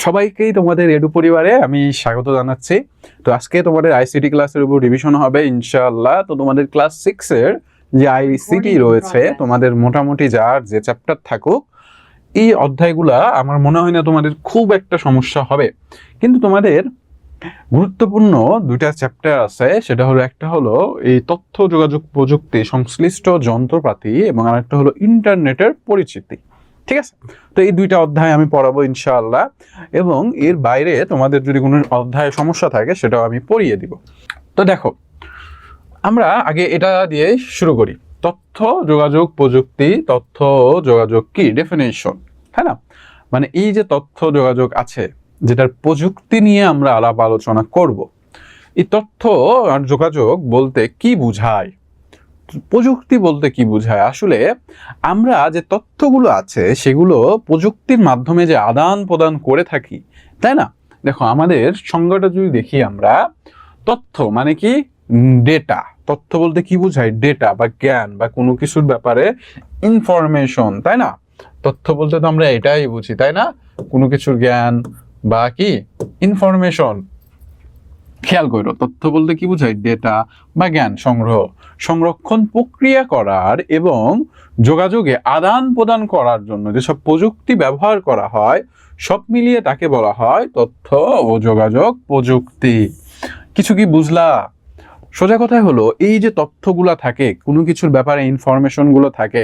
সবাইকেই তোমাদের এডু পরিবারে আমি স্বাগত জানাচ্ছি। তো আজকে তোমাদের আইসিটি ক্লাসের উপর রিভিশন হবে ইনশাআল্লাহ। তো তোমাদের ক্লাস 6 এর যে আইসিটি রয়েছে, তোমাদের মোটামুটি যার যে চ্যাপ্টার থাকুক, এই অধ্যায়গুলা আমার মনে হয় না তোমাদের খুব একটা সমস্যা হবে। কিন্তু তোমাদের গুরুত্বপূর্ণ দুইটা চ্যাপ্টার আছে, সেটা হলো একটা হলো এই তথ্য যোগাযোগ প্রযুক্তি সংশ্লিষ্ট যন্ত্রপাতি এবং আরেকটা হলো ইন্টারনেটের পরিচিতি। ঠিক আছে, তো এই দুইটা অধ্যায় আমি পড়াবো ইনশাআল্লাহ, এবং এর বাইরে তোমাদের যদি কোনো অধ্যায়ে সমস্যা থাকে সেটাও আমি পড়িয়ে দিব। তো দেখো, আমরা আগে এটা দিয়ে শুরু করি। তথ্য যোগাযোগ প্রযুক্তি, তথ্য যোগাযোগ কি ডেফিনেশন, তাই না? মানে এই যে তথ্য যোগাযোগ আছে, যেটার প্রযুক্তি নিয়ে আমরা আলাপ আলোচনা করব। এই তথ্য আর যোগাযোগ বলতে কি বুঝায়, প্রযুক্তি বলতে কি বুঝায়? আসলে আমরা যে তথ্যগুলো আছে সেগুলো প্রযুক্তির মাধ্যমে যে আদান প্রদান করে থাকি, তাই না? দেখো, আমাদের সংজ্ঞাটা যদি দেখি আমরা, তথ্য মানে কি? ডেটা। তথ্য বলতে কি বুঝায়? ডেটা বা জ্ঞান বা কোনো কিছুর ব্যাপারে ইনফরমেশন, তাই না? তথ্য বলতে তো আমরা এটাই বুঝি, তাই না? কোনো কিছুর জ্ঞান বা কি ইনফরমেশন। খেয়াল করো, তথ্য বলতে কি বুঝায়? ডেটা বা জ্ঞান সংগ্রহ, সংরক্ষণ, প্রক্রিয়া করার এবং যোগাযোগে আদান প্রদান করার জন্য যেসব প্রযুক্তি ব্যবহার করা হয়, সব মিলিয়ে তাকে বলা হয় তথ্য ও যোগাযোগ প্রযুক্তি। কিছু কি বুঝলা? সোজা কথাই হলো, এই যে তথ্যগুলা থাকে, কোনো কিছুর ব্যাপারে ইনফরমেশন গুলো থাকে,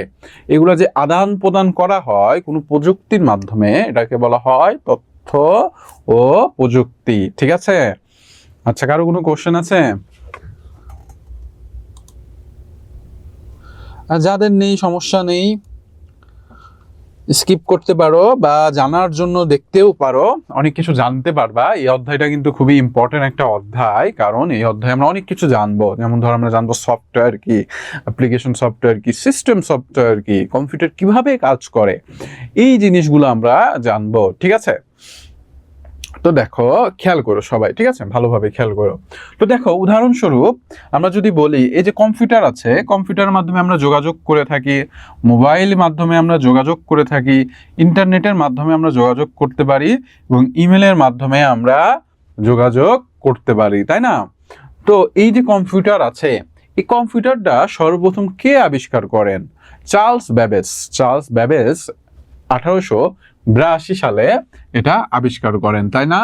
এগুলো যে আদান প্রদান করা হয় কোনো প্রযুক্তির মাধ্যমে, এটাকে বলা হয় তথ্য ও প্রযুক্তি। ঠিক আছে? আচ্ছা, কারো কোনো কোশ্চেন আছে? আর যাদের নেই সমস্যা নেই, স্কিপ করতে পারো বা জানার জন্য দেখতেও পারো, অনেক কিছু জানতে পারবা। এই অধ্যায়টা কিন্তু খুবই ইম্পর্টেন্ট একটা অধ্যায়, কারণ এই অধ্যায়ে আমরা অনেক কিছু জানবো। যেমন ধরো, আমরা জানবো সফটওয়্যার কি, অ্যাপ্লিকেশন সফটওয়্যার কি, সিস্টেম সফটওয়্যার কি, কম্পিউটার কিভাবে কাজ করে, এই জিনিসগুলো আমরা জানবো। ঠিক আছে? তো দেখো, খেয়াল করো সবাই, ঠিক আছে? ভালোভাবে খেয়াল করো। তো দেখো, উদাহরণস্বরূপ আমরা যদি বলি, এই যে কম্পিউটার আছে, কম্পিউটারের মাধ্যমে আমরা যোগাযোগ করে থাকি, মোবাইল মাধ্যমে আমরা যোগাযোগ করে থাকি, ইন্টারনেটের মাধ্যমে আমরা যোগাযোগ করতে পারি, এবং ইমেলের মাধ্যমে আমরা যোগাযোগ করতে পারি, তাই না? তো এই যে কম্পিউটার আছে, এই কম্পিউটারটা সর্বপ্রথম কে আবিষ্কার করেন? Charles Babbage. চার্লস ব্যাবেজ 1882 সালে এটা আবিষ্কার করেন, তাই না?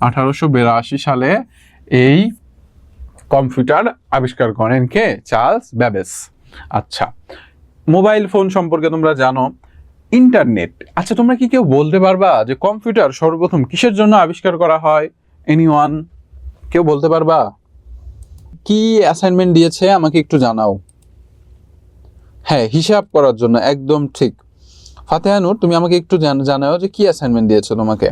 1882 সালে এই কম্পিউটার আবিষ্কার করেন কে? Charles Babbage. আচ্ছা, মোবাইল ফোন সম্পর্কে তোমরা জানো। ইন্টারনেট, আচ্ছা তোমরা কি কেউ বলতে পারবা যে কম্পিউটার সর্বপ্রথম কিসের জন্য আবিষ্কার করা হয়? এনিওয়ান? কেউ বলতে পারবা? কি অ্যাসাইনমেন্ট দিয়েছে আমাকে একটু জানাও। হ্যাঁ, হিসাব করার জন্য, একদম ঠিক। ফাতেহা নূর, তুমি আমাকে একটু জানাও যে কি অ্যাসাইনমেন্ট দিয়েছে তোমাকে।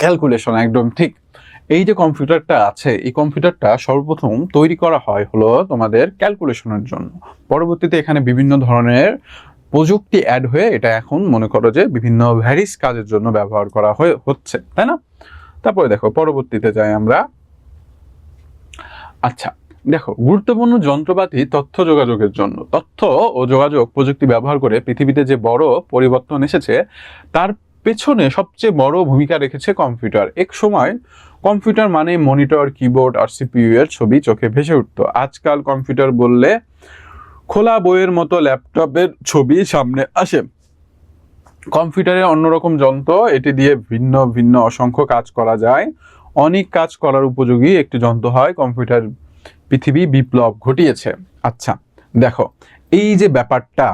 ক্যালকুলেশন, একদম ঠিক। এই যে কম্পিউটারটা আছে, এই কম্পিউটারটা সর্বপ্রথম তৈরি করা হয় হলো তোমাদের ক্যালকুলেশনের জন্য। পরবর্তীতে এখানে বিভিন্ন ধরনের প্রযুক্তি অ্যাড হয়ে এটা এখন মনে করো যে বিভিন্ন ভ্যারিস কাজের জন্য ব্যবহার করা হচ্ছে, তাই না? তারপরে দেখো, পরবর্তীতে যাই আমরা। আচ্ছা দেখো, গুরুত্বপূর্ণ যন্ত্রপাতি তথ্য যোগাযোগের জন্য। তথ্য ও যোগাযোগ প্রযুক্তি ব্যবহার করে পৃথিবীতে যে বড় পরিবর্তন এসেছে, তার পেছনে সবচেয়ে বড় ভূমিকা রেখেছে কম্পিউটার। এক সময় কম্পিউটার মানে মনিটর, কিবোর্ড আর সিপিইউ এর ছবি চোখে ভেসে উঠতো। আজকাল কম্পিউটার বললে খোলা বইয়ের মতো ল্যাপটপের ছবি সামনে আসে। কম্পিউটারে অন্যরকম যন্ত্র, এটি দিয়ে ভিন্ন ভিন্ন অসংখ্য কাজ করা যায়। অনেক কাজ করার উপযোগী একটি যন্ত্র হয় কম্পিউটার। পৃথিবী বিপ্লব ঘটিয়েছে। আচ্ছা দেখো, এই যে ব্যাপারটা,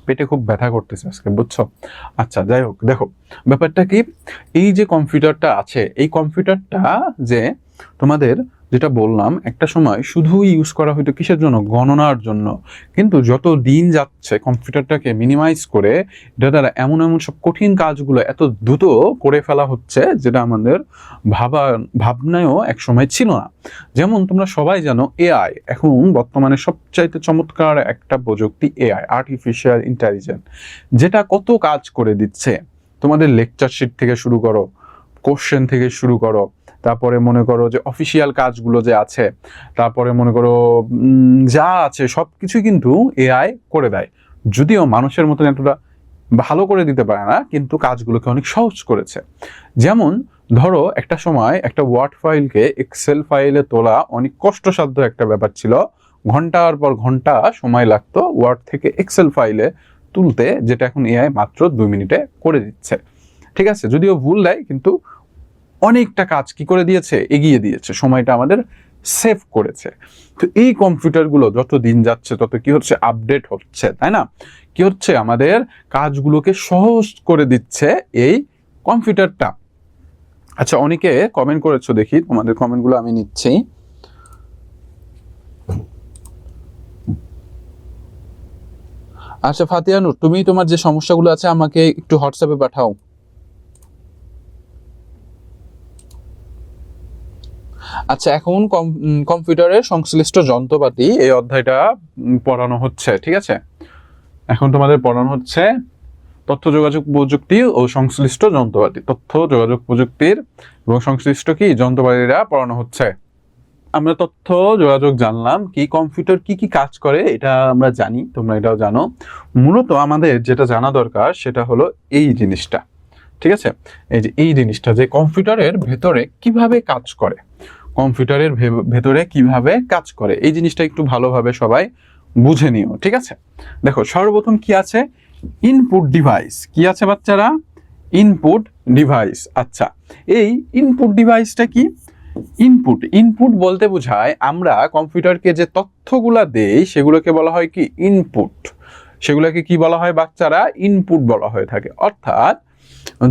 পেটে খুব ব্যথা করতেছে আজকে, বুঝছো? আচ্ছা যাই হোক, দেখো ব্যাপারটা কি, এই যে কম্পিউটারটা আছে, এই কম্পিউটারটা যে তোমাদের যেটা বললাম, একটা সময় শুধু ইউজ করা হয়তো কিসের জন্য? গণনার জন্য। কিন্তু যত দিন যাচ্ছে কম্পিউটারটাকে মিনিমাইজ করে এটা দ্বারা এমন এমন সব কঠিন কাজগুলো এত দ্রুত করে ফেলা হচ্ছে, যেটা আমাদের ভাবনায়ও এক সময় ছিল না। যেমন তোমরা সবাই জানো, এআই এখন বর্তমানে সবচাইতে চমৎকার একটা প্রযুক্তি, এআই, আর্টিফিশিয়াল ইন্টেলিজেন্স, যেটা কত কাজ করে দিচ্ছে। তোমাদের লেকচার শিট থেকে শুরু করো, কোশ্চেন থেকে শুরু করো, তারপরে মনে করো যে অফিসিয়াল কাজগুলো যে আছে, তারপরে মনে করো যা আছে সব কিছুই কিন্তু এআই করে দেয়। যদিও মানুষের মতন এতটা ভালো করে দিতে পারে না, কিন্তু কাজগুলোকে অনেক সহজ করেছে। যেমন ধরো একটা সময় একটা ওয়ার্ড ফাইলকে এক্সেল ফাইলে তোলা অনেক কষ্টসাধ্য একটা ব্যাপার ছিল, ঘন্টার পর ঘন্টা সময় লাগতো ওয়ার্ড থেকে এক্সেল ফাইলে তুলতে, যেটা এখন এআই মাত্র 2 মিনিটে করে দিচ্ছে। ঠিক আছে, যদিও ভুল দেয় কিন্তু অনেকটা কাজ কি করে দিয়েছে, এগিয়ে দিয়েছে, সময়টা আমাদের সেভ করেছে। তো এই কম্পিউটারগুলো যত দিন যাচ্ছে তত কি হচ্ছে, আপডেট হচ্ছে, তাই না? কি হচ্ছে, আমাদের কাজগুলোকে সহজ করে দিচ্ছে এই কম্পিউটারটা। আচ্ছা, অনেকে কমেন্ট করেছো, দেখি তোমাদের কমেন্টগুলো আমি নিচ্ছি। আচ্ছা ফাতিয়া নূর, তুমি তোমার যে সমস্যাগুলো আছে আমাকে একটু হোয়াটসঅ্যাপে পাঠাও। আচ্ছা, এখন কম্পিউটারের সংশ্লিষ্ট যন্ত্রপাতি এই অধ্যায়টা পড়ানো হচ্ছে। ঠিক আছে, এখন তোমাদের পড়ানো হচ্ছে তথ্য যোগাযোগ প্রযুক্তি ও সংশ্লিষ্ট যন্ত্রপাতি। তথ্য যোগাযোগ প্রযুক্তির এবং সংশ্লিষ্ট কি যন্ত্রপাতিরা পড়ানো হচ্ছে। আমরা তথ্য যোগাযোগ জানলাম, কি কম্পিউটার কি কি কাজ করে এটা আমরা জানি, তোমরা এটাও জানো। মূলত আমাদের যেটা জানা দরকার সেটা হলো এই জিনিসটা। ঠিক আছে, এই যে এই জিনিসটা যে কম্পিউটারের ভেতরে কিভাবে কাজ করে, কম্পিউটারের ভেতরে কিভাবে কাজ করে, এই জিনিসটা একটু ভালোভাবে সবাই বুঝে নিও। ঠিক আছে, দেখো সর্বপ্রথম কি আছে, ইনপুট ডিভাইস। কি আছে বাচ্চারা, ইনপুট ডিভাইস। আচ্ছা, এই ইনপুট ডিভাইসটা কি, ইনপুট ইনপুট বলতে বোঝায় আমরা কম্পিউটারকে যে তথ্যগুলা দেই সেগুলোকে বলা হয় কি ইনপুট। সেগুলোকে কি বলা হয় বাচ্চারা, ইনপুট বলা হয়ে থাকে। অর্থাৎ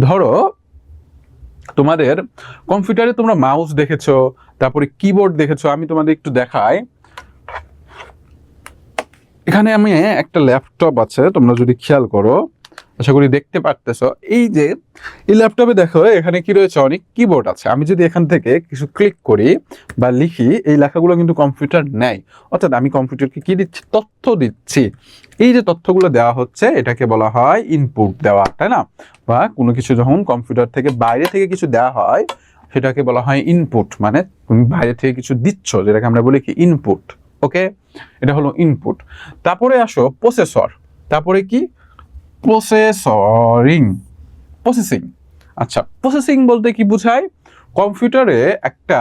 ধরো তোমাদের কম্পিউটারে তোমরা মাউস দেখেছো, তারপরে কিবোর্ড দেখেছো, আমি তোমাদের একটু দেখাই। এখানে আমি একটা ল্যাপটপ আছে, তোমরা যদি খেয়াল করো আশা করি দেখতে পারতেছো। এই যে এই ল্যাপটপে দেখো এখানে কি রয়েছে, অনেক কিবোর্ড আছে। আমি যদি এখান থেকে কিছু ক্লিক করি বা লিখি, এই লেখাগুলো কিন্তু কম্পিউটার নেয়। অর্থাৎ আমি কম্পিউটারকে কি দিচ্ছি, তথ্য দিচ্ছি। এই যে তথ্যগুলো দেওয়া হচ্ছে এটাকে বলা হয় ইনপুট দেওয়া, তাই না? বা কোনো কিছু যখন কম্পিউটার থেকে বাইরে থেকে কিছু দেওয়া হয় সেটাকে বলা হয় ইনপুট। মানে তুমি বাইরে থেকে কিছু দিচ্ছ, যেটাকে আমরা বলি কি ইনপুট। ওকে, এটা হলো ইনপুট। তারপরে আসো প্রসেসর। তারপরে কি, প্রসেসিং। আচ্ছা, প্রসেসিং বলতে কি বোঝায়, কম্পিউটারে একটা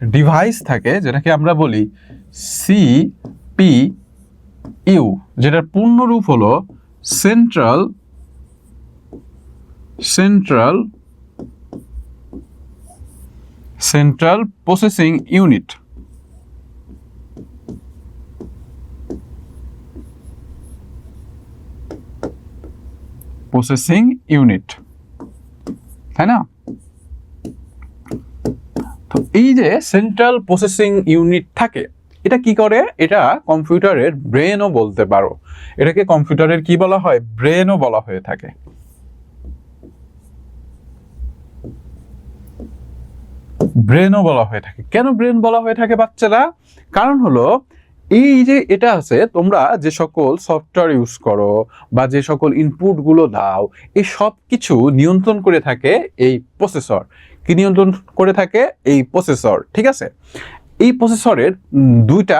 ডিভাইস থাকে যেটাকে আমরা বলি সিপিইউ, যেটার পূর্ণ রূপ হলো central processing unit. Processing unit, তাই না? তো এই যে সেন্ট্রাল প্রসেসিং ইউনিট থাকে, এটা কি করে, এটা কম্পিউটারের ব্রেনও বলতে পারো। এটাকে কম্পিউটারের কি বলা হয়, ব্রেনও বলা হয়ে থাকে। ব্রেনও বলা হয়ে থাকে। কেন ব্রেন বলা হয়ে থাকে বাচ্চারা, কারণ হলো এই যে এটা আছে, তোমরা যে সকল সফটওয়্যার ইউজ করো বা যে সকল ইনপুট গুলো দাও, এই সব কিছু নিয়ন্ত্রণ করে থাকে এই প্রসেসর। কি নিয়ন্ত্রণ করে থাকে, এই প্রসেসর। ঠিক আছে, এই প্রসেসরের দুইটা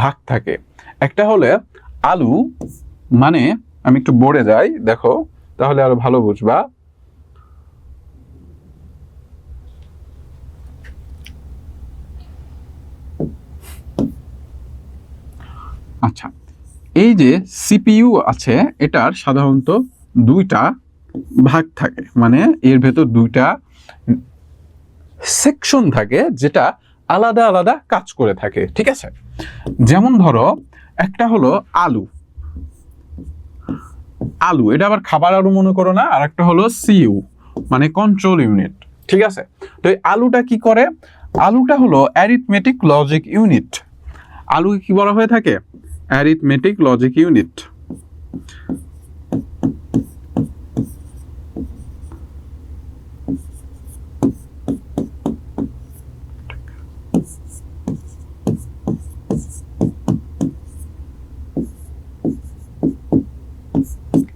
ভাগ থাকে। একটা হলে আলু, মানে আমি একটু বোর্ডে যাই, দেখো তাহলে আরো ভালো বুঝবা। আচ্ছা, এই যে সিপিইউ আছে এটার সাধারণত দুইটা ভাগ থাকে, মানে এর ভেতর দুইটা সেকশন থাকে যেটা আলাদা আলাদা কাজ করে থাকে। ঠিক আছে, যেমন ধরো একটা হলো আলু, এটা আবার খাবার আলু মনে করো না। আর একটা হলো সিইউ, মানে কন্ট্রোল ইউনিট। ঠিক আছে, তো এই আলুটা কি করে, আলুটা হলো অ্যারিথমেটিক লজিক ইউনিট। আলু কি বলা হয়ে থাকে, arithmetic logic unit.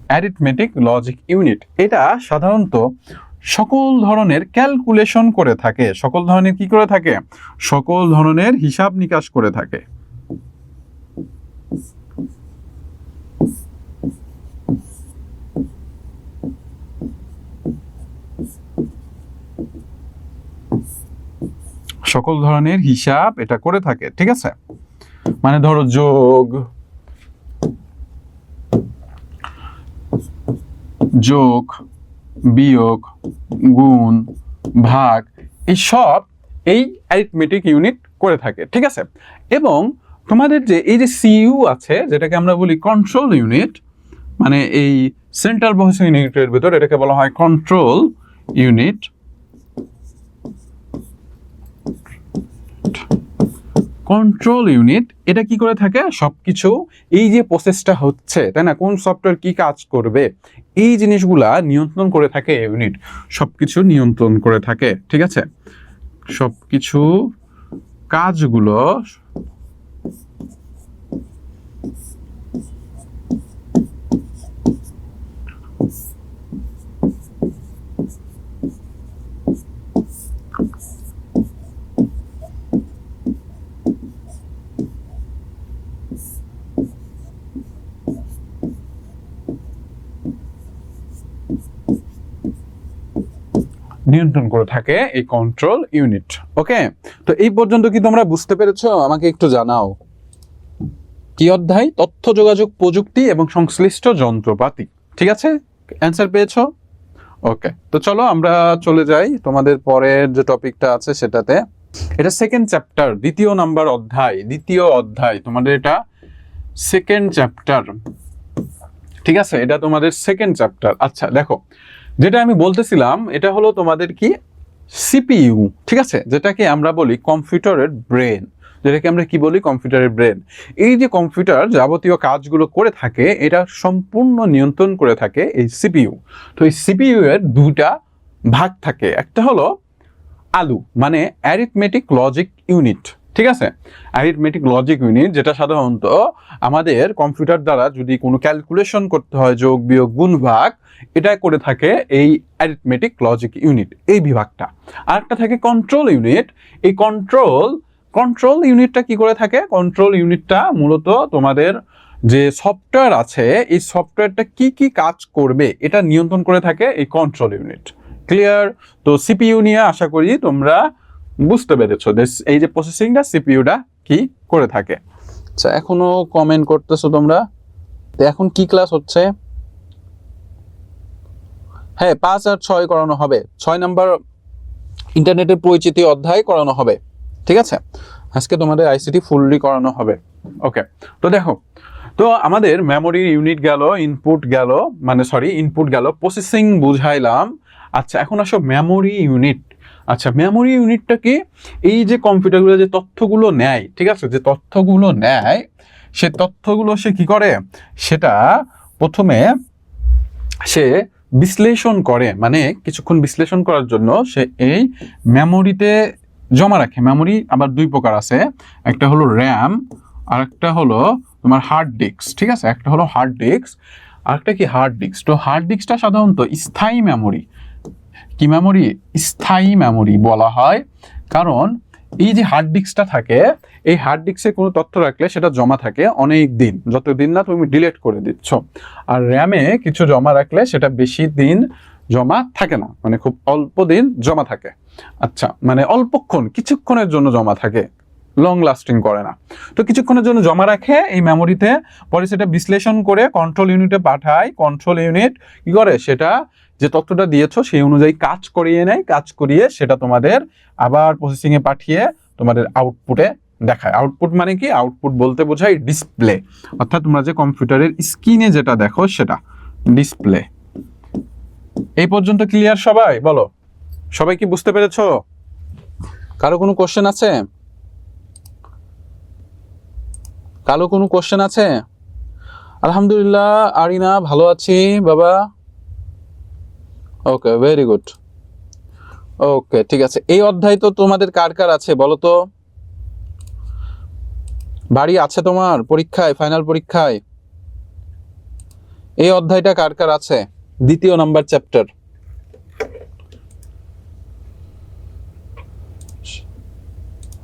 Arithmetic logic unit এটা সাধারণত সকল ধরনের ক্যালকুলেশন করে থাকে। সকল ধরনের কি করে থাকে? সকল ধরনের হিসাব নিকাশ করে থাকে। সকল ধরনের হিসাব এটা করে থাকে, ঠিক আছে? মানে ধরো যোগ, বিয়োগ, গুণ, ভাগ, এই সব এই অ্যারিথমেটিক ইউনিট করে থাকে, ঠিক আছে? এবং তোমাদের যে এই যে সিইউ আছে, যেটাকে আমরা বলি কন্ট্রোল ইউনিট, মানে এই সেন্ট্রাল প্রসেসিং ইউনিটের ভিতর এটাকে বলা হয় কন্ট্রোল ইউনিট। কন্ট্রোল ইউনিট এটা কি করে থাকে? সবকিছু এই যে প্রসেসটা হচ্ছে, তাই না, কোন সফটওয়্যার কি কাজ করবে, এই জিনিসগুলা নিয়ন্ত্রণ করে থাকে ইউনিট। সবকিছু নিয়ন্ত্রণ করে থাকে, ঠিক আছে? সবকিছু কাজগুলো নিয়ন্ত্রণ করে থাকে এই কন্ট্রোল ইউনিট। ওকে, তো এই পর্যন্ত কি তোমরা বুঝতে পেরেছো? আমাকে একটু জানাও। কি অধ্যায়? তথ্য যোগাযোগ প্রযুক্তি এবং সংশ্লিষ্ট যন্ত্রপাতি, ঠিক আছে? অ্যান্সার পেয়েছো? ওকে, তো চলো আমরা চলে যাই তোমাদের পরের যে টপিকটা আছে সেটাতে। এটা সেকেন্ড চ্যাপ্টার, দ্বিতীয় নাম্বার অধ্যায়, দ্বিতীয় অধ্যায় তোমাদের, এটা সেকেন্ড চ্যাপ্টার, ঠিক আছে? এটা তোমাদের সেকেন্ড চ্যাপ্টার। আচ্ছা দেখো, যেটা আমি বলতেছিলাম এটা হলো তোমাদের কি সিপিইউ, ঠিক আছে? যেটাকে আমরা বলি কম্পিউটারের ব্রেন, যেটাকে আমরা কি বলি? কম্পিউটারের ব্রেন। এই যে কম্পিউটার যাবতীয় কাজগুলো করে থাকে, এটা সম্পূর্ণ নিয়ন্ত্রণ করে থাকে এই সিপিইউ। তো এই সিপিইউ এর দুইটা ভাগ থাকে। একটা হলো আলু, মানে অ্যারিথমেটিক লজিক ইউনিট, ঠিক আছে? অ্যারিথমেটিক লজিক ইউনিট, যেটা সাধারণত আমাদের কম্পিউটার দ্বারা যদি কোনো ক্যালকুলেশন করতে হয়, যোগ, বিয়োগ, গুণ, ভাগ, এটা করে থাকে এই অ্যারিথমেটিক লজিক ইউনিট, এই বিভাগটা। আরেকটা থাকে কন্ট্রোল ইউনিট। এই কন্ট্রোল ইউনিটটা কি করে থাকে? কন্ট্রোল ইউনিটটা মূলত তোমাদের যে সফটওয়্যার আছে, এই সফটওয়্যারটা কি কি কাজ করবে এটা নিয়ন্ত্রণ করে থাকে এই কন্ট্রোল ইউনিট। ক্লিয়ার? তো সিপিইউ নিয়ে আশা করি তোমরা বুঝতে পেরেছো এই যে প্রসেসিংটা সিপিইউটা কি করে থাকে। আচ্ছা, এখনো কমেন্ট করতেছো তোমরা? তো এখন কি ক্লাস হচ্ছে? হ্যাঁ, 5 আর 6 করানো হবে। 6 নাম্বার ইন্টারনেটের পরিচিতি অধ্যায় করানো হবে, ঠিক আছে? আজকে তোমাদের আইসিটি ফুললি করানো হবে। ওকে, তো দেখো, তো আমাদের মেমোরি ইউনিট গেল, ইনপুট গেল, প্রসেসিং বুঝাইলাম। আচ্ছা, এখন আসো মেমোরি ইউনিট। আচ্ছা, মেমোরি ইউনিটটা কি? এই যে কম্পিউটারগুলো যে তথ্যগুলো নেয়, ঠিক আছে, যে তথ্যগুলো নেয়, সে তথ্যগুলো সে কি করে? সেটা প্রথমে সে বিশ্লেষণ করে, মানে কিছুক্ষণ বিশ্লেষণ করার জন্য সে এই মেমোরিতে জমা রাখে। মেমোরি আবার দুই প্রকার আছে, একটা হলো র্যাম, আর একটা হলো তোমার হার্ড ডিস্ক, ঠিক আছে? একটা হলো হার্ড ডিস্ক, আর একটা কি হার্ড ডিস্ক। তো হার্ড ডিস্কটা সাধারণত স্থায়ী মেমোরি। কি মেমোরি? স্থায়ী মেমোরি বলা হয়, কারণ এই যে হার্ড ডিস্কটা থাকে, এই হার্ড ডিস্কে কোনো তথ্য রাখলে সেটা জমা থাকে অনেক দিন, যতদিন না তুমি ডিলিট করে দিচ্ছ। আর র্যামে কিছু জমা রাখলে সেটা বেশি দিন জমা থাকে না, মানে খুব অল্প দিন জমা থাকে। আচ্ছা, মানে অল্পক্ষণ, কিছুক্ষণের জন্য জমা থাকে, লং লাস্টিং করে না। তো কিছুক্ষণের জন্য জমা রাখে এই মেমোরিতে, পরে সেটা বিশ্লেষণ করে কন্ট্রোল ইউনিটে পাঠায়। কন্ট্রোল ইউনিট কি করে? সেটা যে তথ্যটা দিয়েছো সেই অনুযায়ী কাজ করিয়ে নেয়, কাজ করিয়ে সেটা তোমাদের আবার প্রসেসিংয়ে পাঠিয়ে তোমাদের আউটপুটে দেখায়। আউটপুট মানে কি? আউটপুট বলতে বোঝায় ডিসপ্লে, অর্থাৎ তোমরা যে কম্পিউটারের স্ক্রিনে যেটা দেখো সেটা ডিসপ্লে। এই পর্যন্ত ক্লিয়ার সবাই? বলো, সবাই কি বুঝতে পেরেছো? কারো কোনো কোশ্চেন আছে? কোনো কোশ্চেন আছে? আলহামদুলিল্লাহ আরিনা, ভালো আছি বাবা। ওকে, ভেরি গুড। ওকে, ঠিক আছে। এই অধ্যায় তো তোমাদের কার কার আছে বলো তো? বাড়ি আছে তোমার পরীক্ষায়, ফাইনাল পরীক্ষায়? এই অধ্যায়টা কার কার আছে? দ্বিতীয় নাম্বার চ্যাপ্টার।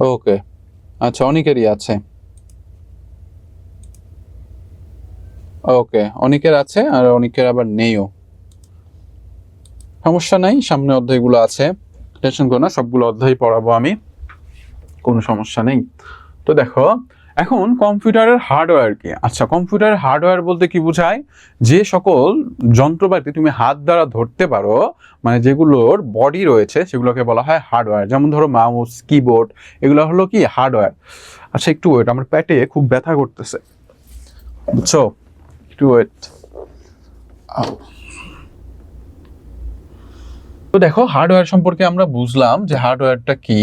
ওকে, আচ্ছা অনেকেরই আছে। ওকে, অনেকের আছে আর অনেকের আবার নেইও। সমস্যা নাই, সামনে অধ্যায়গুলো আছে, টেনশন করো না, সবগুলো অধ্যায় পড়াবো আমি, কোনো সমস্যা নেই। তো দেখো এখন কম্পিউটারের হার্ডওয়্যার কি? আচ্ছা, কম্পিউটারের হার্ডওয়্যার বলতে কি বোঝায়? যে সকল যন্ত্রপাতি তুমি হাত দ্বারা ধরতে পারো, মানে যেগুলোর বডি রয়েছে সেগুলোকে বলা হয় হার্ডওয়্যার। যেমন ধরো মাউস, কিবোর্ড, এগুলো হলো কি হার্ডওয়্যার। আচ্ছা একটু ওয়েট, আমার পেটে খুব ব্যথা করতেছে, বুঝছো? একটু ওয়েট। তো দেখো হার্ডওয়্যার সম্পর্কে আমরা বুঝলাম যে হার্ডওয়্যারটা কি।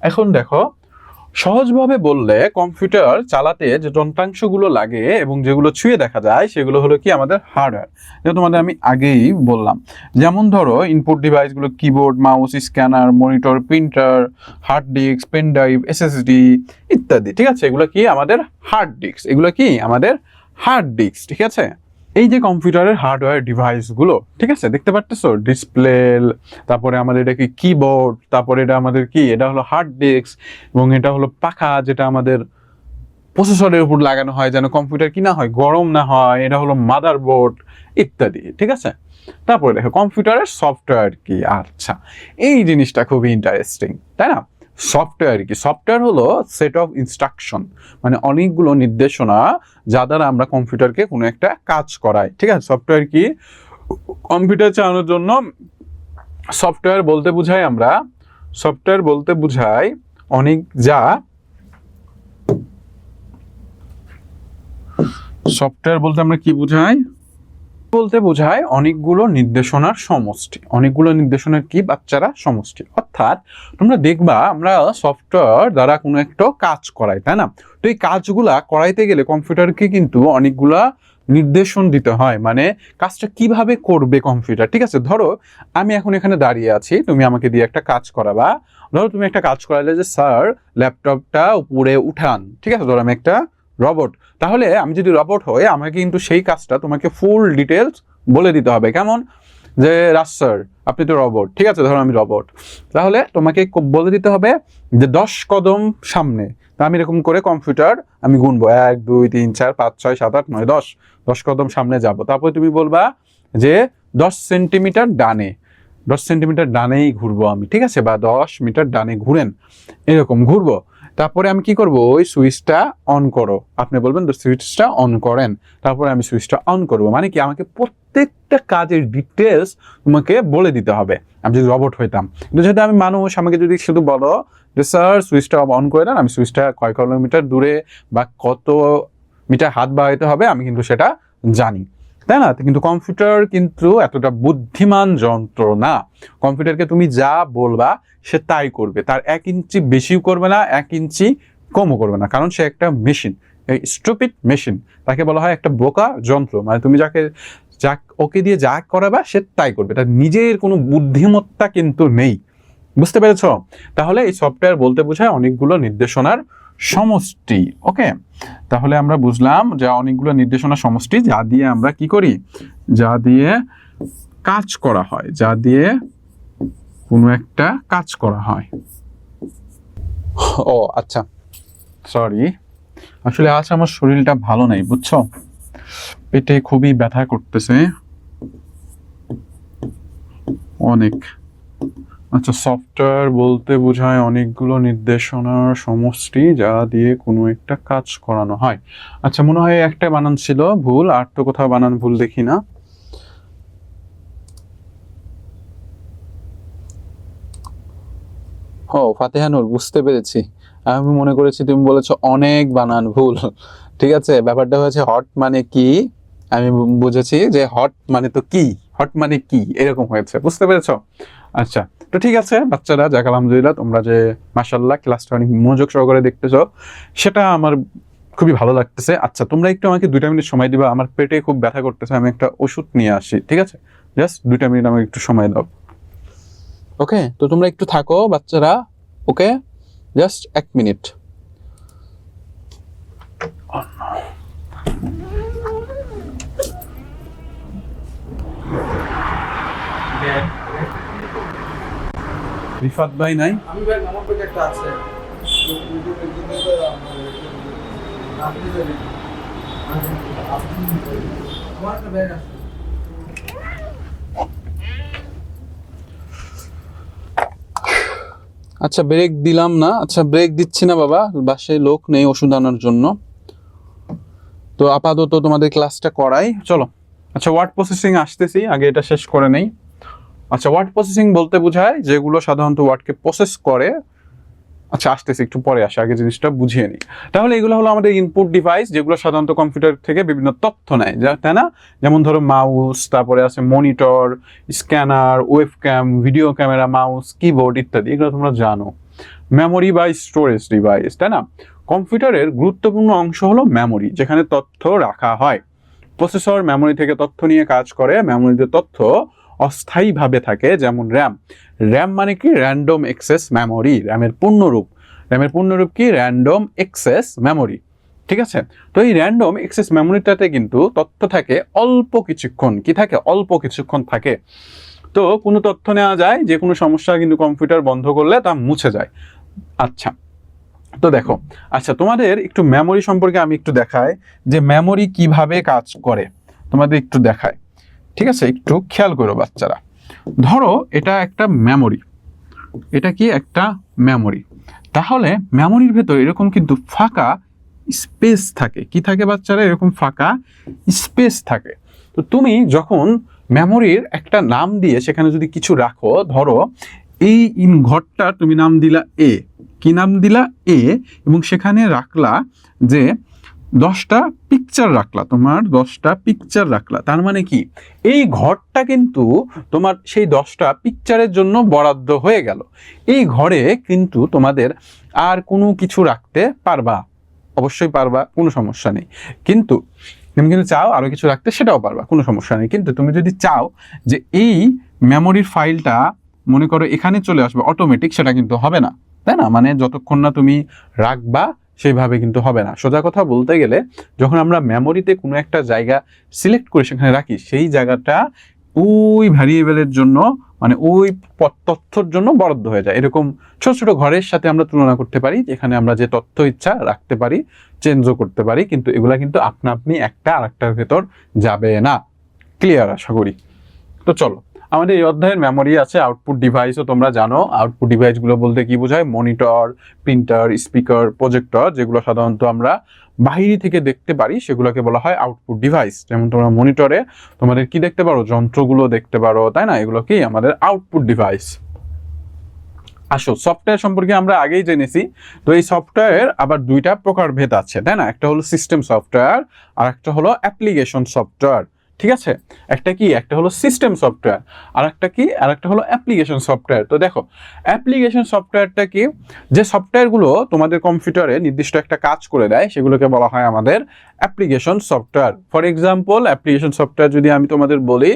এখন দেখো সহজভাবে বললে কম্পিউটার চালাতে যে যন্ত্রাংশগুলো লাগে এবং যেগুলো ছুঁয়ে দেখা যায় সেগুলো হলো কি আমাদের হার্ডওয়্যার, যেটা তোমাদের আমি আগেই বললাম। যেমন ধরো ইনপুট ডিভাইসগুলো keyboard, mouse, scanner, monitor, printer, hard disk, pen drive, SSD ইত্যাদি। ঠিক আছে, এগুলো কি আমাদের হার্ড ডিস্ক, এগুলো কি আমাদের হার্ড ডিস্ক। ঠিক আছে, এই যে কম্পিউটারের হার্ডওয়্যার ডিভাইসগুলো, ঠিক আছে, দেখতে পারতেছো ডিসপ্লে, তারপরে আমাদের এটা কি কিবোর্ড, তারপরে এটা আমাদের কি, এটা হলো হার্ড ডিস্ক, এবং এটা হলো পাখা যেটা আমাদের প্রসেসরের উপর লাগানো হয় যেন কম্পিউটার কি না হয়, গরম না হয়, এটা হলো মাদারবোর্ড ইত্যাদি। ঠিক আছে, তারপরে দেখো কম্পিউটারের সফটওয়্যার কি। আচ্ছা, এই জিনিসটা খুবই ইন্টারেস্টিং, তাই না? সফটওয়্যার কি? সফটওয়্যার হলো সেট অফ ইনস্ট্রাকশন, মানে অনেকগুলো নির্দেশনা যা দ্বারা আমরা কম্পিউটারকে কোনো একটা কাজ করাই। ঠিক আছে, সফটওয়্যার কি? কম্পিউটার চালানোর জন্য সফটওয়্যার বলতে বুঝাই আমরা, সফটওয়্যার বলতে বুঝাই অনেক যা, সফটওয়্যার বলতে আমরা কি বুঝাই? বলতে বোঝায় অনেকগুলো নির্দেশনার সমষ্টি। অনেকগুলো নির্দেশনার কি বাচ্চারা? সমষ্টি। অর্থাৎ তোমরা দেখবা আমরা সফটওয়্যার দ্বারা কোনো একটা কাজ করাই, তাই না? তো এই কাজগুলা করাইতে গেলে কম্পিউটারকে কিন্তু অনেকগুলা নির্দেশন দিতে হয়, মানে কাজটা কিভাবে করবে কম্পিউটার। ঠিক আছে, ধরো আমি এখন এখানে দাঁড়িয়ে আছি, তুমি আমাকে দিয়ে একটা কাজ করাবা। ধরো তুমি একটা কাজ করালে যে স্যার ল্যাপটপটা উপরে উঠান, ঠিক আছে, ধরো আমি একটা রবট, তাহলে আমি যদি রবট হই আমাকে কিন্তু সেই কাজটা তোমাকে ফুল ডিটেলস বলে দিতে হবে। কেমন? যে রাজ স্যার আপনি তো রবট, ঠিক আছে, ধরো আমি রবট, তাহলে তোমাকে বলে দিতে হবে যে 10 কদম সামনে। তা আমি এরকম করে কম্পিউটার আমি গুনবো 1 2 3 4 5 6 7 8 9 10, 10 কদম সামনে যাব। তারপরে তুমি বলবা যে 10 সেন্টিমিটার ডানে, 10 সেন্টিমিটার ডানেই ঘুরবো আমি, ঠিক আছে, বা 10 মিটার ডানে ঘুরেন, এরকম ঘুরবো। তারপরে আমি কি করব, ওই সুইচটা অন করো, আপনি বলবেন তো সুইচটা অন করেন, তারপরে আমি সুইচটা অন করব। মানে কি আমাকে প্রত্যেকটা কাজের ডিটেলস তোমাকে বলে দিতে হবে আমি যদি রবট হইতাম। কিন্তু যদি আমি মানুষ, আমাকে যদি শুধু বলো যে স্যার সুইচটা অন করে দেন, আমি সুইচটা কয় কিলোমিটার দূরে বা কত মিটার হাত বাড়াইতে হবে আমি কিন্তু সেটা জানি, তাই না? কিন্তু কম্পিউটার কিন্তু এতটা বুদ্ধিমান যন্ত্র না। কম্পিউটারকে তুমি যা বলবা সে তাই করবে, তার 1 ইঞ্চি বেশিও করবে না, 1 ইঞ্চি কমও করবে না, কারণ সে একটা মেশিন, স্টুপিড মেশিন। তাকে বলা হয় একটা বোকা যন্ত্র, মানে তুমি যাকে যা ওকে দিয়ে যা করাবা সে তাই করবে, তার নিজের কোনো বুদ্ধিমত্তা কিন্তু নেই। বুঝতে পেরেছ? তাহলে এই সফটওয়্যার বলতে বোঝায় অনেকগুলো নির্দেশনার সমষ্টি। ওকে, তাহলে আমরা বুঝলাম যে অনেকগুলো নির্দেশনার সমষ্টি যা দিয়ে আমরা কি করি, যা দিয়ে কাজ করা হয়, যা দিয়ে কোনো একটা কাজ করা হয়। ও আচ্ছা, সরি, আসলে আজ আমার শরীরটা ভালো নাই, বুঝছো, পেটে খুবই ব্যথা করতেছে অনেক। আচ্ছা, সফটওয়্যার বলতে বোঝায় অনেকগুলো নির্দেশনার সমষ্টি যা দিয়ে কোনো একটা কাজ করানো হয়। আচ্ছা, মনে হয় একটা বানান ছিল ভুল, আর তো কোথাও বানান ভুল দেখি না। ও ফাতেহানুর, বুঝতে পেরেছি, আমি মনে করেছি তুমি বলেছো অনেক বানান ভুল। ঠিক আছে, ব্যাপারটা হয়েছে হট মানে কি, আমি বুঝেছি যে হট মানে তো কি, হট মানে কি, এরকম হয়েছে, বুঝতে পেরেছো? আচ্ছা, তো ঠিক আছে বাচ্চারা, যাক আলহামদুলিল্লাহ তোমরা যে মাশাআল্লাহ ক্লাসটা অনেক মনোযোগ সহকারে দেখতেছো, সেটা আমার খুবই ভালো লাগতেছে। আচ্ছা, তোমরা একটু আমাকে 2টা মিনিট সময় দিবা, আমার পেটে খুব ব্যথা করতেছে, আমি একটা ওষুধ নিয়ে আসি, ঠিক আছে? জাস্ট 2টা মিনিট আমাকে একটু সময় দাও। ওকে, তো তোমরা একটু থাকো বাচ্চারা, ওকে, জাস্ট 1 মিনিট। রিফাত ভাই নাই? আমি ভাই আমার পেটে একটা আছে। আচ্ছা ব্রেক দিলাম না, আচ্ছা ব্রেক দিচ্ছি না বাবা, বাসায় লোক নেই ওষুধ আনার জন্য, তো আপাতত তোমাদের ক্লাসটা করাই, চলো। আচ্ছা ওয়ার্ড প্রসেসিং আসতেছি, আগে এটা শেষ করে নেই। আচ্ছা ওয়ার্ড প্রসেসিং বলতে বোঝায় যেগুলো সাধারণত ওয়ার্ডকে প্রসেস করে। আচ্ছা আসতেছি, একটু পরে আসে, আগে জিনিসটা বুঝিয়ে নিই। তাহলে এগুলো হলো আমাদের ইনপুট ডিভাইস, যেগুলো সাধারণত কম্পিউটার থেকে বিভিন্ন তথ্য নেয়, তাই না? যেমন ধরো মাউস, তারপরে আছে monitor, scanner, webcam, video camera, mouse, keyboard ইত্যাদি, এগুলো তোমরা জানো। মেমোরি বা স্টোরেজ ডিভাইস, তাই না? কম্পিউটারের গুরুত্বপূর্ণ অংশ হলো মেমোরি, যেখানে তথ্য রাখা হয়। প্রসেসর মেমোরি থেকে তথ্য নিয়ে কাজ করে, মেমোরিতে তথ্য অস্থায়ীভাবে থাকে, যেমন র্যাম। র্যাম মানে কি? Random access memory. র্যামের পূর্ণরূপ, র্যামের পূর্ণরূপ কি? Random access memory. ঠিক আছে? তো এই র্যান্ডম অ্যাক্সেস মেমোরিটাতে কিন্তু তথ্য থাকে অল্প কিছুক্ষণ। কি থাকে? অল্প কিছুক্ষণ থাকে। তো কোনো তথ্য নেওয়া যায়, যে কোনো সমস্যা কিন্তু কম্পিউটার বন্ধ করলে তা মুছে যায়। আচ্ছা তো দেখো, আচ্ছা তোমাদের একটু মেমোরি সম্পর্কে আমি একটু দেখাই, যে মেমোরি কিভাবে কাজ করে তোমাদের একটু দেখায়। ঠিক আছে, একটু খেয়াল করো বাচ্চারা। ধরো এটা একটা মেমোরি, এটা কি একটা মেমোরি। তাহলে মেমোরির ভেতর এরকম কিন্তু ফাঁকা স্পেস থাকে। কি থাকে বাচ্চারা? এরকম ফাঁকা স্পেস থাকে। তো তুমি যখন মেমোরির একটা নাম দিয়ে সেখানে যদি কিছু রাখো, ধরো এই ঘরটা তুমি নাম দিলা এ, কি নাম দিলা? এ, এবং সেখানে রাখলা যে 10টা পিকচার রাখলা, তোমার 10টা পিকচার রাখলা। তার মানে কি? এই ঘরটা কিন্তু তোমার সেই 10টা পিকচারের জন্য বরাদ্দ হয়ে গেল। এই ঘরে কিন্তু তোমাদের আর কোনো কিছু রাখতে পারবা, অবশ্যই পারবা, কোনো সমস্যা নেই। কিন্তু তুমি কিন্তু চাও আরো কিছু রাখতে, সেটাও পারবা, কোনো সমস্যা নেই। কিন্তু তুমি যদি চাও যে এই মেমোরির ফাইলটা মনে করো এখানে চলে আসবে অটোমেটিক, সেটা কিন্তু হবে না, তাই না? মানে যতক্ষণ না তুমি রাখবা সেইভাবে কিন্তু হবে না। সোজা কথা বলতে গেলে, যখন আমরা মেমোরিতে কোনো একটা জায়গা সিলেক্ট করে সেখানে রাখি, সেই জায়গাটা ওই ভ্যারিয়েবলের জন্য, মানে ওই তথ্যর জন্য বরাদ্দ হয়ে যায়। এরকম ছোট ছোট ঘরের সাথে আমরা তুলনা করতে পারি, যেখানে আমরা যে তথ্য ইচ্ছা রাখতে পারি, চেঞ্জও করতে পারি, কিন্তু এগুলা কিন্তু আপনা আপনি একটা আরেকটার ভেতর যাবে না। ক্লিয়ার আশা করি। তো চলো, আমাদের এই অধ্যায়ের মেমোরি আছে। আউটপুট ডিভাইসও তোমরা জানো। আউটপুট ডিভাইসগুলো বলতে কি বোঝায়? মনিটর, প্রিন্টার, স্পিকার, প্রজেক্টর, যেগুলো সাধারণত আমরা বাহিরে থেকে দেখতে পারি, সেগুলোকে বলা হয় আউটপুট ডিভাইস। যেমন তোমরা মনিটরে তোমাদের কি দেখতে পারো? যন্ত্রগুলো দেখতে পারো, তাই না? এগুলো কি আমাদের আউটপুট ডিভাইস। আসো, সফটওয়্যার সম্পর্কে আমরা আগেই জেনেছি। তো এই সফটওয়্যার আবার দুইটা প্রকারভেদ আছে, তাই না? একটা হলো সিস্টেম সফটওয়্যার, আর একটা হলো অ্যাপ্লিকেশন সফটওয়্যার। ঠিক আছে? একটা কি? একটা হলো সিস্টেম সফটওয়্যার, আর একটা কি? আর একটা হলো অ্যাপ্লিকেশন সফটওয়্যার। তো দেখো, অ্যাপ্লিকেশন সফটওয়্যারটা কি? যে সফটওয়্যারগুলো তোমাদের কম্পিউটারে নির্দিষ্ট একটা কাজ করে দেয়, সেগুলোকে বলা হয় আমাদের application software. For example, application software যদি আমি তোমাদের বলি,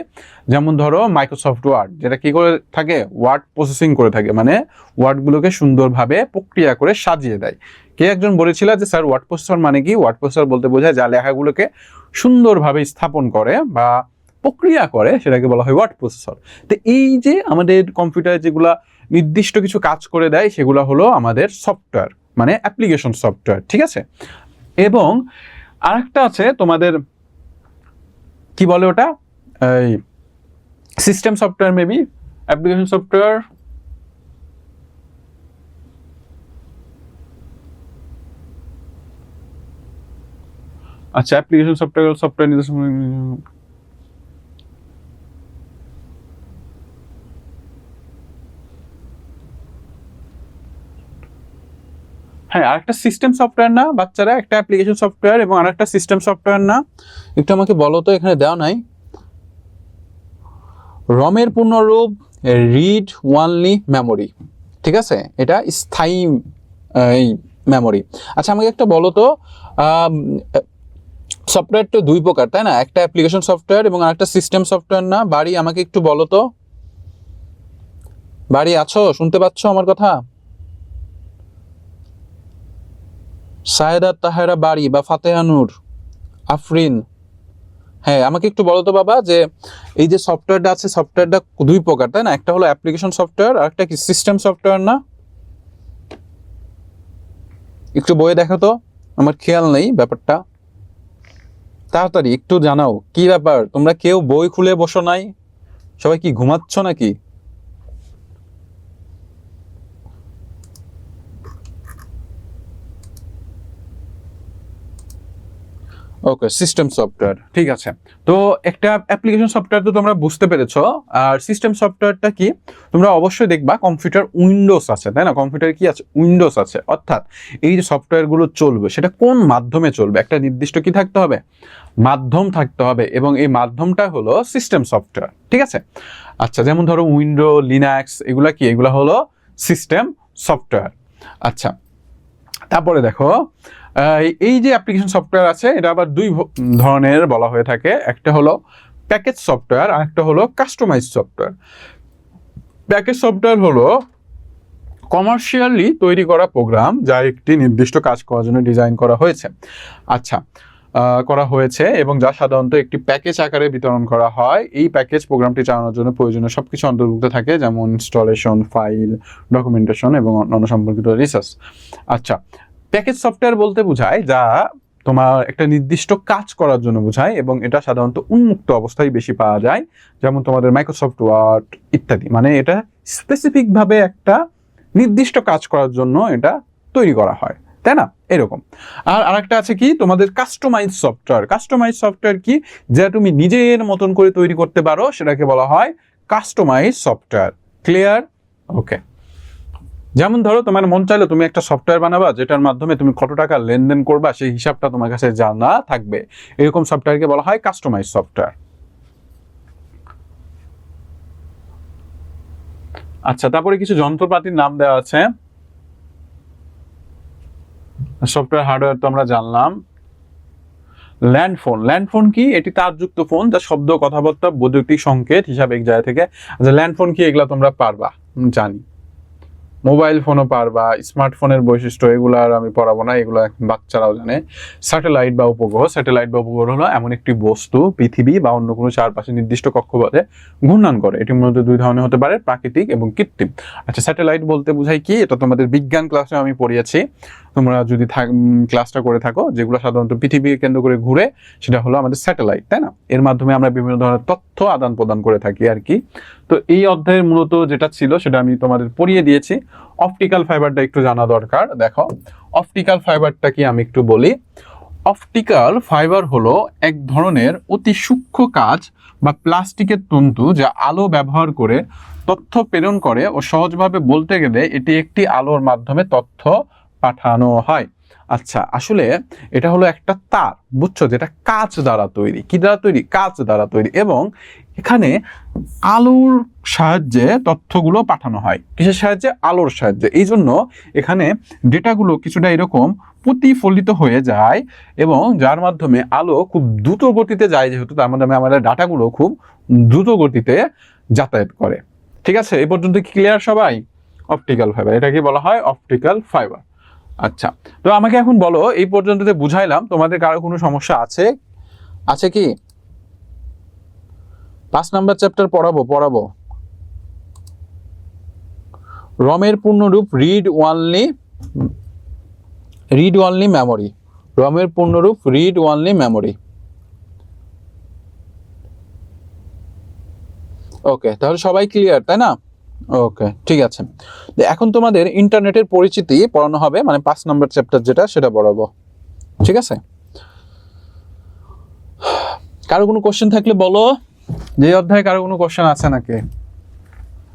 যেমন ধরো মাইক্রোসফট ওয়ার্ড, যেটা কি করে থাকে? ওয়ার্ড প্রসেসিং করে থাকে, মানে ওয়ার্ডগুলোকে সুন্দরভাবে প্রক্রিয়া করে সাজিয়ে দেয়। কে একজন বলেছিল যে স্যার ওয়ার্ড প্রসেসর মানে কি? ওয়ার্ড প্রসেসর বলতে বোঝায় যা লেখাগুলোকে সুন্দরভাবে স্থাপন করে বা প্রক্রিয়া করে, সেটাকে বলা হয় ওয়ার্ড প্রসেসর। তো এই যে আমাদের কম্পিউটারে যেগুলা নির্দিষ্ট কিছু কাজ করে দেয়, সেগুলো হলো আমাদের সফটওয়্যার, মানে অ্যাপ্লিকেশন সফটওয়্যার। ঠিক আছে? এবং আরেকটা আছে তোমাদের, কি বলে ওটা? এই system software, maybe application software. আচ্ছা, অ্যাপ্লিকেশন সফটওয়্যার, সফটওয়্যার নির্দেশন। হ্যাঁ, আরেকটা সিস্টেম সফটওয়্যার না বাচ্চারা? একটা অ্যাপ্লিকেশন সফটওয়্যার এবং আরেকটা সিস্টেম সফটওয়্যার না? একটু আমাকে বলো তো, এখানে দেওয়া নাই। রমের পূর্ণরূপ রিড ওয়ানলি মেমোরি। ঠিক আছে? এটা স্থায়ী এই মেমোরি। আচ্ছা আমাকে একটা বলো তো, সফটওয়্যার তো দুই প্রকার, তাই না? একটা অ্যাপ্লিকেশন সফটওয়্যার এবং আরেকটা সিস্টেম সফটওয়্যার না? বাড়ি, আমাকে একটু বলো তো, বাড়ি আছো? শুনতে পাচ্ছ আমার কথা? সায়েদা তাহেরা বাড়ি বা ফাতেহা নূর, আফরিন, হ্যাঁ আমাকে একটু বলো তো বাবা, যে এই যে সফটওয়্যারটা আছে, সফটওয়্যারটা দুই প্রকার, তাই না? একটা হলো অ্যাপ্লিকেশন সফটওয়্যার, আর একটা কি সিস্টেম সফটওয়্যার না? একটু বইয়ে দেখো তো, আমার খেয়াল নেই ব্যাপারটা। তাড়াতাড়ি একটু জানাও কি ব্যাপার, তোমরা কেউ বই খুলে বসো নাই? সবাই কি ঘুমাচ্ছ নাকি? ওকে, সিস্টেম সফটওয়্যার, ঠিক আছে। তো একটা অ্যাপ্লিকেশন সফটওয়্যার তো তোমরা বুঝতে পেরেছো। আর সিস্টেম সফটওয়্যারটা কি, তোমরা অবশ্যই দেখবা কম্পিউটার উইন্ডোজ আছে, তাই না? কম্পিউটার কি আছে? উইন্ডোজ আছে। অর্থাৎ এই যে সফটওয়্যারগুলো চলবে সেটা কোন মাধ্যমে চলবে, একটা নির্দিষ্ট কি থাকতে হবে? মাধ্যম থাকতে হবে, এবং এই মাধ্যমটা হলো সিস্টেম সফটওয়্যার, ঠিক আছে? আচ্ছা, যেমন ধরো উইন্ডো, লিনাক্স, এগুলা কি? এগুলা হলো সিস্টেম সফটওয়্যার। আচ্ছা, তারপরে দেখো এই যে অ্যাপ্লিকেশন সফটওয়্যার আছে এটা আবার দুই ধরনের বলা হয়ে থাকে। একটা হলো প্যাকেজ সফটওয়্যার, আর একটা হলো কাস্টমাইজ সফটওয়্যার। প্যাকেজ সফটওয়্যার হলো কমার্শিয়ালি তৈরি করা প্রোগ্রাম যা একটি নির্দিষ্ট কাজ করার জন্য ডিজাইন করা হয়েছে। আচ্ছা, করা হয়েছে এবং যা সাধারণত একটি প্যাকেজ আকারে বিতরণ করা হয়। এই প্যাকেজ প্রোগ্রামটি চালানোর জন্য প্রয়োজনীয় সবকিছু অন্তর্ভুক্ত থাকে, যেমন ইনস্টলেশন, ফাইল, ডকুমেন্টেশন এবং অন্যান্য সম্পর্কিত রিসার্চ। আচ্ছা, প্যাকেজ সফটওয়্যার বলতে বোঝায় যা তোমার একটা নির্দিষ্ট কাজ করার জন্য বোঝায়, এবং এটা সাধারণত উন্মুক্ত অবস্থায় বেশি পাওয়া যায়, যেমন তোমাদের মাইক্রোসফট ওয়ার্ড ইত্যাদি। মানে এটা স্পেসিফিকভাবে একটা নির্দিষ্ট কাজ করার জন্য এটা তৈরি করা হয়, তাই না? এরকম। আর আরেকটা আছে কি, তোমাদের কাস্টমাইজ সফটওয়্যার। কাস্টমাইজ সফটওয়্যার কি, যা তুমি নিজের মতন করে তৈরি করতে পারো, সেটাকে বলা হয় কাস্টমাইজ সফটওয়্যার। ক্লিয়ার? ওকে। যেমন ধরো তোমার মন চাইলো তুমি একটা সফটওয়্যার বানাবা যেটার মাধ্যমে তুমি কত টাকা লেনদেন করবা সেই হিসাবটা তোমার কাছে জানা থাকবে, এরকম সফটওয়্যারকে বলা হয় কাস্টমাইজ সফটওয়্যার। আচ্ছা, তারপরে কিছু যন্ত্রপাতির নাম দেওয়া আছে। সফটওয়্যার, হার্ডওয়্যার তো আমরা জানলাম। ল্যান্ডফোন, ল্যান্ডফোন কি? এটি তারযুক্ত ফোন যা শব্দ, কথাবার্তা, বৈদ্যুতিক সংকেত হিসাবে এক জায়গা থেকে। আচ্ছা, ল্যান্ডফোন কি? এগুলা তোমরা পারবা, জানি। মোবাইল ফোনও পারবা, স্মার্টফোনের বৈশিষ্ট্য এগুলো আর আমি পড়াবো না, এগুলো বাচ্চারাও জানে। স্যাটেলাইট বা উপগ্রহ, স্যাটেলাইট বা উপগ্রহ হলো এমন একটি বস্তু পৃথিবী বা অন্য কোনো চারপাশে নির্দিষ্ট কক্ষপথে ঘূর্ণন করে। এটির মধ্যে দুই ধরনের হতে পারে, প্রাকৃতিক এবং কৃত্রিম। আচ্ছা, স্যাটেলাইট বলতে বোঝায় কি? এটা তোমাদের বিজ্ঞান ক্লাসে আমি পড়িয়েছি, তোমরা যদি ক্লাসটা করে থাকো, যেগুলো সাধারণত পৃথিবীকে কেন্দ্র করে ঘুরে, সেটা হলো আমাদের স্যাটেলাইট, তাই না? এর মাধ্যমে আমরা বিভিন্ন ধরনের তথ্য আদান প্রদান করে থাকি আর কি। তো এই অধ্যায়ের মূলত যেটা ছিল সেটা আমি তোমাদের পড়িয়ে দিয়েছি। অপটিক্যাল ফাইবারটা একটু জানা দরকার। দেখো, অপটিক্যাল ফাইবারটা কি আমি একটু বলি। অপটিক্যাল ফাইবার হলো এক ধরনের অতি সূক্ষ্ম কাঁচ বা প্লাস্টিকের তন্তু যা আলো ব্যবহার করে তথ্য প্রেরণ করে, ও সহজভাবে বলতে গেলে এটি একটি আলোর মাধ্যমে তথ্য পাঠানো হয়। আচ্ছা, আসলে এটা হলো একটা তার, বুঝছো, যেটা কাঁচ দ্বারা তৈরি। কি দ্বারা তৈরি? কাঁচ দ্বারা তৈরি। এবং এখানে আলোর সাহায্যে তথ্যগুলো পাঠানো হয়। কিসের সাহায্যে? আলোর সাহায্যে। এই জন্য এখানে ডেটাগুলো কিছুটা এরকম প্রতিফলিত হয়ে যায়, এবং যার মাধ্যমে আলো খুব দ্রুত গতিতে যায়, যেহেতু তার মাধ্যমে আমাদের ডাটাগুলো খুব দ্রুত গতিতে যাতায়াত করে। ঠিক আছে, এই পর্যন্ত ক্লিয়ার সবাই? অপটিক্যাল ফাইবার, এটাকে বলা হয় অপটিক্যাল ফাইবার। আচ্ছা, তো আমাকে এখন বলো, এই পর্যন্ত যে বুঝাইলাম, তোমাদের কারো কোনো সমস্যা আছে? আছে কি? 5 নাম্বার চ্যাপ্টার পড়াবো। রমের পূর্ণরূপ রিড ওনলি মেমোরি। রমের পূর্ণরূপ রিড ওনলি মেমোরি। ওকে, তাহলে সবাই ক্লিয়ার, তাই না? ওকে, ঠিক আছে। এখন তোমাদের ইন্টারনেটের পরিচিতি পড়ানো হবে, মানে 5 নাম্বার চ্যাপ্টার যেটা, সেটা পড়াবো। ঠিক আছে, কারো কোনো কোশ্চেন থাকলে বলো। যে অধ্যায়ে কারো কোনো কোশ্চেন আছে নাকি?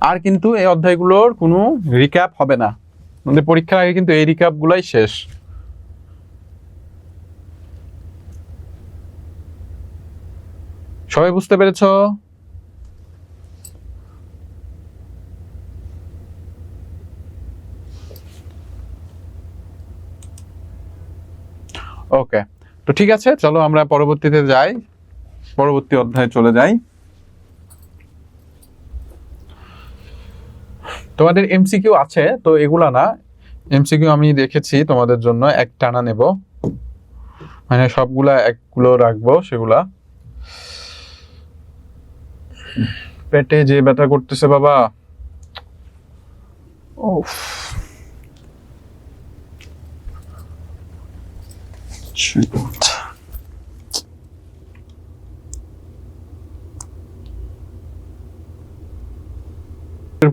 আর কিন্তু এই অধ্যায়গুলোর কোনো রিক্যাপ হবে না, আমাদের পরীক্ষার আগে কিন্তু এই রিক্যাপ গুলাই শেষ। সবাই বুঝতে পেরেছ? ওকে, তো ঠিক আছে, চলো আমরা পরবর্তীতে যাই, পরবর্তী অধ্যায়ে চলে যাই। তোমাদের এমসিকিউ আছে, তো এগুলা না, এমসিকিউ আমি দেখেছি তোমাদের জন্য এক টানা নেব, মানে সবগুলা একগুলো রাখবো। সেগুলা পেটে যে ব্যথা করতেছে বাবা,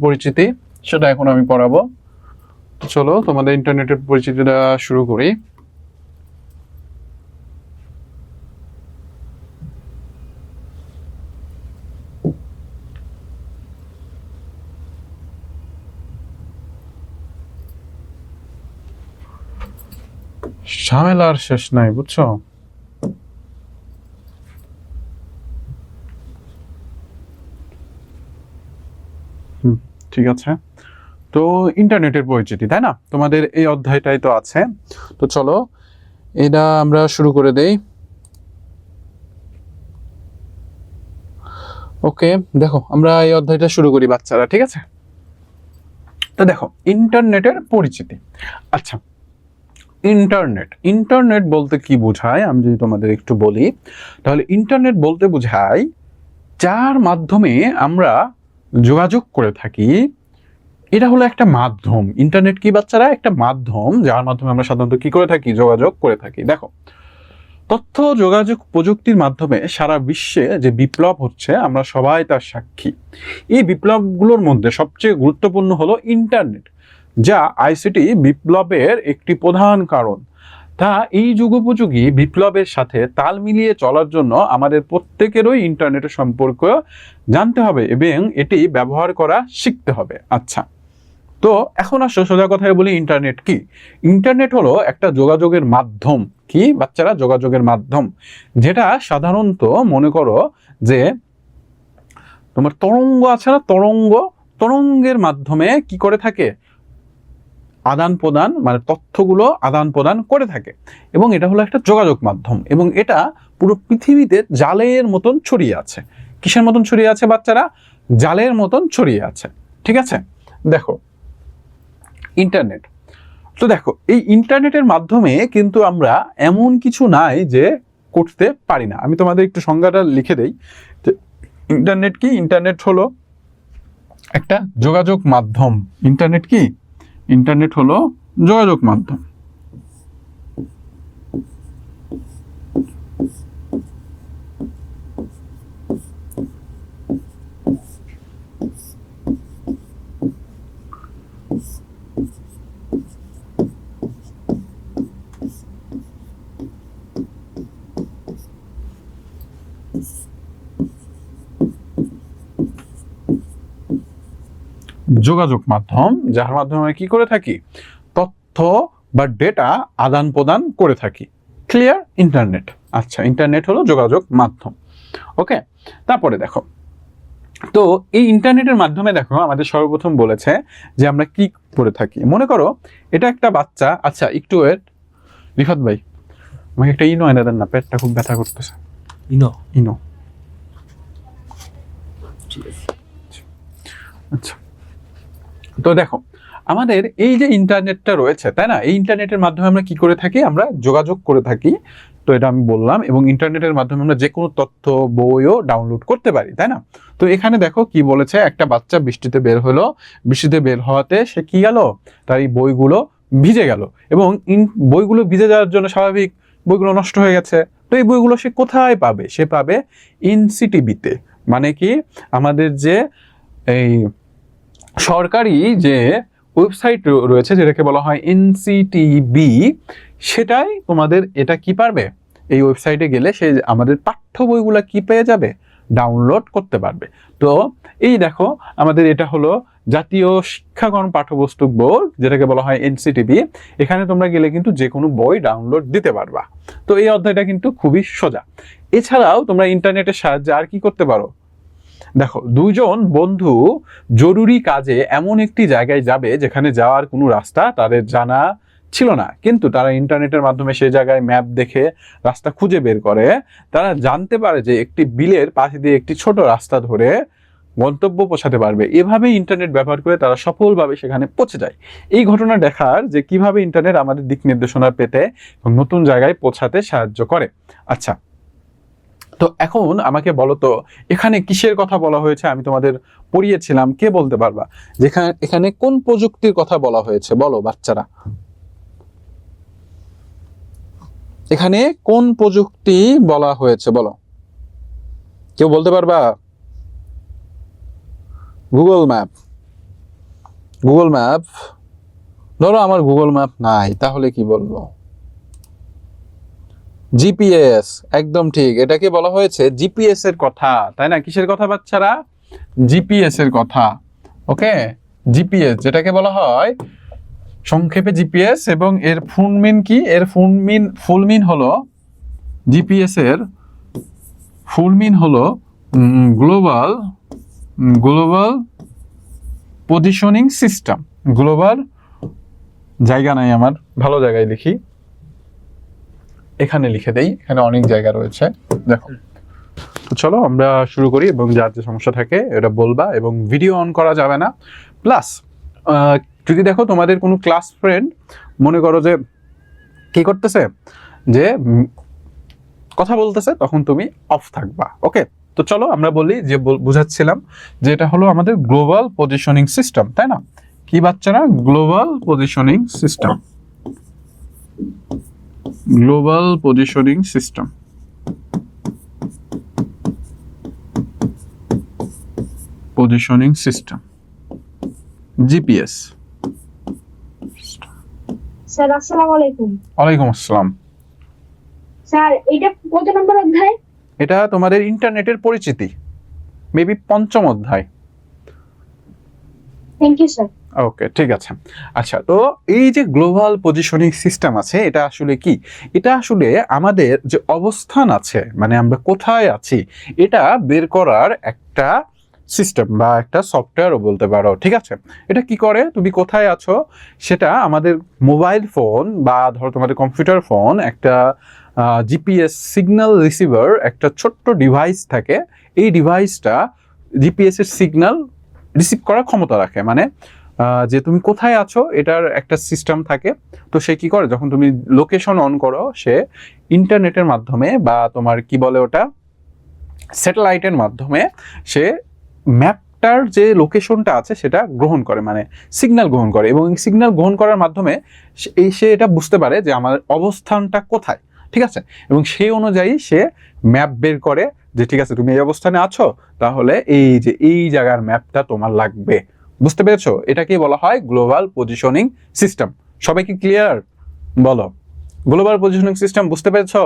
পরিচিতি সেটা এখন আমি পড়াবো। চলো তোমাদের ইন্টারনেটের পরিচিতিটা শুরু করি। ঝামেলার শেষ নাই, বুঝছো? ঠিক আছে, তো ইন্টারনেটের পরিচিতি, তাই না? তোমাদের এই অধ্যায়টাই তো আছে। তো চলো এটা আমরা শুরু করে দেই। ওকে, দেখো আমরা এই অধ্যায়টা শুরু করি বাচ্চারা, ঠিক আছে? তো দেখো ইন্টারনেটের পরিচিতি। আচ্ছা, ইন্টারনেট বলতে কি বোঝায় আমি যদি তোমাদের একটু বলি, তাহলে ইন্টারনেট বলতে বোঝায় যার মাধ্যমে আমরা যোগাযোগ করে থাকি। এটা হলো একটা মাধ্যম। ইন্টারনেট কি বাচ্চারা? একটা মাধ্যম যার মাধ্যমে আমরা সাধারণত কি করে থাকি? যোগাযোগ করে থাকি। দেখো, তথ্য যোগাযোগ প্রযুক্তির মাধ্যমে সারা বিশ্বে যে বিপ্লব হচ্ছে আমরা সবাই তার সাক্ষী। এই বিপ্লবগুলোর মধ্যে সবচেয়ে গুরুত্বপূর্ণ হলো ইন্টারনেট, যা আইসিটি বিপ্লবের একটি প্রধান কারণ। তা এই যুগোপযোগী বিপ্লবের সাথে তাল মিলিয়ে চলার জন্য আমাদের প্রত্যেকেরই ইন্টারনেটের সম্পর্ক জানতে হবে এবং এটি ব্যবহার করা শিখতে হবে। আচ্ছা, তো এখন আসো সোজা কথায় বলি, ইন্টারনেট কি? ইন্টারনেট হলো একটা যোগাযোগের মাধ্যম। কি বাচ্চারা? যোগাযোগের মাধ্যম, যেটা সাধারণত মনে করো যে তোমার তরঙ্গ আছে না, তরঙ্গের মাধ্যমে কি করে থাকে? আদান প্রদান, মানে তথ্যগুলো আদান প্রদান করে থাকে। এবং এটা হলো একটা যোগাযোগ মাধ্যম, এবং এটা পুরো পৃথিবীতে জালের মতন ছড়িয়ে আছে। কিসের মতন ছড়িয়ে আছে বাচ্চারা? জালের মতন ছড়িয়ে আছে। ঠিক আছে, দেখো ইন্টারনেট। তো দেখো এই ইন্টারনেটের মাধ্যমে কিন্তু আমরা এমন কিছু নাই যে করতে পারি না। আমি তোমাদের একটু সংজ্ঞাটা লিখে দেই। ইন্টারনেট কি? ইন্টারনেট হলো একটা যোগাযোগ মাধ্যম। ইন্টারনেট কি? ইন্টারনেট হলো যোগাযোগ মাধ্যম। যোগাযোগ মাধ্যম যার মাধ্যমে কি করে থাকি? তথ্য বা ডেটা আদান প্রদান করে থাকি। ক্লিয়ার? ইন্টারনেট। আচ্ছা, ইন্টারনেট হলো যোগাযোগ মাধ্যম। ওকে, তারপরে দেখো, তো এই ইন্টারনেটের মাধ্যমে দেখো আমাদের সর্বপ্রথম বলেছে যে আমরা কি করে থাকি। মনে করো এটা একটা বাচ্চা। আচ্ছা একটু ওয়েট, রিফাত ভাই আমাকে একটা ইনো এনে দেন না, পেটটা খুব ব্যথা করতেছে। ইনো ইনো। আচ্ছা, তো দেখো আমাদের এই যে ইন্টারনেটটা রয়েছে, তাই না? এই ইন্টারনেটের মাধ্যমে আমরা কি করে থাকি? আমরা যোগাযোগ করে থাকি। তো এটা আমি বললাম, এবং ইন্টারনেটের মাধ্যমে আমরা যে কোনো তথ্য, বইও ডাউনলোড করতে পারি, তাই না? তো এখানে দেখো কি বলেছে, একটা বাচ্চা বৃষ্টিতে বের হলো, বৃষ্টিতে বের হওয়াতে সে কি গেল? তার এই বইগুলো ভিজে গেল, এবং বইগুলো ভিজে যাওয়ার জন্য স্বাভাবিক বইগুলো নষ্ট হয়ে গেছে। তো এই বইগুলো সে কোথায় পাবে? সে পাবে এনসিটিবিতে। মানে কি? আমাদের যে এই সরকারি যে ওয়েবসাইট রয়েছে যেটাকে বলা হয় এনসিটিবি, সেটাই তোমাদের এটা কি পারবে? এই ওয়েবসাইটে গেলে সে আমাদের পাঠ্য বইগুলো কি পেয়ে যাবে? ডাউনলোড করতে পারবে। তো এই দেখো আমাদের এটা হলো জাতীয় শিক্ষাক্রম পাঠ্যপুস্তক বোর্ড, যেটাকে বলা হয় এনসিটিবি। এখানে তোমরা গেলে কিন্তু যে কোনো বই ডাউনলোড দিতে পারবা। তো এই অধ্যায়টা কিন্তু খুবই সোজা। এছাড়াও তোমরা ইন্টারনেটের সাহায্যে আর কি করতে পারো? দেখো, দুজন বন্ধু জরুরি কাজে এমন একটি জায়গায় যাবে যেখানে যাওয়ার কোনো রাস্তা তাদের জানা ছিল না, কিন্তু তারা ইন্টারনেটের মাধ্যমে সেই জায়গায় ম্যাপ দেখে রাস্তা খুঁজে বের করে। তারা জানতে পারে যে একটি বিলের পাশে দিয়ে একটি ছোট রাস্তা ধরে গন্তব্য পৌঁছাতে পারবে। এভাবে ইন্টারনেট ব্যবহার করে তারা সফলভাবে সেখানে পৌঁছে যায়। এই ঘটনা দেখার যে কিভাবে ইন্টারনেট আমাদের দিক নির্দেশনা পেতে এবং নতুন জায়গায় পৌঁছাতে সাহায্য করে। আচ্ছা, তো এখন আমাকে বলো তো এখানে কিসের কথা বলা হয়েছে? আমি তোমাদের পড়িয়েছিলাম, কে বলতে পারবা যেখানে এখানে কোন প্রযুক্তির কথা বলা হয়েছে? বলো বাচ্চারা। এখানে কোন প্রযুক্তি বলা হয়েছে বলো, কেউ বলতে পারবা? Google map. গুগল ম্যাপ, ধরো আমার গুগল ম্যাপ নাই, তাহলে কি বলবো? জিপিএস, একদম ঠিক, এটাকে বলা হয়েছে জিপিএস এর কথা, তাই না? কিসের কথা বাচ্চারা? জিপিএস এর কথা। ওকে, জিপিএস যেটাকে বলা হয় সংক্ষেপে জিপিএস, এবং এর ফুলমিন কি? এর ফুলমিন হলো, জিপিএস এর ফুলমিন হলো global global positioning system. Global, জায়গা নাই আমার, ভালো জায়গায় লিখি, এখানে লিখে দেই, এখানে অনেক জায়গা রয়েছে, দেখো। তো চলো আমরা শুরু করি, এবং যার যে সমস্যা থাকে এটা বলবা, এবং ভিডিও অন করা যাবে না। প্লাস যদি দেখো তোমাদের কোনো ক্লাস ফ্রেন্ড মনে করো যে কি করতেছে, যে কথা বলতেছে, তখন তুমি অফ থাকবা। ওকে, তো চলো আমরা বলি, যে বুঝাচ্ছিলাম যে এটা হলো আমাদের গ্লোবাল পজিশনিং সিস্টেম, তাই না? কি বাচ্চারা? Global positioning system. Global positioning system, positioning system, GPS. Sir আসসালামু আলাইকুম। ওয়ালাইকুম আসসালাম। স্যার এটা কত নম্বর অধ্যায়? এটা তোমাদের ইন্টারনেটের পরিচিতি, মেবি 5ম অধ্যায়। Thank you sir. ওকে, ঠিক আছে। আচ্ছা, তো এই যে গ্লোবাল পজিশনিং সিস্টেম আছে, এটা আসলে কি? এটা আসলে আমাদের যে অবস্থান আছে, মানে আমরা কোথায় আছি, এটা বের করার একটা সিস্টেম বা একটা সফটওয়্যারও বলতে পারো, ঠিক আছে? এটা কি করে, তুমি কোথায় আছো সেটা আমাদের মোবাইল ফোন বা ধরো তোমাদের কম্পিউটার ফোন, একটা জিপিএস সিগন্যাল রিসিভার, একটা ছোট্ট ডিভাইস থাকে। এই ডিভাইসটা জিপিএস এর সিগন্যাল রিসিভ করার ক্ষমতা রাখে, মানে যে তুমি কোথায় আছো এটার একটা সিস্টেম থাকে। তো সে কি করে, যখন তুমি লোকেশন অন করো, সে ইন্টারনেটের মাধ্যমে বা তোমার কি বলে ওটা, স্যাটেলাইটের মাধ্যমে সে ম্যাপটার যে লোকেশনটা আছে সেটা গ্রহণ করে, মানে সিগন্যাল গ্রহণ করে, এবং সিগন্যাল গ্রহণ করার মাধ্যমে সে এটা বুঝতে পারে যে আমার অবস্থানটা কোথায়, ঠিক আছে? এবং সেই অনুযায়ী সে ম্যাপ বের করে, যে ঠিক আছে তুমি এই অবস্থানে আছো, তাহলে এই যে এই জায়গার ম্যাপটা তোমার লাগবে। বুঝতে পেরেছো? এটাকেই বলা হয় গ্লোবাল পজিশনিং সিস্টেম। সবাই কি ক্লিয়ার? বলো, গ্লোবাল পজিশনিং সিস্টেম বুঝতে পেরেছো?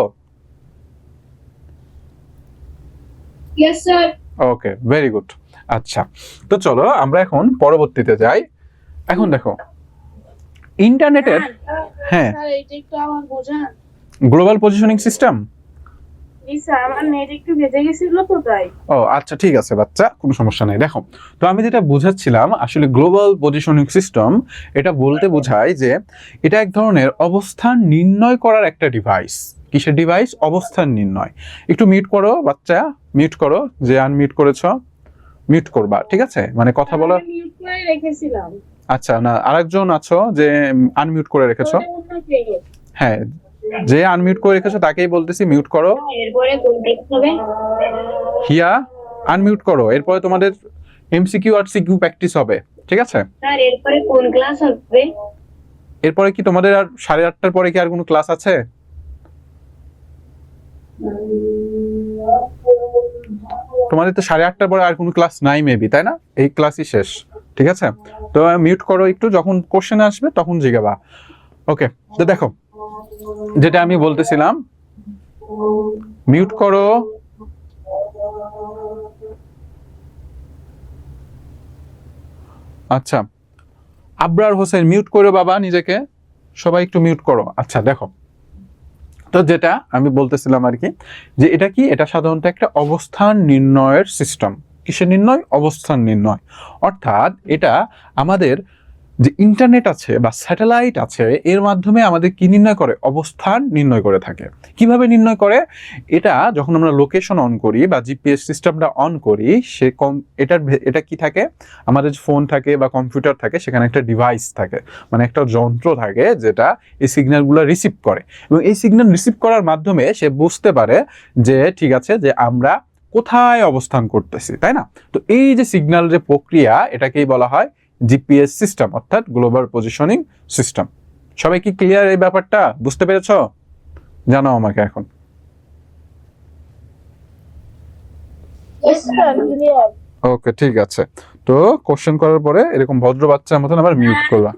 Yes sir. Okay, very good. আচ্ছা, তো চলো আমরা এখন পরবর্তীতে যাই। এখন দেখো ইন্টারনেটের, হ্যাঁ, স্যার এটা একটু আমার বোঝান। Global positioning system. জি স্যার, আমার নেট একটু ভেজে গেছিল তো তাই। ও আচ্ছা, ঠিক আছে বাচ্চা, কোনো সমস্যা নেই। দেখো, তো আমি যেটা বুঝাচ্ছিলাম, আসলে গ্লোবাল পজিশনিং সিস্টেম এটা বলতে বোঝায় যে এটা এক ধরনের অবস্থান নির্ণয় করার একটা ডিভাইস। কিসের ডিভাইস? অবস্থান নির্ণয়। একটু মিউট করো বাচ্চা, মিউট করো, যে আনমিউট করেছো মিউট করবা, ঠিক আছে? মানে কথা বলা। আমি মিউট করে রেখেছিলাম। আচ্ছা, না আরেকজন আছো যে আনমিউট করে রেখেছো? হ্যাঁ, যে আনমিউট করে রেখেছো তাকেই বলতেছি মিউট করো। এরপরে কোন টেক্সট হবে? হিয়া, আনমিউট করো, এরপরে তোমাদের এমসিকিউ আর সিকিউ প্র্যাকটিস হবে, ঠিক আছে? স্যার এরপরে কোন ক্লাস হবে? এরপরে কি তোমাদের আর 8:30টার পরে কি আর কোনো ক্লাস আছে? তোমাদের তো 8:30টার পরে আর কোনো ক্লাস নাই মেবি, তাই না? এই ক্লাসই শেষ, ঠিক আছে? তো মিউট করো একটু, যখন কোশ্চেন আসবে তখন জিজ্ঞাবা। ওকে, তো দেখো যেটা আমি বলতেছিলাম, মিউট করো। আচ্ছা, আবরার হোসেন মিউট করো বাবা নিজেকে, সবাই একটু মিউট করো। আচ্ছা দেখো, তো যেটা আমি বলতেছিলাম আর কি, যে এটা কি, এটা সাধারণত একটা অবস্থান নির্ণয়ের সিস্টেম। কিসের নির্ণয়? অবস্থান নির্ণয়। অর্থাৎ এটা আমাদের যে ইন্টারনেট আছে বা স্যাটেলাইট আছে, এর মাধ্যমে আমাদের কি নির্ণয় করে? অবস্থান নির্ণয় করে থাকে। কিভাবে নির্ণয় করে? এটা যখন আমরা লোকেশন অন করি বা জিপিএস সিস্টেমটা অন করি, এটা কি থাকে, আমাদের ফোন থাকে বা কম্পিউটার থাকে, সেখানে একটা ডিভাইস থাকে, মানে একটা যন্ত্র থাকে যেটা এই সিগন্যালগুলো রিসিভ করে, এবং এই সিগন্যাল রিসিভ করার মাধ্যমে সে বুঝতে পারে যে ঠিক আছে, যে আমরা কোথায় অবস্থান করতেছি, তাই না? তো এই যে সিগন্যাল যে প্রক্রিয়া, এটাকেই বলা হয় জিপিএস সিস্টেম, অর্থাৎ গ্লোবাল পজিশনিং সিস্টেম। সবাই কি ক্লিয়ার এই ব্যাপারটা? বুঝতে পেরেছো? জানাও আমাকে এখন। Yes, sir. Clear. ওকে ঠিক আছে, তো কোশ্চেন করার পরে এরকম ভদ্র বাচ্চার মতন আবার মিউট করবা।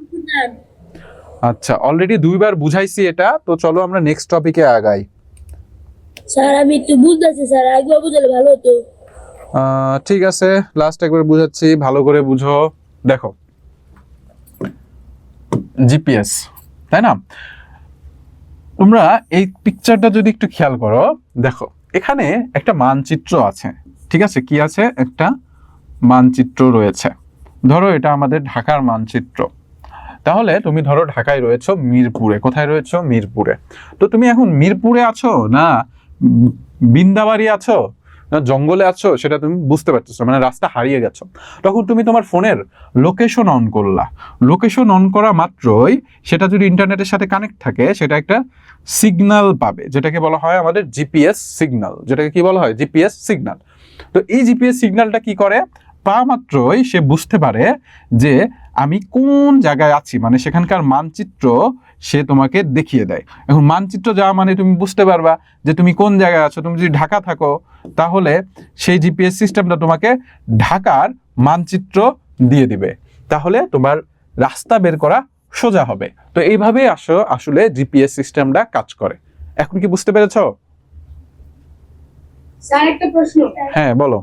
আচ্ছা, অলরেডি 2বার বুঝাইছি এটা, তো চলো আমরা নেক্সট টপিকে আগাই। স্যার আমি একটু বুঝতেছি স্যার, আগে বুঝলে ভালো হতো। ঠিক আছে, লাস্ট একবার বুঝাচ্ছি, ভালো করে বুঝো। দেখো, জিপিএস, তাই না? তোমরা এই পিকচারটা যদি একটু খেয়াল করো, দেখো এখানে একটা মানচিত্র আছে, ঠিক আছে? কি আছে? একটা মানচিত্র রয়েছে। ধরো এটা আমাদের ঢাকার মানচিত্র। তাহলে তুমি ধরো ঢাকায় রয়েছো মিরপুরে। কোথায় রয়েছো? মিরপুরে। তো তুমি এখন মিরপুরে আছো না বিন্দাবাড়ি আছো না জঙ্গলে আছো, সেটা তুমি বুঝতে পারতেছো, মানে রাস্তা হারিয়ে গেছো। তখন তুমি তোমার ফোনের লোকেশন অন করলা। লোকেশন অন করা মাত্রই সেটা যদি ইন্টারনেটের সাথে কানেক্ট থাকে, সেটা একটা সিগন্যাল পাবে, যেটাকে বলা হয় আমাদের জিপিএস সিগন্যাল। যেটাকে কি বলা হয়? GPS signal. তো এই জিপিএস সিগন্যালটা কি করে? পাওয়া মাত্রই সে বুঝতে পারে যে আমি কোন জায়গায় আছি, মানে সেখানকার মানচিত্র সে তোমাকে দেখিয়ে দেয়। এখন মানচিত্র যাওয়া মানে তুমি বুঝতে পারবা যে তুমি কোন জায়গায় আছো। তুমি যদি ঢাকা থাকো, তাহলে সেই জিপিএস সিস্টেমটা তোমাকে ঢাকার মানচিত্র দিয়ে দিবে, তাহলে তোমার রাস্তা বের করা সোজা হবে। তো এইভাবে আসলে জিপিএস সিস্টেমটা কাজ করে। এখন কি বুঝতে পেরেছো? স্যার একটা প্রশ্ন। হ্যাঁ বলো।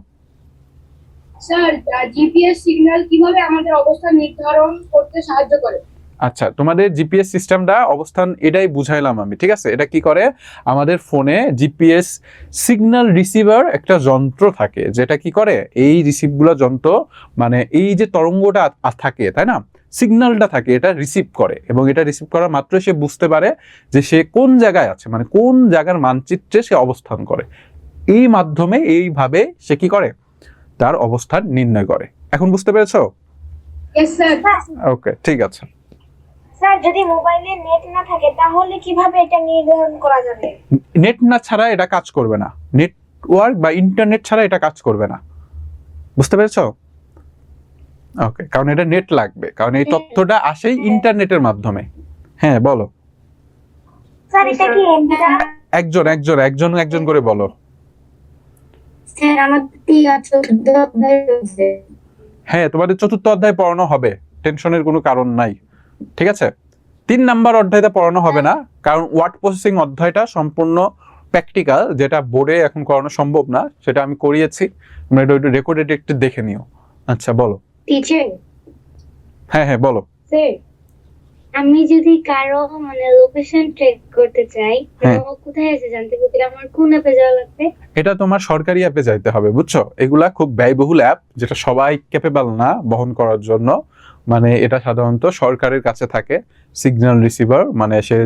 স্যার জিপিএস সিগন্যাল কিভাবে আমাদের অবস্থান নির্ধারণ করতে সাহায্য করে? আচ্ছা, তোমাদের জিপিএস সিস্টেমটা অবস্থান এটাই বুঝাইলাম আমি, ঠিক আছে? এটা কি করে? আমাদের ফোনে জিপিএস সিগন্যাল রিসিভার একটা যন্ত্র থাকে, যেটা কি করে এই রিসিভগুলো যন্ত্র, মানে এই যে তরঙ্গটা থাকে, তাই না, সিগন্যালটা থাকে, এটা রিসিভ করে, এবং এটা রিসিভ করার মাত্র সে বুঝতে পারে যে সে কোন জায়গায় আছে, মানে কোন জায়গার মানচিত্রে সে অবস্থান করে। এই মাধ্যমে এইভাবে সে কি করে? তার অবস্থান নির্ণয় করে। এখন বুঝতে পেরেছো? Yes sir. ওকে ঠিক আছে। স্যার যদি মোবাইলে নেট না থাকে তাহলে কিভাবে এটা নির্ধারণ করা যাবে? নেট না ছাড়া এটা কাজ করবে না। নেটওয়ার্ক বা ইন্টারনেট ছাড়া এটা কাজ করবে না। বুঝতে পেরেছো? ওকে, কারণ এটা নেট লাগবে, কারণ এই তথ্যটা আসেই ইন্টারনেটের মাধ্যমে। হ্যাঁ বলো। স্যার এটা কি এমবিটা? একজন করে বলো। স্যার আমার চতুর্থ অধ্যায় রয়েছে। হ্যাঁ, তোমাদের 4র্থ অধ্যায় পড়ানো হবে, টেনশনের কোনো কারণ নাই, ঠিক আছে? 3 নাম্বার অধ্যায়টা পড়ানো হবে না, কারণ ওয়ার্ড প্রসেসিং অধ্যায়টা সম্পূর্ণ প্র্যাকটিক্যাল, যেটা বোর্ডে এখন করানো সম্ভব না, সেটা আমি করিয়েছি। তোমরা এটা একটু রেকর্ডেড একটু দেখে নিও। আচ্ছা বলো। টিচার হ্যাঁ বলো। স্যার আমি যদি কারো লোকেশন ট্র্যাক করতে চাই, হ্যাঁ। তো কোথায় আছে জানতে গেলে আমার কোন অ্যাপে যাওয়া লাগবে? এটা তোমার সরকারি অ্যাপে যাইতে হবে, বুঝছো? এগুলা খুব ব্যয়বহুল অ্যাপ, যেটা সবাই ক্যাপেবল না বহন করার জন্য। মানে এটা সাধারণত সরকারের কাছে থাকে, সিগন্যাল রিসিভার, মানে সে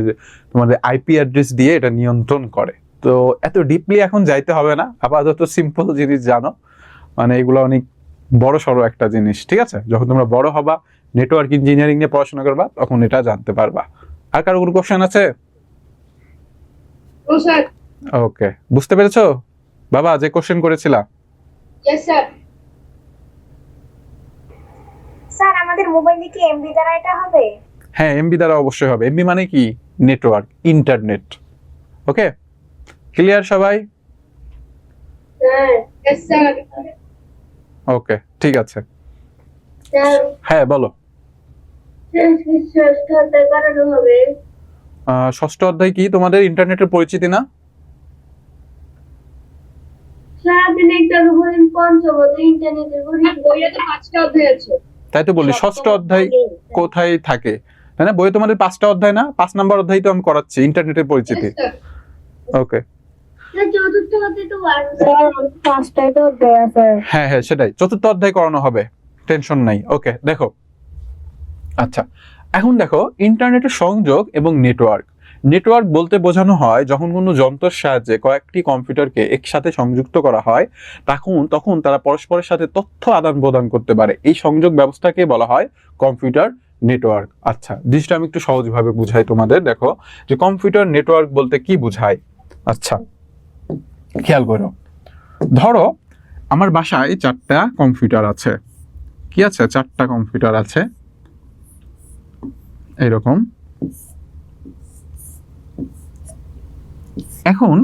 তোমাদের আইপি অ্যাড্রেস দিয়ে এটা নিয়ন্ত্রণ করে। তো এত ডিপলি এখন যাইতে হবে না, আপাতত সিম্পল জিনিস জানো, মানে এগুলো অনেক বড় সড়ো একটা জিনিস, ঠিক আছে? যখন তোমরা বড় হবা, নেটওয়ার্ক ইঞ্জিনিয়ারিং নিয়ে পড়াশোনা করবা, তখন এটা জানতে পারবা। আর কারো কোনো কোশ্চেন আছে? ও স্যার। ওকে, বুঝতে পেরেছো বাবা যে কোশ্চেন করেছিলা? Yes sir. স্যার আমাদের মোবাইলে কি এমবি দ্বারা এটা হবে? হ্যাঁ, এমবি দ্বারা অবশ্যই হবে। এমবি মানে কি? Network, internet. ওকে, ক্লিয়ার সবাই? স্যার। Yes sir. ওকে ঠিক আছে। স্যার হ্যাঁ বলো। ষষ্ঠ অধ্যায় করানো হবে। 6ষ্ঠ অধ্যায় কি তোমাদের ইন্টারনেটের পরিচিতি না? স্যার আপনি একটা বলেন পঞ্চম অধ্যায় ইন্টারনেটের পরিচিতি। বইয়ে তো 5টা অধ্যায় আছে। তাই তো বলি, 6ষ্ঠ অধ্যায় কোথায় থাকে, তাই না? বইয়ে তোমাদের 5টা অধ্যায় না? 5 নাম্বার অধ্যায় তো আমি করাচ্ছি ইন্টারনেটের পরিচিতি। ওকে চতুর্থ অধ্যায় তো স্যার 5টায় তো অধ্যায় আছে। হ্যাঁ সেটাই, 4র্থ অধ্যায় করানো হবে, টেনশন নাই। ওকে দেখো, আচ্ছা এখন দেখো ইন্টারনেটের সংযোগ এবং নেটওয়ার্ক। নেটওয়ার্ক বলতে বোঝানো হয় যখন কোনো যন্ত্রের সাহায্যে কয়েকটি কম্পিউটারকে একসাথে সংযুক্ত করা হয়, তখন তারা পরস্পরের সাথে তথ্য আদান প্রদান করতে পারে। এই সংযোগ ব্যবস্থাকে বলা হয় কম্পিউটার নেটওয়ার্ক। আচ্ছা জিনিসটা আমি একটু সহজভাবে বুঝাই তোমাদের। দেখো যে কম্পিউটার নেটওয়ার্ক বলতে কি বুঝায়। আচ্ছা খেয়াল করো, ধরো আমার বাসায় 4টা কম্পিউটার আছে। কি আছে? 4টা কম্পিউটার আছে এইরকম। এখন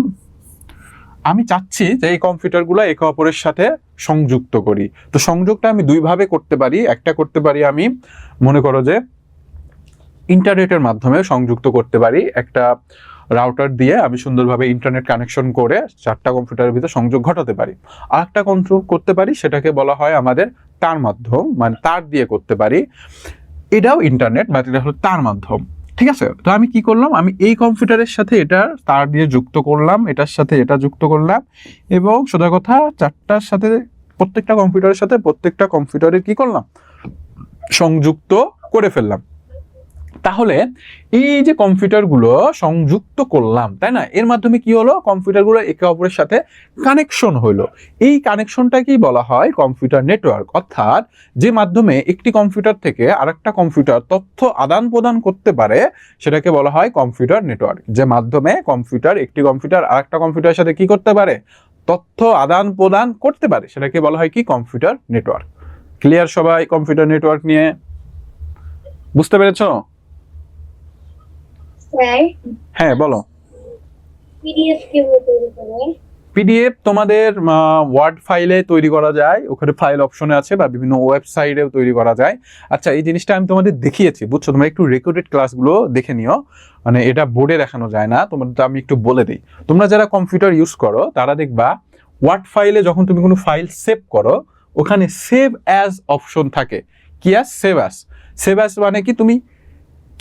আমি চাচ্ছি যে এই কম্পিউটারগুলো একে অপরের সাথে সংযুক্ত করি। তো সংযোগটা আমি দুইভাবে করতে পারি। একটা করতে পারি আমি, মনে করো যে ইন্টারনেটের মাধ্যমে সংযুক্ত করতে পারি। একটা রাউটার দিয়ে আমি সুন্দরভাবে ইন্টারনেট কানেকশন করে 4টা কম্পিউটারের ভিতরে সংযোগ ঘটাতে পারি। আর একটা কন্ট্রোল করতে পারি, সেটাকে বলা হয় আমাদের তার মাধ্যম, মানে তার দিয়ে করতে পারি। এটাও ইন্টারনেট, বাট এটা হলো তার মাধ্যম। ঠিক আছে, তো আমি কি করলাম, আমি এই কম্পিউটারের সাথে এটা তার দিয়ে যুক্ত করলাম, এটার সাথে এটা যুক্ত করলাম, এবং সোজা কথা 4টার সাথে প্রত্যেকটা কম্পিউটারের সাথে প্রত্যেকটা কম্পিউটারে কি করলাম, সংযুক্ত করে ফেললাম। তাহলে এই যে কম্পিউটারগুলো সংযুক্ত করলাম, তাই না, এর মাধ্যমে কি হলো, কম্পিউটারগুলো একে অপরের সাথে কানেকশন হলো। এই কানেকশনটাকেই বলা হয় কম্পিউটার নেটওয়ার্ক। অর্থাৎ যে মাধ্যমে একটি কম্পিউটার থেকে আরেকটা কম্পিউটার তথ্য আদান প্রদান করতে পারে, সেটাকে বলা হয় কম্পিউটার নেটওয়ার্ক। যে মাধ্যমে একটি কম্পিউটার আরেকটা কম্পিউটারের সাথে কি করতে পারে, তথ্য আদান প্রদান করতে পারে, সেটাকে বলা হয় কি, কম্পিউটার নেটওয়ার্ক। ক্লিয়ার সবাই কম্পিউটার নেটওয়ার্ক নিয়ে? বুঝতে পেরেছো? স্যার, হ্যাঁ বলো। পিডিএফ কিভাবে তৈরি করে? পিডিএফ তোমাদের ওয়ার্ড ফাইলে তৈরি করা যায়, ওখানে ফাইল অপশনে আছে, বা বিভিন্ন ওয়েবসাইটেও তৈরি করা যায়। আচ্ছা, এই জিনিসটা আমি তোমাদের দেখিয়েছি, বুঝছো? তোমরা একটু রেকর্ডেড ক্লাসগুলো দেখে নিও, মানে এটা বোর্ডে দেখানো যায় না, তোমাদের আমি একটু বলে দিই। তোমরা যারা কম্পিউটার ইউজ করো তারা দেখবা ওয়ার্ড ফাইলে যখন তুমি কোনো ফাইল সেভ করো, ওখানে সেভ অ্যাজ অপশন থাকে। কি as? Save as. Save as মানে কি, তুমি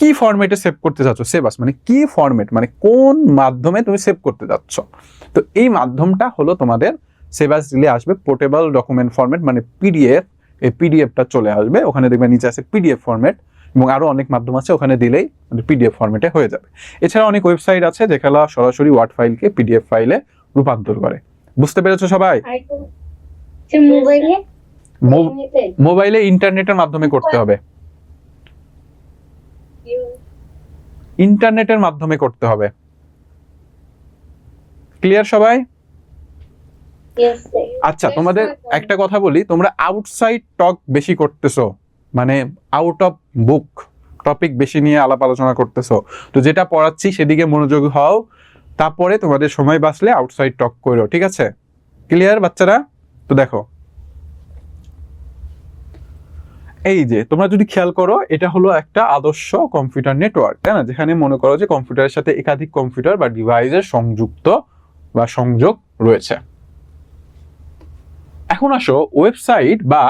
কি ফরম্যাটে সেভ করতে চাচ্ছ, সেভ অ্যাজ মানে কি ফরম্যাট, মানে কোন মাধ্যমে তুমি সেভ করতে যাচ্ছ। তো এই মাধ্যমটা হলো তোমাদের সেভ অ্যাজ দিলে আসবে পোর্টেবল ডকুমেন্ট ফরম্যাট, মানে পিডিএফ। এই পিডিএফটা চলে আসবে, ওখানে দেখবে নিচে আছে পিডিএফ ফরম্যাট, এবং আরো অনেক মাধ্যম আছে, ওখানে দিলেই পিডিএফ ফরম্যাটে হয়ে যাবে। এছাড়া অনেক ওয়েবসাইট আছে যেখানে সরাসরি ওয়ার্ড ফাইলকে পিডিএফ ফাইলে রূপান্তর করে। বুঝতে পেরেছো সবাই? মোবাইলে মোবাইলে ইন্টারনেটের মাধ্যমে করতে হবে, ইন্টারনেটের মাধ্যমে করতে হবে। ক্লিয়ার সবাই? আচ্ছা, তোমাদের একটা কথা বলি, তোমরা আউটসাইড টক বেশি করতেছো, মানে আউট অফ বুক টপিক বেশি নিয়ে আলাপ আলোচনা করতেছো। তো যেটা পড়াচ্ছি সেদিকে মনোযোগী হও, তারপরে তোমাদের সময় বাঁচলে আউটসাইড টক করো। ঠিক আছে? ক্লিয়ার বাচ্চারা? তো দেখো, এই যে তোমরা যদি খেয়াল করো, এটা হলো একটা আদর্শ কম্পিউটার নেটওয়ার্ক, তাই না? যেখানে মনে করো যে কম্পিউটারের সাথে একাধিক কম্পিউটার বা ডিভাইসের সংযুক্ত বা সংযোগ রয়েছে। এখন আসো ওয়েবসাইট বা,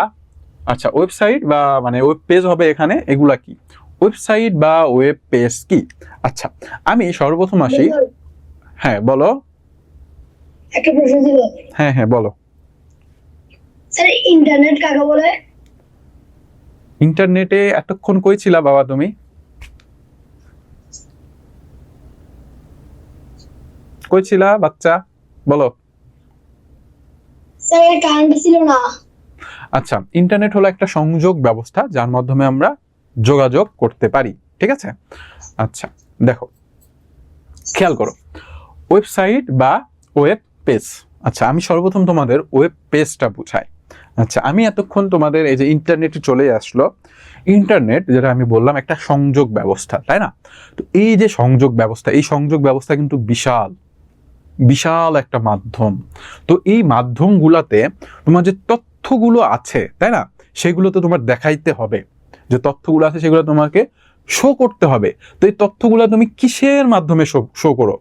আচ্ছা ওয়েবসাইট বা মানে ওয়েব পেজ হবে এখানে। এগুলা কি? ওয়েবসাইট বা ওয়েব পেজ কি? আচ্ছা, আমি সর্বপ্রথম আসি। হ্যাঁ বলো। একটা প্রশ্ন ছিল হ্যাঁ হ্যাঁ বলো। স্যার, ইন্টারনেট কাকে বলে? ইন্টারনেটে এতক্ষণ কই ছিলা বাবা তুমি? কই ছিলা বাচ্চা, বলো। স্যার, কারেন্ট ছিল না। আচ্ছা, ইন্টারনেট হলো একটা সংযোগ ব্যবস্থা যার মাধ্যমে আমরা যোগাযোগ করতে পারি। ঠিক আছে? আচ্ছা দেখো, খেয়াল করো, ওয়েবসাইট বা ওয়েব পেজ। আচ্ছা, আমি সর্বপ্রথম তোমাদের ওয়েব পেজটা বুঝাই। আচ্ছা, আমি এতক্ষণ তোমাদের এই যে ইন্টারনেটে চলে আসলো, ইন্টারনেট যেটা আমি বললাম একটা সংযোগ ব্যবস্থা, তাই না? তো এই যে সংযোগ ব্যবস্থা, এই সংযোগ ব্যবস্থা কিন্তু বিশাল বিশাল একটা মাধ্যম। তো এই মাধ্যমগুলোতে তোমার যে তথ্যগুলো আছে, তাই না, সেগুলো তো তোমার দেখাইতে হবে। যে তথ্যগুলো আছে সেগুলো তোমাকে শো করতে হবে। তো এই তথ্যগুলো তুমি কিসের মাধ্যমে শো করো?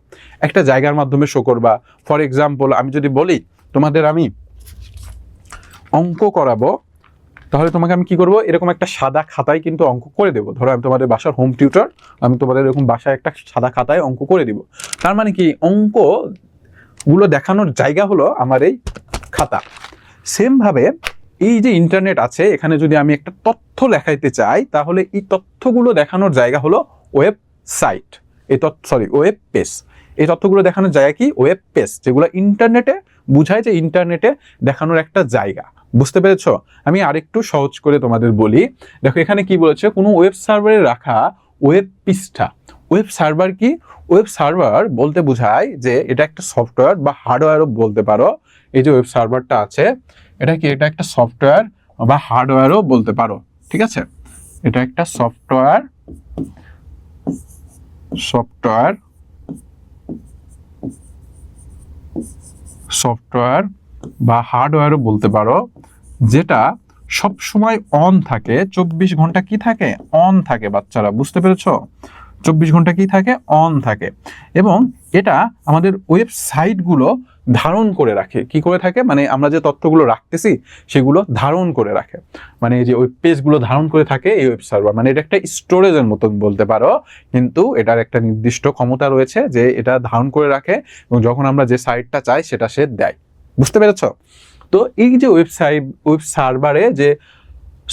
একটা জায়গার মাধ্যমে শো করবা। ফর এক্সাম্পল, আমি যদি বলি তোমাদের আমি অঙ্ক করাবো, তাহলে তোমাকে আমি কি করব, এরকম একটা সাদা খাতায় কিন্তু অঙ্ক করে দেবো। ধরো আমি তোমাদের বাসার হোম টিউটর, আমি তোমাদের এরকম বাসায় একটা সাদা খাতায় অঙ্ক করে দিব। তার মানে কি, অঙ্ক গুলো দেখানোর জায়গা হলো আমার এই খাতা। সেম ভাবে এই যে ইন্টারনেট আছে, এখানে যদি আমি একটা তথ্য লেখাইতে চাই, তাহলে এই তথ্যগুলো দেখানোর জায়গা হলো ওয়েবসাইট, এই ওয়েব পেজ। এই তথ্যগুলো দেখানোর জায়গা কি? ওয়েব পেজ, যেগুলো ইন্টারনেটে বুঝায় যে ইন্টারনেটে দেখানোর একটা জায়গা। বুঝতে পেরেছো? আমি আরেকটু সহজ করে তোমাদের বলি। দেখো এখানে কি বলেছে, কোনো ওয়েব সার্ভারে রাখা ওয়েব পৃষ্ঠা। ওয়েব সার্ভার কি? ওয়েব সার্ভার বলতে বোঝায় যে এটা একটা সফটওয়্যার বা হার্ডওয়্যারও বলতে পারো। এই যে ওয়েব সার্ভারটা আছে, এটা কি? এটা একটা সফটওয়্যার বা হার্ডওয়্যারও বলতে পারো। ঠিক আছে? এটা একটা সফটওয়্যার সফটওয়্যার বা হার্ডওয়্যারও বলতে পারো, যেটা সব সময় অন থাকে, 24 ঘন্টা কি থাকে, অন থাকে। বাচ্চারা বুঝতে পেরেছো? 24 ঘন্টা কি থাকে, অন থাকে। এবং এটা আমাদের ওয়েবসাইটগুলো ধারণ করে রাখে। কি করে থাকে, মানে আমরা যে তথ্যগুলো রাখতেছি সেগুলো ধারণ করে রাখে, মানে এই যে ওয়েব পেজগুলো ধারণ করে থাকে এই ওয়েব সার্ভার। মানে এটা একটা স্টোরেজের মতন বলতে পারো, কিন্তু এটার একটা নির্দিষ্ট ক্ষমতা রয়েছে যে এটা ধারণ করে রাখে, এবং যখন আমরা যে সাইটটা চাই সেটা সে দেয়। বুঝতে পেরেছো? তো এই যে ওয়েব সার্ভারে যে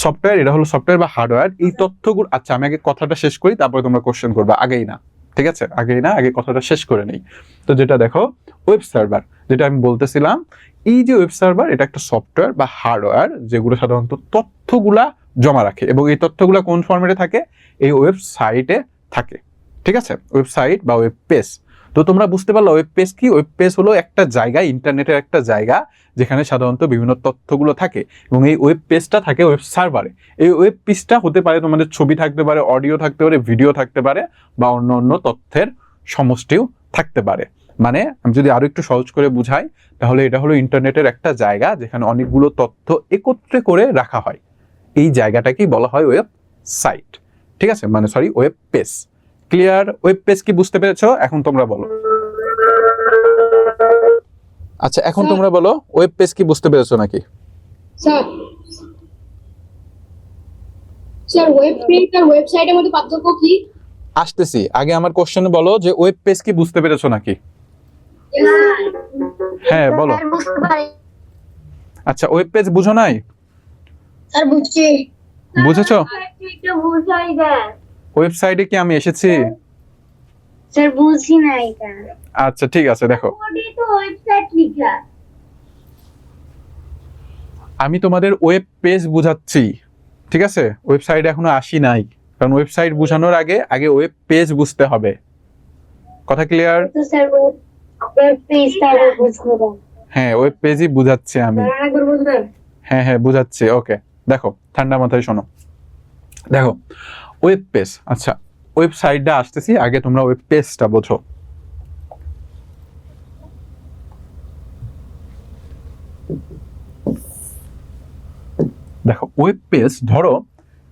সফটওয়্যার, এটা হলো সফটওয়্যার বা হার্ডওয়্যার। এই তথ্যগুলো, আচ্ছা আমি আগে কথাটা শেষ করি, তারপরে তোমরা কোশ্চেন করবে, আগেই না, ঠিক আছে? আগেই না, আগে কথাটা শেষ করে নেই। তো যেটা দেখো, ওয়েব সার্ভার, যেটা আমি বলতেছিলাম, এই যে ওয়েব সার্ভার, এটা একটা সফটওয়্যার বা হার্ডওয়্যার যেগুলো সাধারণত তথ্যগুলা জমা রাখে, এবং এই তথ্যগুলা কোন ফরম্যাটে থাকে, এই ওয়েবসাইটে থাকে। ঠিক আছে? ওয়েবসাইট বা ওয়েব পেজ। তো তোমরা বুঝতে পারলো ওয়েব পেজ কি? ওয়েব পেজ হলো একটা জায়গা, ইন্টারনেটের একটা জায়গা, যেখানে সাধারণত বিভিন্ন তথ্যগুলো থাকে, এবং এই ওয়েব পেজটা থাকে ওয়েব সার্ভারে। এই ওয়েব পেজটা হতে পারে তোমাদের ছবি থাকতে পারে, অডিও থাকতে পারে, ভিডিও থাকতে পারে, বা অন্য অন্য তথ্যের সমষ্টিও থাকতে পারে। মানে আমি যদি আরো একটু সহজ করে বুঝাই, তাহলে এটা হলো ইন্টারনেটের একটা জায়গা যেখানে অনেকগুলো তথ্য একত্রে করে রাখা হয়। এই জায়গাটাকেই বলা হয় ওয়েব সাইট। ঠিক আছে? মানে sorry, web page. Clear? Web page কি বুঝতে পেরেছো? এখন তোমরা বলো। আচ্ছা এখন তোমরা বলো, ওয়েব পেজ কি বুঝতে পেরেছো নাকি? স্যার স্যার ওয়েব পেজ আর ওয়েবসাইটের মধ্যে পার্থক্য কি? আসতেছি, আগে আমার কোশ্চেনে বলো যে ওয়েব পেজ কি বুঝতে পেরেছো নাকি? হ্যাঁ বলো। আচ্ছা ওয়েব পেজ বুঝো নাই? স্যার বুঝছি। বুঝেছো? একটু বুঝাই দেন। ওয়েবসাইটে কি আমি এসেছি? স্যার বুঝি না এটা। আচ্ছা ঠিক আছে, দেখো কোডে তো ওয়েবসাইট লেখা। আমি তোমাদের ওয়েব পেজ বুঝাচ্ছি, ঠিক আছে? ওয়েবসাইট এখনো আসি নাই, কারণ ওয়েবসাইট বুঝানোর আগে আগে ওয়েব পেজ বুঝতে হবে। কথা ক্লিয়ার? তো স্যার ওয়েব পেজ তাহলে বুঝবো। হ্যাঁ ওয়েব পেজই বুঝাচ্ছি আমি। আরেকবার বুঝবেন? হ্যাঁ হ্যাঁ বুঝাচ্ছি, ওকে। দেখো ঠান্ডা মাথায় শোনো, দেখো ওয়েব পেজ, আচ্ছা ওয়েবসাইটটা আসতেছি, আগে তোমরা ওয়েব পেজটা বোঝো। দেখো ওয়েব পেজ, ধরো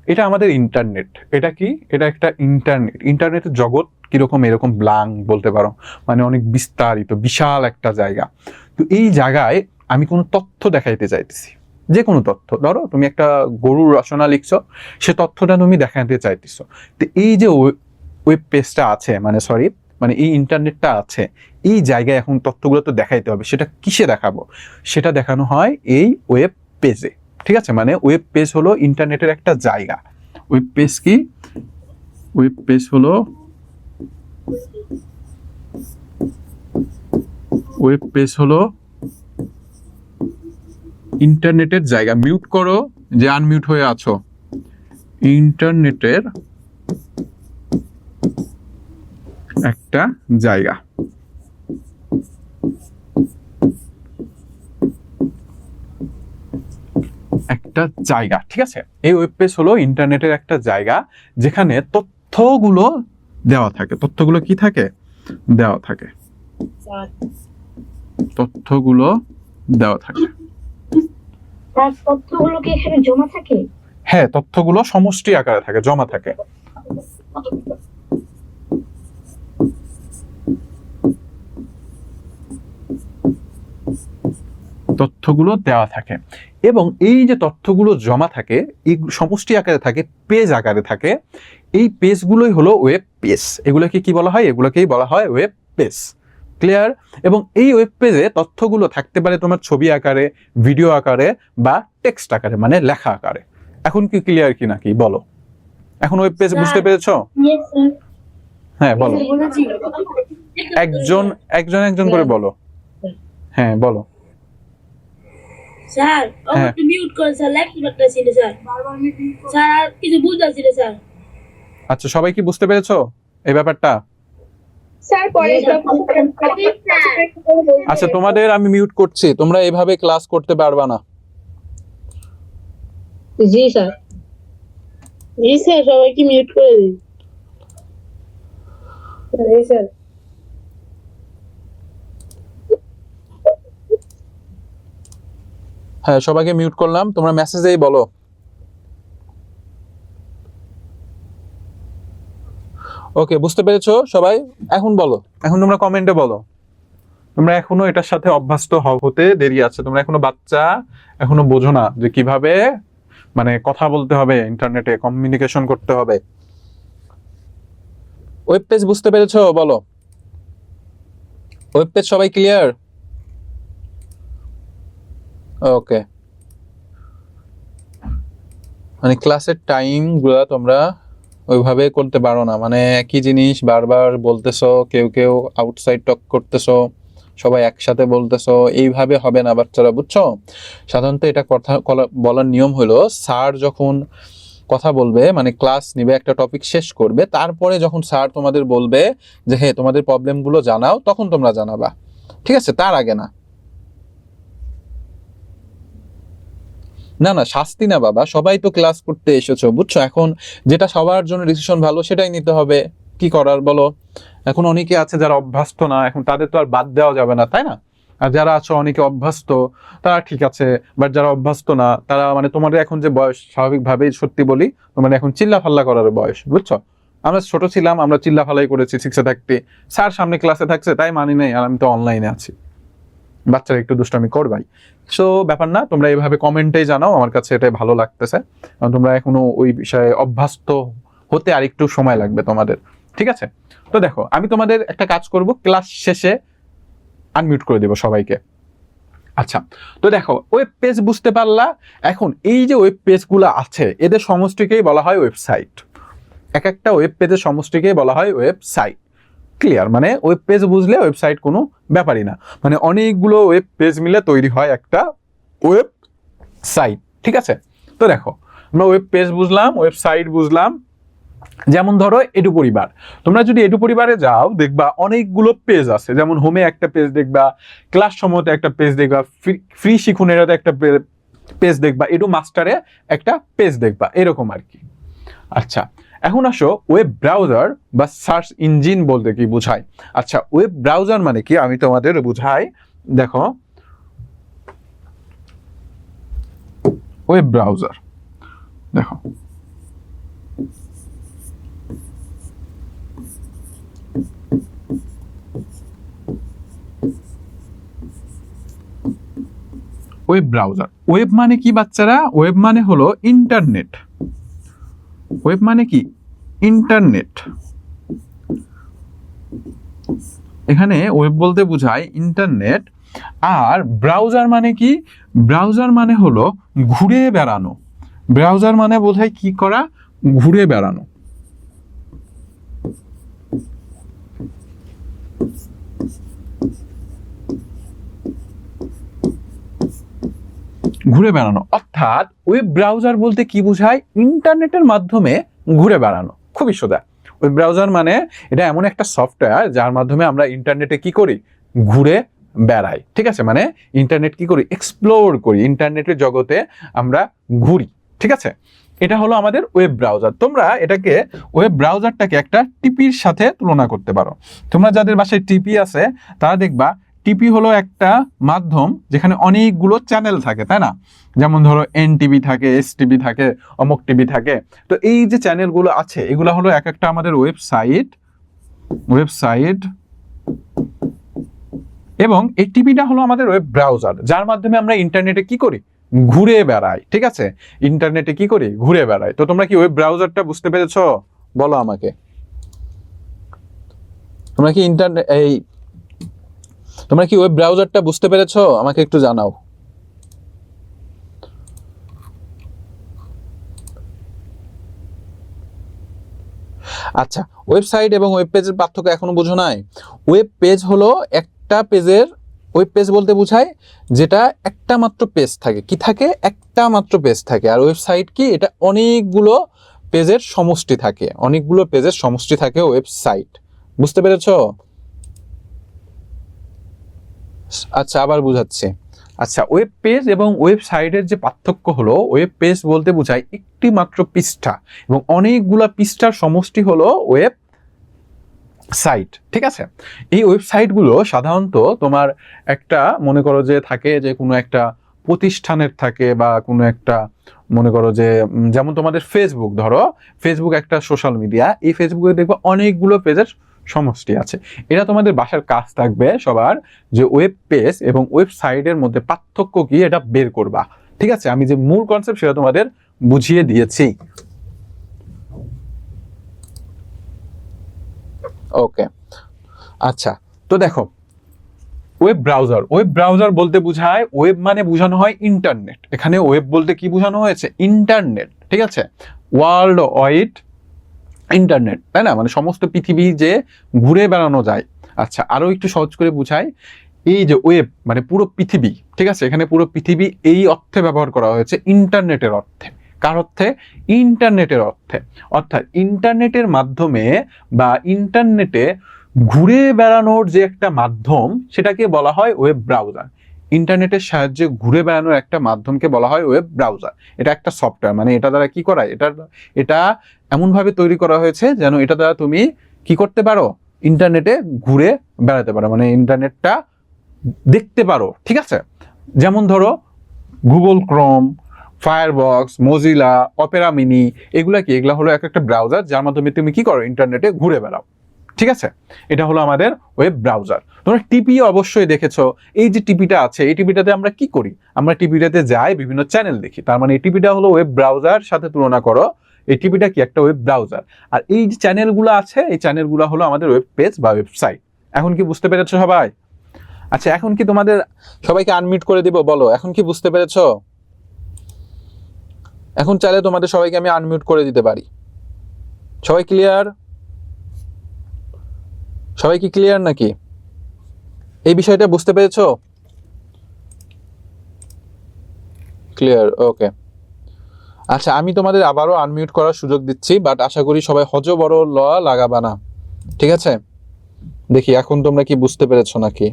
এটা আমাদের ইন্টারনেট। এটা কি? এটা একটা ইন্টারনেট। ইন্টারনেটের জগৎ কিরকম? এরকম ব্লাং বলতে পারো, মানে অনেক বিস্তারিত, বিশাল একটা জায়গা। তো এই জায়গায় আমি কোনো তথ্য দেখাইতে চাইতেছি, যে কোনো তথ্য। ধরো তুমি একটা গরুর রচনা লিখছো, সে তথ্যটা তুমি দেখাতে চাইতেছো। তো এই যে ওয়েব পেজটা আছে, মানে সরি, মানে এই ইন্টারনেটটা আছে, এই জায়গায় এখন তথ্যগুলো তো দেখাইতে হবে। সেটা কিসে দেখাবো? সেটা দেখানো হয় এই ওয়েব পেজে। ঠিক আছে? মানে ওয়েব পেজ হলো ইন্টারনেটের একটা জায়গা। ওয়েব পেজ কি? ওয়েব পেজ হলো, ওয়েব পেজ হলো ইন্টারনেটের জায়গা। মিউট করো যে আনমিউট হয়ে আছো। ইন্টারনেটের একটা জায়গা। একটা জায়গা, ঠিক আছে? এই ওয়েব পেজ হলো ইন্টারনেটের একটা জায়গা যেখানে তথ্যগুলো দেওয়া থাকে। তথ্যগুলো কি থাকে? দেওয়া থাকে। তথ্যগুলো দেওয়া থাকে। তার তথ্যগুলো কি এখানে জমা থাকে? হ্যাঁ তথ্যগুলো সমষ্টি আকারে থাকে, জমা থাকে। তথ্যগুলো দেওয়া থাকে, এবং এই যে তথ্যগুলো জমা থাকে, এই সমষ্টি আকারে থাকে, পেজ আকারে থাকে। এই পেজগুলোই হলো ওয়েব পেজ। এগুলোকে কি বলা হয়? এগুলোকেই বলা হয় ওয়েব পেজ। ক্লিয়ার? এবং এই ওয়েব পেজে তথ্যগুলো থাকতে পারে তোমার ছবি আকারে, ভিডিও আকারে, বা টেক্সট আকারে, মানে লেখা আকারে। এখন কি ক্লিয়ার কি নাকি বলো? এখন ওয়েব পেজ বুঝতে পেরেছো? Yes sir. হ্যাঁ বলো, বুঝেছি। একজন একজন একজন করে বলো। হ্যাঁ বলো। স্যার হ্যাঁ। একটু মিউট করে স্যার, লাইক করতেছি না স্যার। স্যার আর কিছু বুঝতেছি না স্যার। আচ্ছা সবাই কি বুঝতে পেরেছো এই ব্যাপারটা? স্যার পরে আচ্ছা তোমাদের আমি মিউট করছি, তোমরা এভাবে ক্লাস করতে পারবা না। জি স্যার। জি স্যার, সবাইকে মিউট করে দিন। জি স্যার। হ্যাঁ, সবাইকে মিউট করলাম, তোমরা মেসেজেই বলো। ওকে, বুঝতে পেরেছো সবাই? এখন বলো, এখন তোমরা কমেন্টে বলো। তোমরা এখনো এটার সাথে অভ্যস্ত হতে দেরি আছে, তোমরা এখনো বাচ্চা, এখনো বোঝো না যে কিভাবে মানে কথা বলতে হবে, ইন্টারনেটে কমিউনিকেশন করতে হবে। ওয়েব পেজ বুঝতে পেরেছো? বলো, ওয়েব পেজ সবাই ক্লিয়ার? ওকে, মানে ক্লাসের টাইম গুলা তোমরা ওইভাবে করতে পারো না, মানে একই জিনিস বারবার বলতেছো, কেউ কেউ আউটসাইড টক করতেছো, সবাই একসাথে বলতেছো, এইভাবে হবে না বাচ্চারা, বুঝছো? সাধারণত এটা কথা বলার নিয়ম হলো, স্যার যখন কথা বলবে, মানে ক্লাস নিবে, একটা টপিক শেষ করবে, তারপরে যখন স্যার তোমাদের বলবে যে হ্যাঁ তোমাদের প্রবলেমগুলো জানাও, তখন তোমরা জানাবা, ঠিক আছে? তার আগে না। না না, শাস্তি না বাবা, সবাই তো ক্লাস করতে এসেছো, বুঝছো? এখন যেটা সবার জন্য ডিসিশন ভালো সেটাই নিতে হবে, কি করার বলো? এখন অনেকে আছে যারা অভ্যস্ত না, এখন তাদের তো আর বাদ দেওয়া যাবে না, তাই না? আর যারা আছো অনেকে অভ্যস্ত, তারা ঠিক আছে, বাট যারা অভ্যস্ত না তারা, মানে তোমাদের এখন যে বয়স, স্বাভাবিকভাবেই সত্যি বলি, তোমার এখন চিল্লাফাল্লা করার বয়স, বুঝছো? আমরা ছোট ছিলাম, আমরা চিল্লাফাল্লাই করেছি 6-এ থাকতে, স্যার সামনে ক্লাসে থাকছে তাই মানি নাই, আর আমি তো অনলাইনে আছি। বাচ্চারা একটু দুষ্টামি করবাই, সো ব্যাপার না, তোমরা এইভাবে কমেন্টেই জানাও, আমার কাছে এটাই ভালো লাগতেছে, কারণ তোমরা এখনো ওই বিষয়ে অভ্যস্ত হতে আর একটু সময় লাগবে তোমাদের, ঠিক আছে? তো দেখো, আমি তোমাদের একটা কাজ করব, ক্লাস শেষে আনমিউট করে দেব সবাইকে। আচ্ছা, তো দেখো, ওয়েব পেজ বুঝতে পারলা? এখন এই যে ওয়েব পেজগুলো আছে, এদের সমষ্টিকেই বলা হয় ওয়েবসাইট। এক একটা ওয়েব পেজের সমষ্টিকেই বলা হয় ওয়েবসাইট। ক্লিয়ার? মানে ওয়েব পেজ বুঝলে ওয়েবসাইট কোনো ব্যাপারই না, মানে অনেকগুলো ওয়েব পেজ মিলে তৈরি হয় একটা ওয়েবসাইট, ঠিক আছে? তো দেখো, আমরা ওয়েব পেজ বুঝলাম, ওয়েবসাইট বুঝলাম। যেমন ধরো এডু পরিবার, তোমরা যদি এডু পরিবারে যাও দেখবা অনেকগুলো পেজ আছে, যেমন হোমে একটা পেজ দেখবা, ক্লাস সময়তে একটা পেজ দেখবা, ফ্রি শিখুনের একটা পেজ দেখবা, এডু মাস্টারে একটা পেজ দেখবা, এরকম আর কি। আচ্ছা, এখন আসো ওয়েব ব্রাউজার বা সার্চ ইঞ্জিন বলতে কি বোঝায়। আচ্ছা, ওয়েব ব্রাউজার মানে কি আমি তোমাদের বুঝাই। দেখো, ওয়েব ব্রাউজার, দেখো ওয়েব ব্রাউজার, ওয়েব মানে কি বাচ্চারা? ওয়েব মানে হলো ইন্টারনেট। ওয়েব মানে কি? ইন্টারনেট। এখানে ওয়েব বলতে বোঝায় ইন্টারনেট। আর ব্রাউজার মানে কি? ব্রাউজার মানে হলো ঘুরে বেড়ানো। ব্রাউজার মানে বোঝায় কি করা? ঘুরে বেড়ানো। ঘুরে বেড়ানো, অর্থাৎ ওয়েব ব্রাউজার বলতে কি বোঝায়? ইন্টারনেটের মাধ্যমে ঘুরে বেড়ানো। খুবই সোজা। ওয়েব ব্রাউজার মানে এটা এমন একটা সফটওয়্যার যার মাধ্যমে আমরা ইন্টারনেটে কি করি? ঘুরে বেড়াই, ঠিক আছে? মানে ইন্টারনেট কি করি? এক্সপ্লোর করি, ইন্টারনেটের জগতে আমরা ঘুরি, ঠিক আছে? এটা হলো আমাদের ওয়েব ব্রাউজার। তোমরা এটাকে, ওয়েব ব্রাউজারটাকে একটা টিপির সাথে তুলনা করতে পারো। তোমরা যাদের বাসায় টিপি আছে তারা দেখবা টিপি হলো একটা মাধ্যম যেখানে অনেকগুলো চ্যানেল থাকে, তাই না? যেমন ধরো এনটিভি থাকে, এসটিভি থাকে, অমুক টিভি থাকে। তো এই যে চ্যানেলগুলো আছে এগুলো হলো এক একটা আমাদের ওয়েবসাইট। এবং এই টিভিটা হলো আমাদের ওয়েব ব্রাউজার, যার মাধ্যমে আমরা ইন্টারনেটে কি করি? ঘুরে বেড়াই, ঠিক আছে? ইন্টারনেটে কি করি? ঘুরে বেড়াই। তো তোমরা কি ওয়েব ব্রাউজারটা বুঝতে পেরেছো? বলো আমাকে, তোমরা কি ওয়েব ব্রাউজারটা বুঝতে পেরেছো? আমাকে একটু জানাও। আচ্ছা, ওয়েবসাইট এবং ওয়েব পেজের পার্থক্য এখনো বুঝো নাই? ওয়েব পেজ হলো একটা পেজের, ওয়েব পেজ বলতে বোঝায় যেটা একটা মাত্র পেজ থাকে। কি থাকে? একটা মাত্র পেজ থাকে। আর ওয়েবসাইট কি? এটা অনেকগুলো পেজের সমষ্টি থাকে, অনেকগুলো পেজের সমষ্টি থাকে ওয়েবসাইট। বুঝতে পেরেছো? আচ্ছা, আবার বুঝাচ্ছি। আচ্ছা, ওয়েব পেজ এবং ওয়েবসাইটের যে পার্থক্য হলো, ওয়েব পেজ বলতে বোঝায় একটি মাত্র পৃষ্ঠা এবং অনেকগুলা পৃষ্ঠার সমষ্টি হলো ওয়েব সাইট, ঠিক আছে? এই ওয়েবসাইটগুলো সাধারণত তোমার একটা, মনে করো যে থাকে যে কোনো একটা প্রতিষ্ঠানের থাকে বা কোনো একটা, মনে করো যে যেমন তোমাদের ফেসবুক, ধরো ফেসবুক একটা সোশ্যাল মিডিয়া, এই ফেসবুকে দেখবে অনেকগুলো পেজের সমষ্টি আছে। এটা তোমাদের বাসার কাজ থাকবে সবার, যে ওয়েব পেজ এবং ওয়েবসাইটের মধ্যে পার্থক্য কি এটা বের করবা। ঠিক আছে, আমি যে মূল কনসেপ্ট সেটা তোমাদের বুঝিয়ে দিয়েছি। ওকে, আচ্ছা, তো দেখো ওয়েব ব্রাউজার বলতে বোঝায়, ওয়েব মানে বোঝানো হয় ইন্টারনেট, এখানে ওয়েব বলতে কি বোঝানো হয়েছে? ইন্টারনেট। ঠিক আছে, ওয়ার্ল্ড ওয়াইড ইন্টারনেট, তাই না, মানে সমস্ত পৃথিবী যে ঘুরে বেড়ানো যায়। আচ্ছা, আরো একটু সহজ করে বুঝাই, এই যে ওয়েব মানে পুরো পৃথিবী, ঠিক আছে, এখানে পুরো পৃথিবী এই অর্থে ব্যবহার করা হয়েছে, ইন্টারনেটের অর্থে। কার অর্থে? ইন্টারনেটের অর্থে। অর্থাৎ ইন্টারনেটের মাধ্যমে বা ইন্টারনেটে ঘুরে বেড়ানোর যে একটা মাধ্যম, সেটাকে বলা হয় ওয়েব ব্রাউজার। ইন্টারনেটের সাহায্যে ঘুরে বেড়ানোর একটা মাধ্যমকে বলা হয় ওয়েব ব্রাউজার। এটা একটা সফটওয়্যার, মানে এটা দ্বারা কি করা, এটা এমনভাবে তৈরি করা হয়েছে যেন এটা দ্বারা তুমি কি করতে পারো, ইন্টারনেটে ঘুরে বেড়াতে পারো, মানে ইন্টারনেটটা দেখতে পারো। ঠিক আছে, যেমন ধরো Google Chrome, firebox, Mozilla, Opera mini, এগুলা কি, এগুলা হলো একটা ব্রাউজার যার মাধ্যমে তুমি কি করো, ইন্টারনেটে ঘুরে বেড়াও। ঠিক আছে, এটা হলো আমাদের ওয়েব ব্রাউজার। তোমরা টিপি অবশ্যই দেখেছো, এই যে টিপিটা আছে, এই টিপিটাতে আমরা কি করি, আমরা টিপিটাতে যাই, বিভিন্ন চ্যানেল দেখি। তার মানে এই টিপিটা হলো ওয়েব ব্রাউজার, সাথে তুলনা করো এই টিপিটা কি, একটা ওয়েব ব্রাউজার। আর এই যে চ্যানেলগুলো আছে, এই চ্যানেলগুলো হলো আমাদের ওয়েব পেজ বা ওয়েবসাইট। এখন কি বুঝতে পেরেছো সবাই? আচ্ছা, এখন কি তোমাদের সবাইকে আনমিউট করে দিব, বলো এখন কি বুঝতে পেরেছো? এখন চাইলে তোমাদের সবাইকে আমি আনমিউট করে দিতে পারি। সবাই ক্লিয়ার? সবাই কি ক্লিয়ার নাকি? এই বিষয়টা বুঝতে পেরেছো? ক্লিয়ার, ওকে। আচ্ছা, আমি তোমাদের আবারও আনমিউট করার সুযোগ দিচ্ছি, বাট আশা করি সবাই বড় ল লাগাবা না। ঠিক আছে, দেখি এখন তোমরা কি বুঝতে পেরেছো নাকি।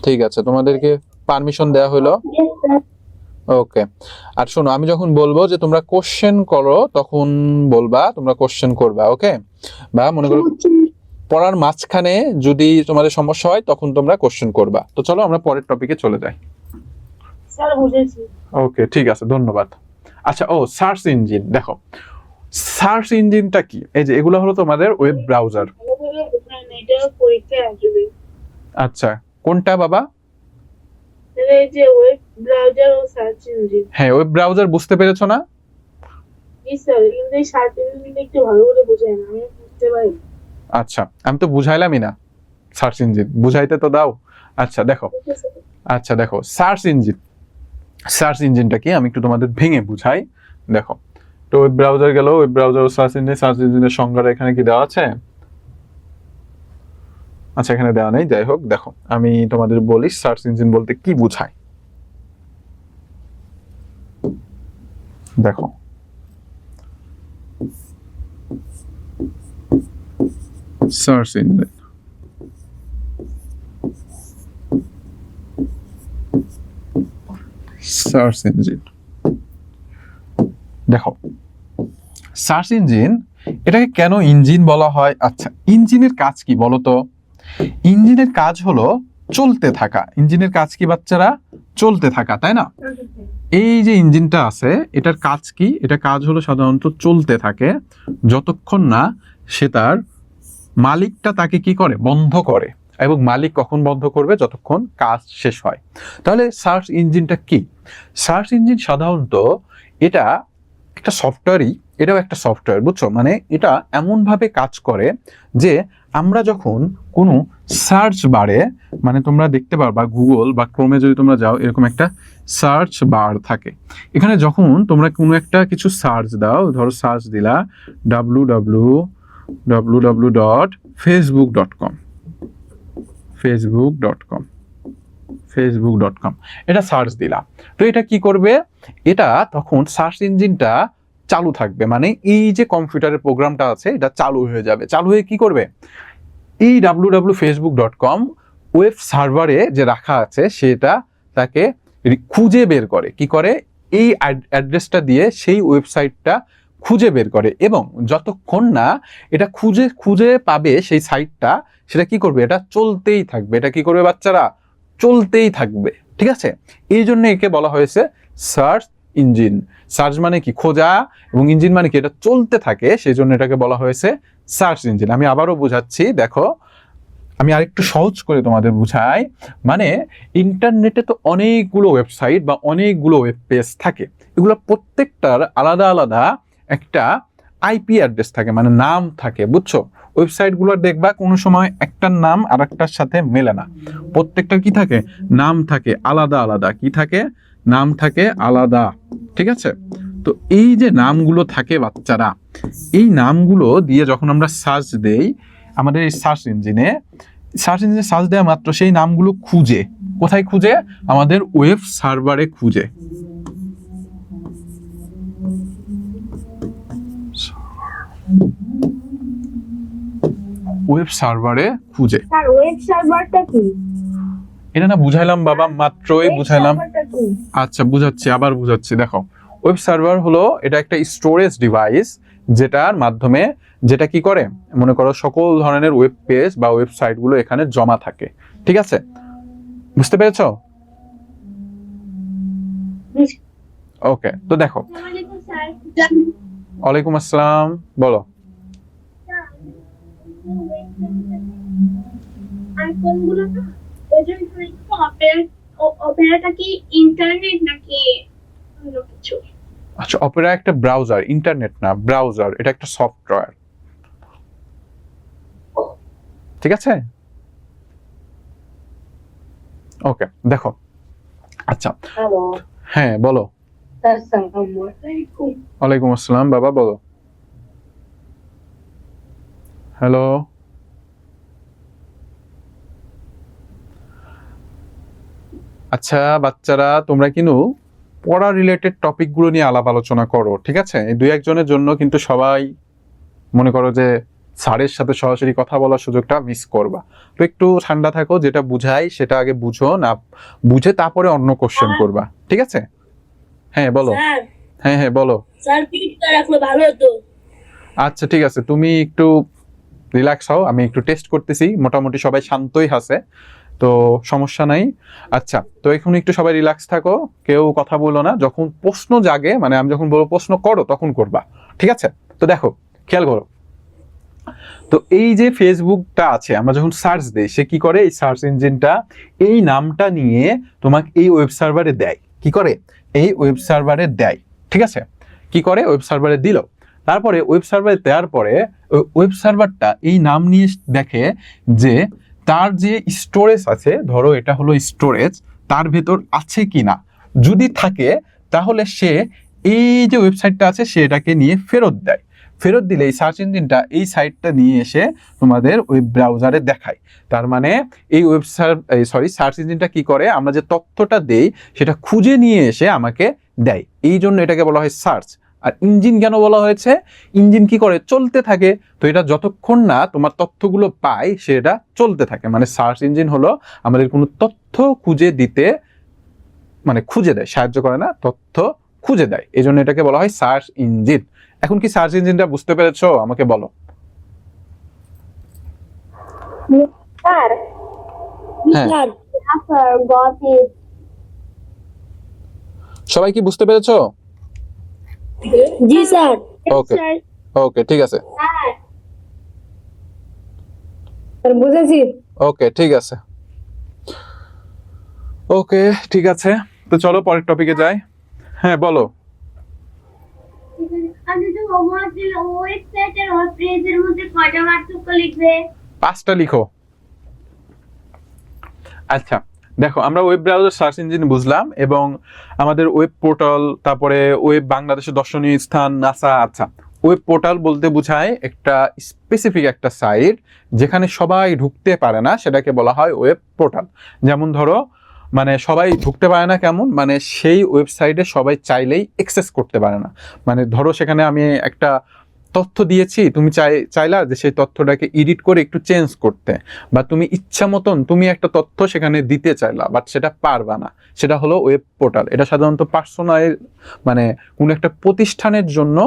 ঠিক আছে, তোমাদেরকে পারমিশন দেওয়া হলো। ওকে, আর শোনো, আমি যখন বলবো যে তোমরা কোশ্চেন করো, তখন বলবা তোমরা কোশ্চেন করবা। ওকে, বা মনে করো পড়ার মাঝখানে যদি তোমাদের সমস্যা হয় তখন তোমরা কোশ্চেন করবা। তো চলো আমরা পরের টপিকে চলে যাই। স্যার বুঝেছি। ওকে, ঠিক আছে, ধন্যবাদ। আচ্ছা, সার্চ ইঞ্জিন, দেখো সার্চ ইঞ্জিনটা কি, এই যে এগুলো হলো তোমাদের ওয়েব ব্রাউজার। এটা পরীক্ষায় আসবে। আচ্ছা, কোনটা বাবা? এই যে ওয়েব ব্রাউজার ও সার্চ ইঞ্জিন। হ্যাঁ, ওয়েব ব্রাউজার বুঝতে পেরেছো না? জি স্যার, কিন্তু এই সার্চ ইঞ্জিনটা একটু ভালো করে বোঝায় না, আমি বুঝতে পারি। আচ্ছা, আমি তো বুঝাইলামই না, সার্চ ইঞ্জিন বুঝাইতে তো দাও। আচ্ছা দেখো, সার্চ ইঞ্জিনটা কি আমি একটু তোমাদের ভেঙে বুঝাই। দেখো, তো ওয়েব ব্রাউজার গেল, ওয়েব ব্রাউজার ও সার্চ ইঞ্জিনের সংজ্ঞাটা এখানে কি দেওয়া আছে? আচ্ছা, এখানে দেওয়া নেই, যাই হোক। দেখো, আমি তোমাদের বলি সার্চ ইঞ্জিন বলতে কি বুঝায়। দেখো, সার্চ ইঞ্জিন, সার্চ ইঞ্জিন, দেখো সার্চ ইঞ্জিন, এটাকে কেন ইঞ্জিন বলা হয়? আচ্ছা, ইঞ্জিনের কাজ কি বলো তো? ইঞ্জিনের কাজ হলো চলতে থাকা। ইঞ্জিনের কাজ কি বাচ্চারা? চলতে থাকা, তাই না? এই যে ইঞ্জিনটা আছে, এটার কাজ কি? এটা কাজ হলো সাধারণত চলতে থাকে যতক্ষণ না সে তার মালিকটা তাকে কি করে, বন্ধ করে। এবং মালিক কখন বন্ধ করবে? যতক্ষণ কাজ শেষ হয়। তাহলে সার্চ ইঞ্জিনটা কি? সার্চ ইঞ্জিন সাধারণত এটা একটা সফটওয়্যারই, এটাও একটা সফটওয়্যার, বুঝছো? মানে এটা এমনভাবে কাজ করে যে আমরা যখন কোনো সার্চ বারে, মানে তোমরা দেখতে পারবা গুগল বা ক্রোমে যদি তোমরা যাও, এরকম একটা সার্চ বার থাকে। এখানে যখন তোমরা কোনো একটা কিছু সার্চ দাও, ধরো সার্চ দিলা www.facebook.com, facebook.com, এটা সার্চ দিলা। তো এটা কি করবে? এটা তখন সার্চ ইঞ্জিনটা চালু থাকবে, মানে এই যে কম্পিউটারের প্রোগ্রামটা আছে এটা চালু হয়ে যাবে। চালু হয়ে কি করবে? এই www.facebook.com ওয়েব সার্ভারে যে রাখা আছে সেটা তাকে খুঁজে বের করে। কি করে? এই অ্যাড্রেসটা দিয়ে সেই ওয়েবসাইটটা খুঁজে বের করে, এবং যতক্ষণ না এটা খুঁজে পাবে সেই সাইটটা, সেটা কি করবে? এটা চলতেই থাকবে। এটা কি করবে বাচ্চারা? চলতেই থাকবে, ঠিক আছে? এই জন্য একে বলা হয়েছে সার্চ ইঞ্জিন। সার্চ মানে কি? খোঁজা, এবং ইঞ্জিন মানে কি? এটা চলতে থাকে, সেই জন্য এটাকে বলা হয়েছে সার্চ ইঞ্জিন। আমি আবারও বুঝাচ্ছি, দেখো আমি আরেকটু সহজ করে তোমাদের বুঝাই। মানে ইন্টারনেটে তো অনেকগুলো ওয়েবসাইট বা অনেকগুলো ওয়েব পেজ থাকে, এগুলো প্রত্যেকটার আলাদা আলাদা একটা আইপি অ্যাড্রেস থাকে, মানে নাম থাকে, বুঝছো? ওয়েবসাইটগুলোর দেখবা কোনো সময় একটার নাম আর একটার সাথে মেলে না, প্রত্যেকটার কি থাকে? নাম থাকে আলাদা আলাদা। কি থাকে? নাম থাকে আলাদা, ঠিক আছে? তো এই যে নামগুলো থাকে বাচ্চারা, এই নামগুলো দিয়ে যখন আমরা সার্চ দেই আমাদের এই সার্চ ইঞ্জিনে সার্চ দেওয়া মাত্র সেই নামগুলো খুঁজে, কোথায় খুঁজে? আমাদের ওয়েব সার্ভারে খুঁজে। ওয়েব সার্ভারে খুঁজে। স্যার ওয়েব সার্ভারটা কি? এটা না বুঝাইলাম বাবা, মাত্রই বুঝাইলাম। সার্ভারটা কি? আচ্ছা বুঝাচ্ছি, আবার বুঝাচ্ছি। দেখো, ওয়েব সার্ভার হলো এটা একটা স্টোরেজ ডিভাইস, যেটার মাধ্যমে যেটা কি করে, মনে করো সকল ধরনের ওয়েব পেজ বা ওয়েবসাইট গুলো এখানে জমা থাকে, ঠিক আছে? বুঝতে পেরেছো? ওকে, তো দেখো। ওয়ালাইকুম আসসালাম, বলো। আইফোনগুলো না, ওই জন্য অপেরাটা কি ইন্টারনেট নাকি অন্য কিছু? আচ্ছা, অপেরা একটা ব্রাউজার, ইন্টারনেট না, ব্রাউজার। এটা একটা সফটওয়্যার, ঠিক আছে? ওকে, দেখো। আচ্ছা, হ্যাঁ বলো। ওয়ালাইকুম আসসালাম বাবা, বলো। হ্যালো, আচ্ছা বাচ্চারা, তোমরা কিন্তু পড়া রিলেটেড টপিকগুলো নিয়ে আলাপ আলোচনা করো, ঠিক আছে? এই দুই একজনের জন্য কিন্তু সবাই মনে করো যে স্যারের সাথে সরাসরি কথা বলার সুযোগটা মিস করবা। তো একটু ঠান্ডা থাকো, যেটা বুঝাই সেটা আগে বুঝো, না বুঝে তারপরে অন্য কোশ্চেন করবা, ঠিক আছে? হ্যাঁ বলো। স্যার হ্যাঁ হ্যাঁ বলো। স্যার পিকটা রাখলে ভালো হতো। আচ্ছা ঠিক আছে, তুমি একটু রিল্যাক্স হও, আমি একটু টেস্ট করতেছি। মোটামুটি সবাই শান্তই আছে, তো সমস্যা নাই। আচ্ছা, তো এখন একটু সবাই রিল্যাক্স থাকো, কেউ কথা বলো না। যখন প্রশ্ন জাগে, মানে আমি যখন বলবো প্রশ্ন করো, তখন করবা, ঠিক আছে? তো দেখো, খেয়াল করো। তো এই যে ফেসবুকটা আছে, আমরা যখন সার্চ দেই, সে কি করে? এই সার্চ ইঞ্জিনটা এই নামটা নিয়ে তোমাকে এই ওয়েব সার্ভারে দেয়। কি করে? এই ওয়েব সার্ভারে দেয়, ঠিক আছে? কি করে? ওয়েব সার্ভারে দিল, তারপরে ওয়েব সার্ভারে দেওয়ার পরে ওয়েব সার্ভারটা এই নাম নিয়ে দেখে যে তার যে স্টোরেজ আছে, ধরো এটা হলো স্টোরেজ, তার ভেতর আছে কিনা। যদি থাকে তাহলে সে এই যে ওয়েবসাইটটা আছে সেটাকে নিয়ে ফেরত দেয়। ফেরত দিলে এই সার্চ ইঞ্জিনটা এই সাইটটা নিয়ে এসে তোমাদের ওয়েব ব্রাউজারে দেখায়। তার মানে এই সার্চ ইঞ্জিনটা কি করে? আমরা যে তথ্যটা দেই সেটা খুঁজে নিয়ে এসে আমাকে দেয়, এই জন্য এটাকে বলা হয় সার্চ। আর ইঞ্জিন কেন বলা হয়েছে? ইঞ্জিন কি করে? চলতে থাকে। তো এটা যতক্ষণ না তোমার তথ্যগুলো পায় সেটা চলতে থাকে। মানে সার্চ ইঞ্জিন হলো আমাদের কোনো তথ্য খুঁজে দিতে, মানে খুঁজে দেয়, সাহায্য করে না, তথ্য খুঁজে দেয়, এই জন্য এটাকে বলা হয় সার্চ ইঞ্জিন। এখন কি সার্চ ইঞ্জিনটা বুঝতে পেরেছো? আমাকে বলো। স্যার হ্যাঁ, স্যার গট ইট। সবাই কি বুঝতে পেরেছো? জি স্যার। ওকে ওকে, ঠিক আছে। স্যার বুঝেছি। ওকে ঠিক আছে, ওকে ঠিক আছে। তো চলো পরের টপিকে যাই। হ্যাঁ বলো। আমি তো হোমওয়ার্ক দিলে ওয়েবসাইটের ওয়েব পেজের মধ্যে কয়টা পার্থক্য লিখবে? 5টা লিখো। আচ্ছা দেখো, আমরা ওয়েব ব্রাউজার সার্চ ইঞ্জিন বুঝলাম, এবং আমাদের ওয়েব পোর্টাল, তারপরে ওয়েব বাংলাদেশের দর্শনীয় স্থান, নাসা। আচ্ছা, ওয়েব পোর্টাল বলতে বোঝায় একটা স্পেসিফিক একটা সাইট যেখানে সবাই ঢুকতে পারে না, সেটাকে বলা হয় ওয়েব পোর্টাল। যেমন ধরো, মানে সবাই ঢুকতে পারে না কেমন? মানে সেই ওয়েবসাইটে সবাই চাইলেই অ্যাক্সেস করতে পারে না। মানে ধরো সেখানে আমি একটা তথ্য দিয়েছি, তুমি চাইলা যে সেই তথ্যটাকে এডিট করে একটু চেঞ্জ করতে, বা তুমি ইচ্ছা মতন তুমি একটা তথ্য সেখানে দিতে চাইলা, বাট সেটা পারবা না। সেটা হলো ওয়েব পোর্টাল। এটা সাধারণত পার্সোনাল, মানে কোনো একটা প্রতিষ্ঠানের জন্য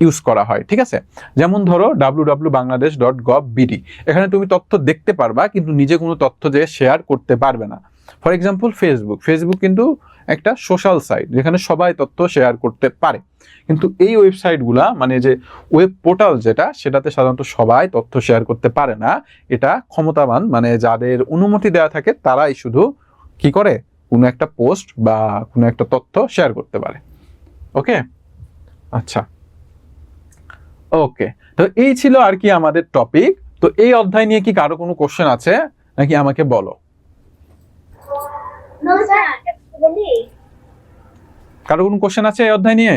ইউজ করা হয়, ঠিক আছে? যেমন ধরো www.bangladesh.gov.bd, এখানে তুমি তথ্য দেখতে পারবা কিন্তু নিজে কোনো তথ্য যে শেয়ার করতে পারবে না। ফর এক্সাম্পল ফেসবুক কিন্তু একটা সোশ্যাল সাইট যেখানে সবাই তথ্য শেয়ার করতে পারে, কিন্তু এই ওয়েবসাইটগুলা মানে যে ওয়েব পোর্টাল যেটা, সেটাতে সাধারণত সবাই তথ্য শেয়ার করতে পারে না। এটা ক্ষমতাবান মানে যাদের অনুমতি দেওয়া থাকে তারাই শুধু কি করে কোনো একটা পোস্ট বা কোনো একটা তথ্য শেয়ার করতে পারে। ওকে, আচ্ছা ওকে, তো এই ছিল আর কি আমাদের টপিক। তো এই অধ্যায় নিয়ে কি কারো কোনো কোশ্চেন আছে নাকি আমাকে বলো? নো স্যার, বলি কারো কোনো কোশ্চেন আছে এই অধ্যায় নিয়ে?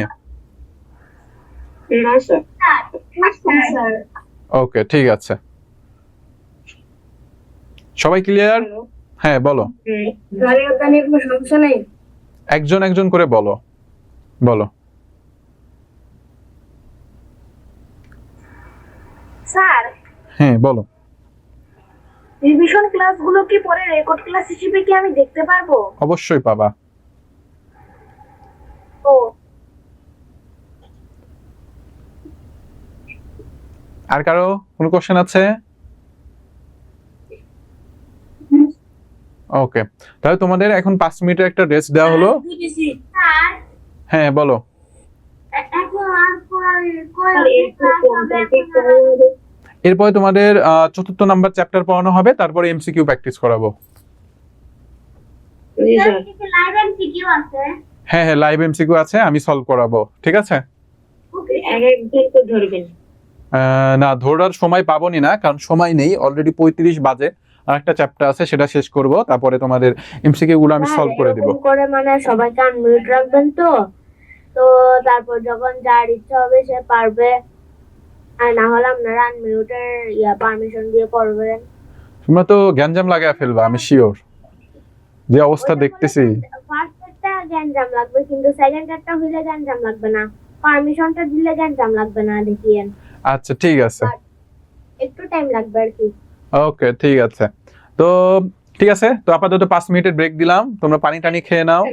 না স্যার। স্যার ওকে, ঠিক আছে, সবাই ক্লিয়ার? হ্যাঁ বলো, গাড়ি ওখানে কোনো সমস্যা নেই। একজন একজন করে বলো বলো। স্যার, হ্যাঁ বলো। রিভিশন ক্লাসগুলো কি পরে রেকর্ড ক্লাস হিসেবে কি আমি দেখতে পারবো? অবশ্যই পাবা। ও আর কারো কোনো কোশ্চেন আছে? ওকে, তাহলে তোমাদের এখন 5 মিনিটের একটা রেস্ট দেওয়া হলো। বুঝেছি। স্যার, হ্যাঁ বলো। এখন আর কয় এরপরে তোমাদের 4র্থ নাম্বার চ্যাপ্টার পড়ানো হবে, তারপরে এমসিকিউ প্র্যাকটিস করাবো। লাইভ এমসিকিউ আছে? হ্যাঁ হ্যাঁ, লাইভ এমসিকিউ আছে, আমি সলভ করাবো, ঠিক আছে? একজন তো ধরবেন। না, ধরার সময় পাবোনি না, কারণ সময় নেই, অলরেডি 35 বাজে। আর একটা চ্যাপ্টার আছে সেটা শেষ করব, তারপরে তোমাদের এমসিকিউ গুলো আমি সলভ করে দিব। এরকম করে মানে সবাইকে আনমিউট রাখবেন তো, তো তারপর যখন যার ইচ্ছা হবে সে পারবে, আর না হলে আপনারা আনমিউটের পারমিশন দিয়ে করবেন। তোমরা তো গ্যাঞ্জাম লাগায় ফেলবা, আমি শিওর, যে অবস্থা দেখতেছি। ফার্স্টটা গ্যাঞ্জাম লাগবে, কিন্তু সেকেন্ডটা হইলে গ্যাঞ্জাম লাগবে না, পারমিশনটা দিলে গ্যাঞ্জাম লাগবে না, দেখিয়েন। আচ্ছা ঠিক আছে, একটু টাইম লাগবে আর কি। ওকে ঠিক আছে। তো ঠিক আছে, তো আপাতত 5 মিনিটের ব্রেক দিলাম, তোমরা পানি টানি খেয়ে নাও,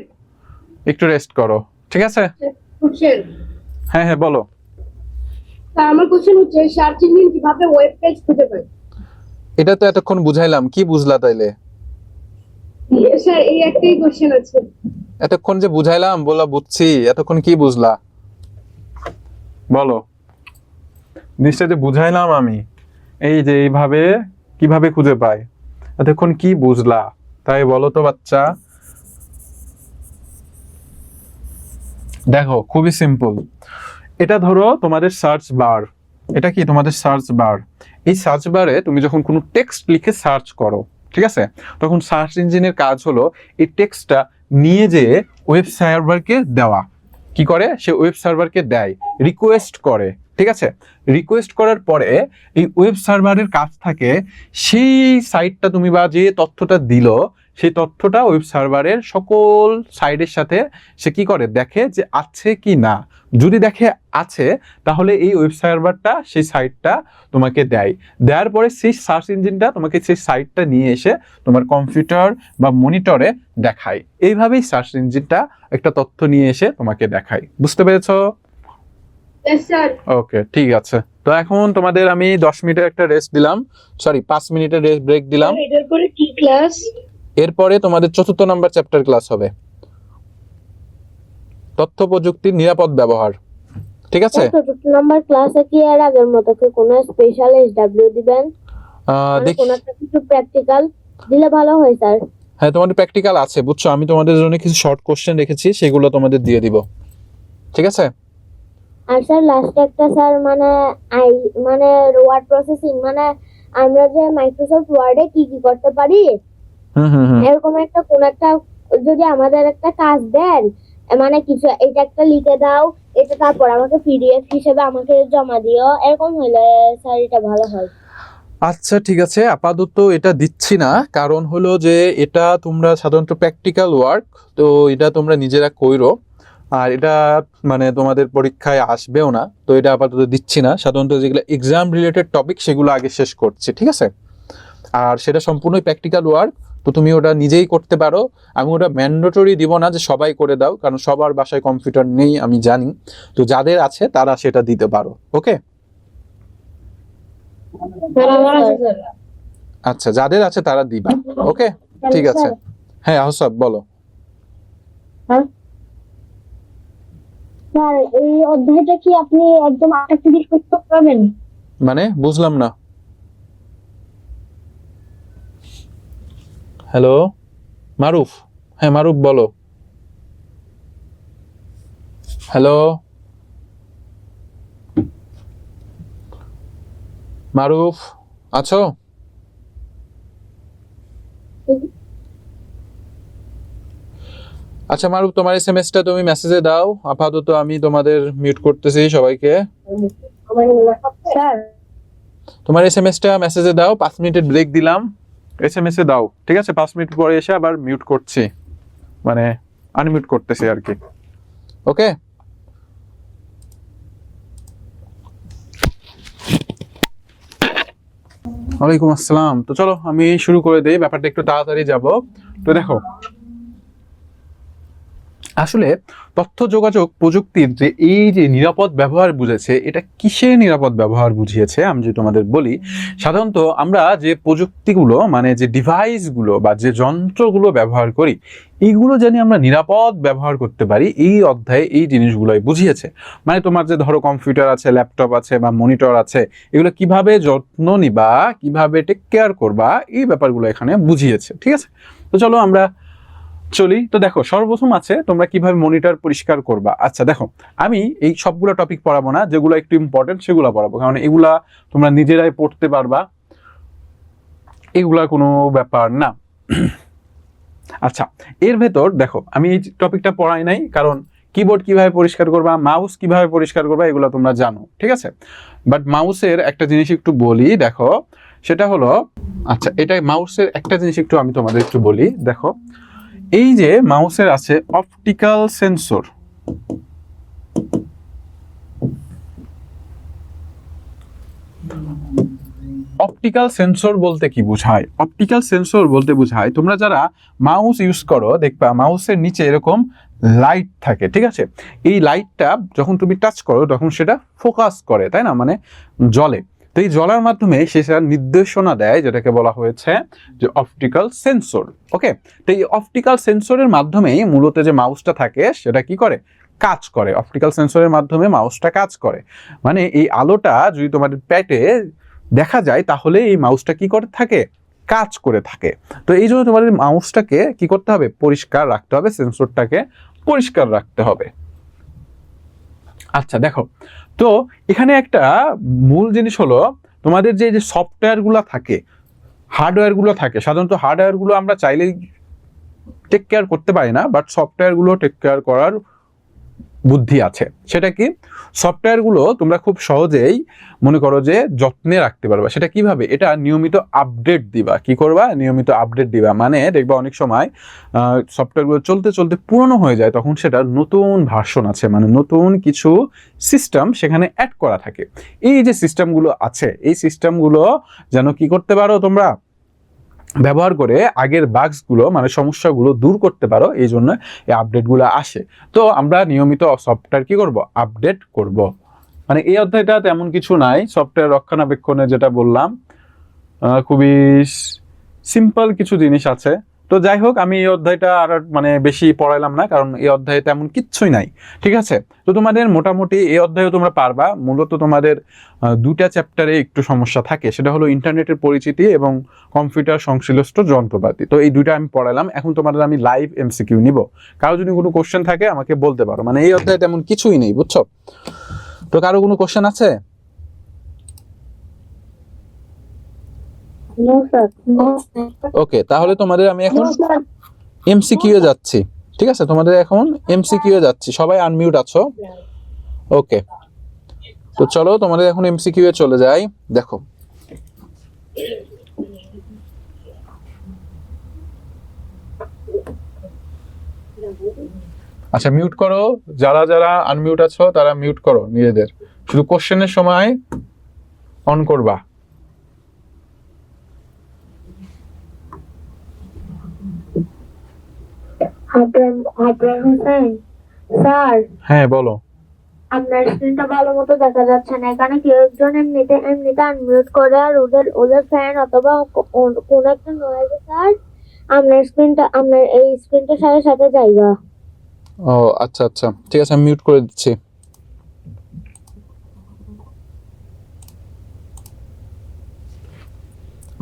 একটু রেস্ট করো, ঠিক আছে? কোশ্চেন হ্যাঁ হ্যাঁ বলো। আমার কোশ্চেন হচ্ছে সার্চ ইঞ্জিন কিভাবে ওয়েব পেজ খুঁজে পায়? এটা তো এতক্ষণ বুঝাইলাম, কি বুঝলা তাইলে? স্যার এই একটাই কোশ্চেন আছে। এতক্ষণ যে বুঝাইলাম, বলা বুঝছি, এতক্ষণ কি বুঝলা বলো? জিনিসটা যে বুঝাইলাম আমি, এই যে এইভাবে কিভাবে খুঁজে পাই, এতক্ষণ কি বুঝলা তাই বলো তো বাচ্চা? দেখো খুবই সিম্পল, এটা ধরো তোমাদের সার্চ বার, এটা কি তোমাদের সার্চ বার। এই সার্চ বারে তুমি যখন কোনো টেক্সট লিখে সার্চ করো, ঠিক আছে, তখন সার্চ ইঞ্জিনের কাজ হলো এই টেক্সটটা নিয়ে যেয়ে ওয়েব সার্ভারকে দেওয়া। কি করে? সে ওয়েব সার্ভারকে দেয়, রিকোয়েস্ট করে, ঠিক আছে? রিকোয়েস্ট করার পরে এই ওয়েব সার্ভারের কাজ থাকে সেই সাইটটা তুমি বা যে তথ্যটা দিল, সেই তথ্যটা ওয়েব সার্ভারের সকল সাইডের সাথে সে কি করে, দেখে যে আছে কি না। যদি দেখে আছে, তাহলে এই ওয়েব সার্ভারটা সেই সাইটটা তোমাকে দেয়। দেওয়ার পরে সেই সার্চ ইঞ্জিনটা তোমাকে সেই সাইটটা নিয়ে এসে তোমার কম্পিউটার বা মনিটরে দেখায়। এইভাবেই সার্চ ইঞ্জিনটা একটা তথ্য নিয়ে এসে তোমাকে দেখায়। বুঝতে পেরেছো? Yes sir. ওকে ঠিক আছে, তো এখন তোমাদের আমি 10 মিনিটের একটা রেস্ট দিলাম, সরি 5 মিনিটের রেস্ট ব্রেক দিলাম। এটার পরে কি ক্লাস? এরপরে তোমাদের 4র্থ নাম্বার চ্যাপ্টার ক্লাস হবে, তথ্য প্রযুক্তির নিরাপদ ব্যবহার, ঠিক আছে? 4th নাম্বার ক্লাসে কি এর আগের মতো কি কোনো স্পেশাল এসডব্লিউ দিবেন? দেখি, কোনো একটা কিছু প্র্যাকটিক্যাল দিলে ভালো হয় স্যার। হ্যাঁ তোমাদের প্র্যাকটিক্যাল আছে, বুঝছো, আমি তোমাদের জন্য কিছু শর্ট কোশ্চেন রেখেছি, সেগুলো তোমাদের দিয়ে দিব, ঠিক আছে? আর স্যার লাস্টে একটা স্যার মানে মানে ওয়ার্ড প্রসেসিং, মানে আমরা যে মাইক্রোসফট ওয়ার্ডে কি কি করতে পারি, হুম হুম হুম এরকম একটা কোন একটা যদি আমাদের একটা কাজ দেন, মানে কিছু এটা একটা লিখে দাও, এটা তারপর আমাকে পিডিএফ হিসেবে আমাকে জমা দিও, এরকম হলে স্যার এটা ভালো হয়। আচ্ছা ঠিক আছে, আপাতত এটা দিচ্ছি না, কারণ হলো যে এটা তোমরা সাধারণত প্র্যাকটিক্যাল ওয়ার্ক, তো এটা তোমরা নিজেরা কইরো, আর এটা মানে তোমাদের পরীক্ষায় আসবেও না, তো এটা আপাতত দিচ্ছি না। সাধারণত যেগুলো এক্সাম রিলেটেড টপিক সেগুলো আগে শেষ করছি, ঠিক আছে? আর সেটা সম্পূর্ণই প্র্যাকটিক্যাল ওয়ার্ক, তো তুমি ওটা নিজেই করতে পারো। আমি ওটা ম্যান্ডেটরি দিব না যে সবাই করে দাও, কারণ সবার বাসায় কম্পিউটার নেই আমি জানি, তো যাদের আছে তারা সেটা দিতে পারো, ওকে? স্যার আমার আছে স্যার। আচ্ছা যাদের আছে তারা দিবা, ওকে ঠিক আছে। হ্যাঁ আহসাব বলো। স্যার এই অধ্যায়টা কি আপনি একদম 38 করতে পারবেন? মানে বুঝলাম না। হ্যালো মারুফ, হ্যাঁ মারুফ বলো। হ্যালো মারুফ আছো? আচ্ছা মারুফ, তোমার এসএমএসটা তুমি মেসেজে দাও। আপাতত আমি তোমাদের মিউট করতেছি সবাইকে। স্যার তোমার এসএমএসটা মেসেজে দাও, 5 মিনিটের ব্রেক দিলাম, এসএমএসে দাও, ঠিক আছে? 5 মিনিট পরে এসে আবার মিউট করছি, মানে আনমিউট করতেছি আর কি। ওকে, ওয়ালাইকুম আসসালাম। তো চলো আমি শুরু করে দেই, ব্যাপারটা একটু তাড়াতাড়ি যাব। তো দেখো, আসলে তথ্য যোগাযোগ প্রযুক্তির যে এই যে নিরাপদ ব্যবহার বুঝেছে, এটা কিসের নিরাপদ ব্যবহার বুঝিয়েছে আমি যদি তোমাদের বলি, সাধারণত আমরা যে প্রযুক্তিগুলো মানে যে ডিভাইসগুলো বা যে যন্ত্রগুলো ব্যবহার করি, এইগুলো জানি আমরা নিরাপদ ব্যবহার করতে পারি, এই অধ্যায়ে এই জিনিসগুলোই বুঝিয়েছে। মানে তোমার যে ধরো কম্পিউটার আছে, ল্যাপটপ আছে বা মনিটর আছে, এগুলো কিভাবে যত্ন নিবা, কিভাবে টেক কেয়ার করবা, এই ব্যাপারগুলো এখানে বুঝিয়েছে, ঠিক আছে? তো চলো আমরা চলি। তো দেখো, সর্বপ্রথম আছে তোমরা কিভাবে মনিটর পরিষ্কার করবা। আচ্ছা দেখো, আমি এই সবগুলো টপিক পড়াবো না, যেগুলো একটু ইম্পর্টেন্ট সেগুলো পড়াবো, কারণ এগুলা তোমরা নিজেরাই পড়তে পারবা, এগুলা কোনো ব্যাপার না। আচ্ছা, এর ভেতর দেখো আমি এই টপিকটা পড়াই নাই, কারণ কিবোর্ড কিভাবে পরিষ্কার করবা, মাউস কিভাবে পরিষ্কার করবা, এগুলো তোমরা জানো, ঠিক আছে? বাট মাউসের একটা জিনিস একটু বলি, দেখো সেটা হলো, আচ্ছা এটা মাউসের একটা জিনিস একটু আমি তোমাদের একটু বলি। দেখো, এই যে মাউসের আছে অপটিক্যাল সেন্সর, অপটিক্যাল সেন্সর বলতে কি বোঝায়? অপটিক্যাল সেন্সর বলতে বোঝায়, তোমরা যারা মাউস ইউজ করো দেখবা মাউসের নিচে এরকম লাইট থাকে, ঠিক আছে? এই লাইটটা যখন তুমি টাচ করো তখন সেটা ফোকাস করে, তাই না, মানে জ্বলে। তো এই জ্বলার মাধ্যমে সেটা নির্দেশনা দেয়, যেটাকে বলা হয়েছে যে অপটিক্যাল সেন্সর। ওকে, তো এই অপটিক্যাল সেন্সরের মাধ্যমেই মূলত যে মাউসটা থাকে সেটা কি করে, কাজ করে। অপটিক্যাল সেন্সরের মাধ্যমে মাউসটা কাজ করে, মানে এই আলোটা যদি তোমাদের প্যাটে দেখা যায় তাহলে এই মাউসটা কি করে থাকে, কাজ করে থাকে। তো এই জন্য তোমাদের মাউসটাকে কি করতে হবে, পরিষ্কার রাখতে হবে, সেন্সরটাকে পরিষ্কার রাখতে হবে। আচ্ছা দেখো, তো এখানে একটা মূল জিনিস হলো, তোমাদের যে যে সফটওয়্যারগুলো থাকে, হার্ডওয়্যারগুলো থাকে, সাধারণত হার্ডওয়্যারগুলো আমরা চাইলেই টেক কেয়ার করতে পারি না, বাট সফটওয়্যারগুলো টেক কেয়ার করার বুদ্ধি আছে। সেটা কি, সফটওয়্যারগুলো তোমরা খুব সহজেই মনে করো যে যত্নে রাখতে পারবা। সেটা কিভাবে, এটা নিয়মিত আপডেট দিবা। কি করবা, নিয়মিত আপডেট দিবা, মানে দেখবা অনেক সময় সফটওয়্যারগুলো চলতে চলতে পুরনো হয়ে যায়, তখন সেটা নতুন ভার্সন আছে, মানে নতুন কিছু সিস্টেম সেখানে অ্যাড করা থাকে। এই যে সিস্টেমগুলো আছে, এই সিস্টেমগুলো যেন কি করতে পারো তোমরা, ব্যবহার করে আগের বাগসগুলো মানে সমস্যাগুলো দূর করতে পারো, এই জন্য এই আপডেটগুলো আসে। তো আমরা নিয়মিত সফটওয়্যার কি করব, আপডেট করব। মানে এই অধ্যায়টা তেমন কিছু নাই, সফটওয়্যার রক্ষণাবেক্ষণে যেটা বললাম খুবই সিম্পল কিছু জিনিস আছে। তো যাই হোক, আমি এই অধ্যায়টা আর মানে বেশি পড়াইলাম না, কারণ এই অধ্যায়ে তেমন কিচ্ছুই নাই, ঠিক আছে? তো তোমাদের মোটামুটি এই অধ্যায়ে তোমরা পারবা। মূলত তোমাদের দুটা চ্যাপ্টারে একটু সমস্যা থাকে, সেটা হলো ইন্টারনেটের পরিচিতি এবং কম্পিউটার সংশ্লিষ্ট যন্ত্রপাতি। তো এই দুইটা আমি পড়ালাম, এখন তোমাদের আমি লাইভ এমসিকিউ নিব। কারো যদি কোনো কোশ্চেন থাকে আমাকে বলতে পারো, মানে এই অধ্যায়ে তেমন কিছুই নেই, বুঝছো? তো কারো কোনো কোশ্চেন আছে? ওকে, তাহলে তোমাদের আমি এখন এমসিকিউ এ যাচ্ছি, ঠিক আছে? তোমাদের এখন এমসিকিউ এ যাচ্ছি, সবাই আনমিউট আছো? ওকে, তো চলো তোমাদের এখন এমসিকিউ এ চলে যাই। দেখো, আচ্ছা মিউট করো, যারা যারা আনমিউট আছো তারা মিউট করো নিজেদের, শুধু কোশ্চেনের সময় অন করবা। স্যার হ্যাঁ বলো। আপনার স্ক্রিনটা ভালো মতো দেখা যাচ্ছে না, এখানে কেউ একজন এমনিতে আনমিউট করে আর ওদের ফ্যান অথবা কোন একটা নয়েজে স্যার আপনার এই স্ক্রিনটার সাথে সাথে যাইবা। ও আচ্ছা আচ্ছা, ঠিক আছে, আমি মিউট করে দিচ্ছি।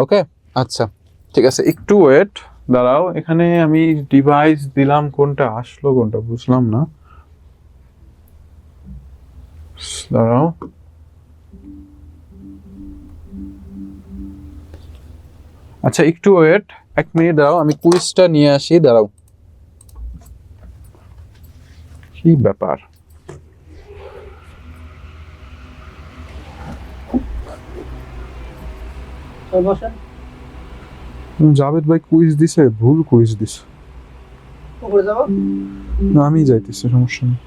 ওকে, আচ্ছা ঠিক আছে, একটু ওয়েট, দাঁড়াও। এখানে আমি ডিভাইস দিলাম, কোনটা আসলো কোনটা বুঝলাম না, দাঁড়াও। আচ্ছা একটু ওয়েট, 1 মিনিট দাঁড়াও, আমি কুইজটা নিয়ে আসি, দাঁড়াও। কি ব্যাপার, জাভেদ ভাই কুইজ দিছে, ভুল কুইজ দিছে। না আমি যাইতেছি, সমস্যা নেই।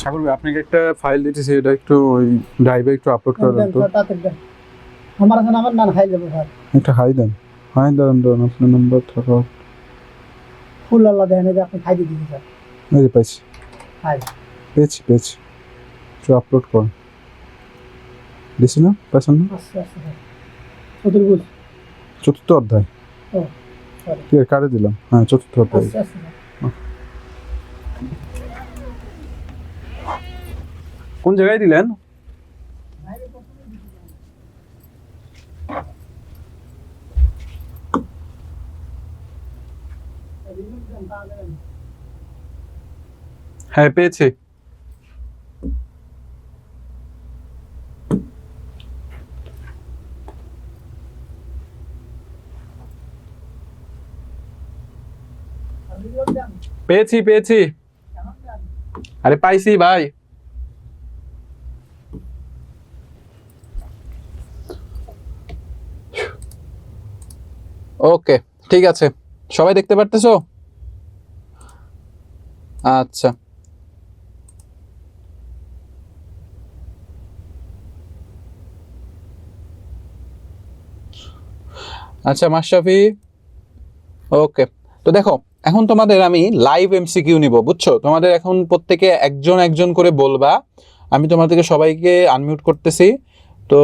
সাগর ভাই, আপনাকে একটা ফাইল দিতেছি, এটা একটু ওই ড্রাইভে একটু আপলোড করে দেন তো। আমার কাছে আমার নাম খাই যাবো স্যার। একটা হাই দেন, হাই দেন, দেন আপনার নাম্বার থাকা। ফুল আল্লাহ দেন, এই যে আপনি খাই দিয়ে দিন স্যার। এই যে পাইছি, হাই পেয়েছি পেয়েছি, একটু আপলোড কর। দিছি না, পাইছেন না? আচ্ছা আচ্ছা স্যার। চতুর্ভুজ চতুর্থ অধ্যায়। ও সরি, ঠিক আছে, কারে দিলাম, হ্যাঁ চতুর্থ অধ্যায়। আচ্ছা আচ্ছা স্যার। কোন জায়গায় দিলেন? হ্যাঁ পেয়েছি। পেয়েছি পেয়েছি, আরে পাইছি ভাই। ওকে ঠিক আছে, সবাই দেখতে পারতেছো? আচ্ছা আচ্ছা মাশরাফি, ওকে। তো দেখো, এখন তোমাদের আমি লাইভ এমসিকিউ নিব, বুঝছো? তোমাদের এখন প্রত্যেকে একজন একজন করে বলবা, আমি তোমাদেরকে সবাইকে আনমিউট করতেছি, তো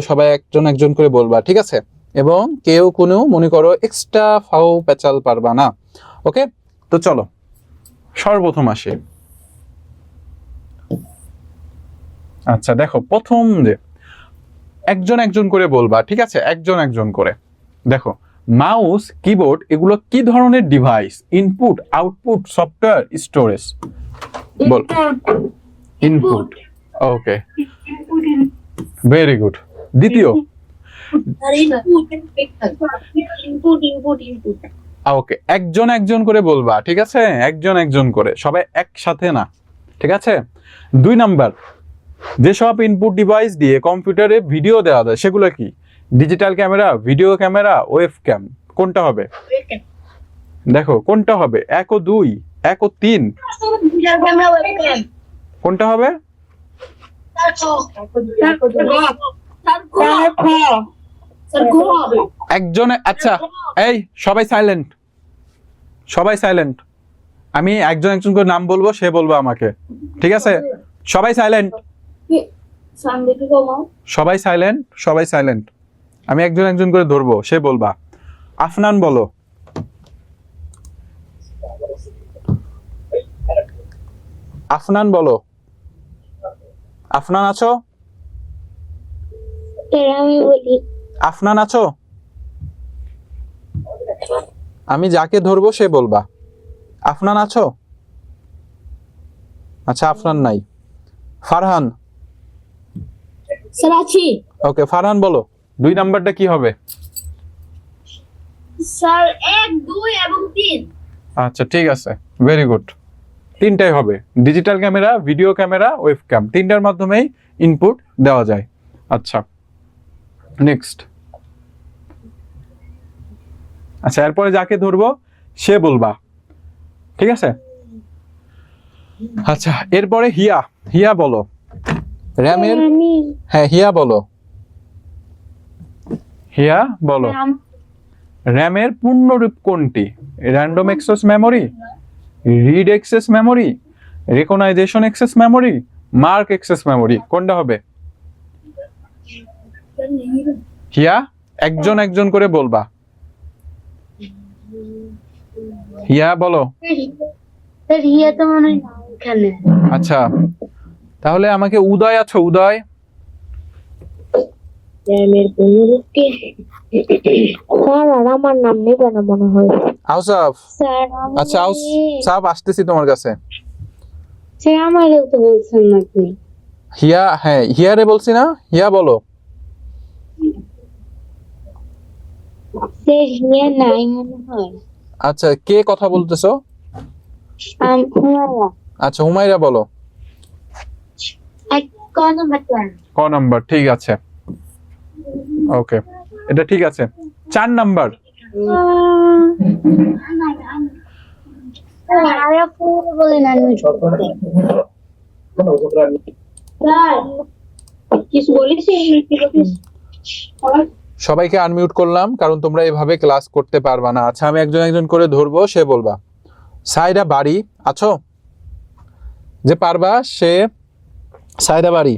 সবাই একজন একজন করে বলবা, ঠিক আছে? এবং কেউ কোনো মনে করো এক্সট্রা ফাও পেঁচাল পারবা না, ওকে? তো চলো সর্বপ্রথম আসি। আচ্ছা দেখো, প্রথম যে একজন একজন করে বলবা, ঠিক আছে? একজন একজন করে। দেখো, মাউস, কিবোর্ড এগুলো কি ধরনের device? Input, output, software, storage? বল। Input, okay, very good. দ্বিতীয়, আর ইনপুট ওকে, একজন একজন করে বলবা, ঠিক আছে? একজন একজন করে, সবাই একসাথে না, ঠিক আছে? 2 নাম্বার, যেসব ইনপুট ডিভাইস দিয়ে কম্পিউটারে ভিডিও দেওয়া যায় সেগুলো কি? Digital camera, video camera, webcam, কোনটা হবে? দেখো কোনটা হবে? 1 ও 2, 1 ও 3, কোনটা হবে? একজনে, আচ্ছা এই সবাই সাইলেন্ট, সবাই সাইলেন্ট। আমি একজন একজন করে নাম বলবো, সে বলবো আমাকে, ঠিক আছে? সবাই সাইলেন্ট, সবাই সাইলেন্ট, সবাই সাইলেন্ট। আমি একজন একজন করে ধরবো, সে বলবা। আফনান বলো। আফনান বলো। আফনান আছো? আমি বলি আফনান আছো? আমি যাকে ধরবো সে বলবা। আফনান আছো? আচ্ছা আফনান নাই। ফারহান। স্যার আছি ওকে ফারহান বলো, 2 নাম্বারটা কি হবে? স্যার 1, 2 এবং 3। আচ্ছা ঠিক আছে, ভেরি গুড। 3টাই হবে, digital camera, video camera, webcam, 3টার মাধ্যমেই ইনপুট দেওয়া যায়। আচ্ছা নেক্সট। আচ্ছা এরপরে যাকে ধরবো সে বলবা, ঠিক আছে? আচ্ছা এরপরে হিয়া। হিয়া বলো র্যামের, হ্যাঁ হিয়া বলো, হিয়া বলো র্যামের পূর্ণরূপ কোনটি? Random access memory, read access memory, recognition access memory, mark access memory, কোনটা হবে? হিয়া একজন একজন করে বলবা। হিয়া বলো। স্যার হিয়া তো মনে হয় এখানে। আচ্ছা তাহলে আমাকে উদয় আছো? উদয়। স্যার আর আমার নাম নেবে না মনে হয়। আউসাফ। স্যার আচ্ছা আউসাফ আসতেছি তোমার কাছে। স্যার আমারও তো বলছেন না আপনি। হিয়া, হ্যাঁ হিয়ারে বলছি না? হিয়া বলো। স্যার হিয়া নাই মনে হয়। আচ্ছা কে কথা বলতেছো? হুমায়রা। আচ্ছা হুমায়রা বলো। ক নাম্বার? ক নাম্বার, ঠিক আছে ওকে, এটা ঠিক আছে। 4 নাম্বার। বলেন আমি কিছু বলিস? সবাইকে আনমিউট করলাম কারণ তোমরা এভাবে ক্লাস করতে পারবা না। আচ্ছা আমি একজন একজন করে ধরবো, সে বলবা। সাইদা বাড়ি আছো? যে পারবা সে সাইদা বাড়ি।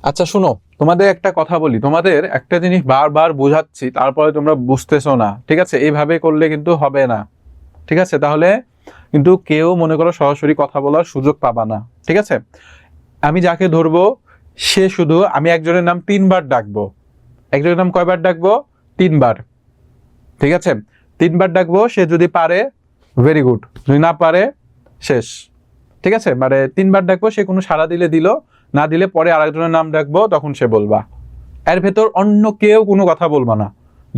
আচ্ছা শুনো, তোমাদের একটা কথা বলি, তোমাদের একটা জিনিস বারবার বোঝাচ্ছি তারপরে তোমরা বুঝতেছো না, ঠিক আছে? এইভাবে করলে কিন্তু হবে না, ঠিক আছে? তাহলে কিন্তু কেউ মনে করো সরাসরি কথা বলার সুযোগ পাবা না, ঠিক আছে? আমি যাকে ধরবো সে শুধু, আমি একজনের নাম 3 বার ডাকবো। একজনের নাম কয়বার ডাকবো? 3 বার, ঠিক আছে? 3 বার ডাকবো, সে যদি পারে ভেরি গুড, যদি না পারে শেষ, ঠিক আছে? মানে 3 বার ডাকবো, সে কোনো সাড়া দিলে দিল, না দিলে পরে আরেকজনের নাম ডাকবো, তখন সে বলবা। এর ভেতর অন্য কেউ কোনো কথা বলবা না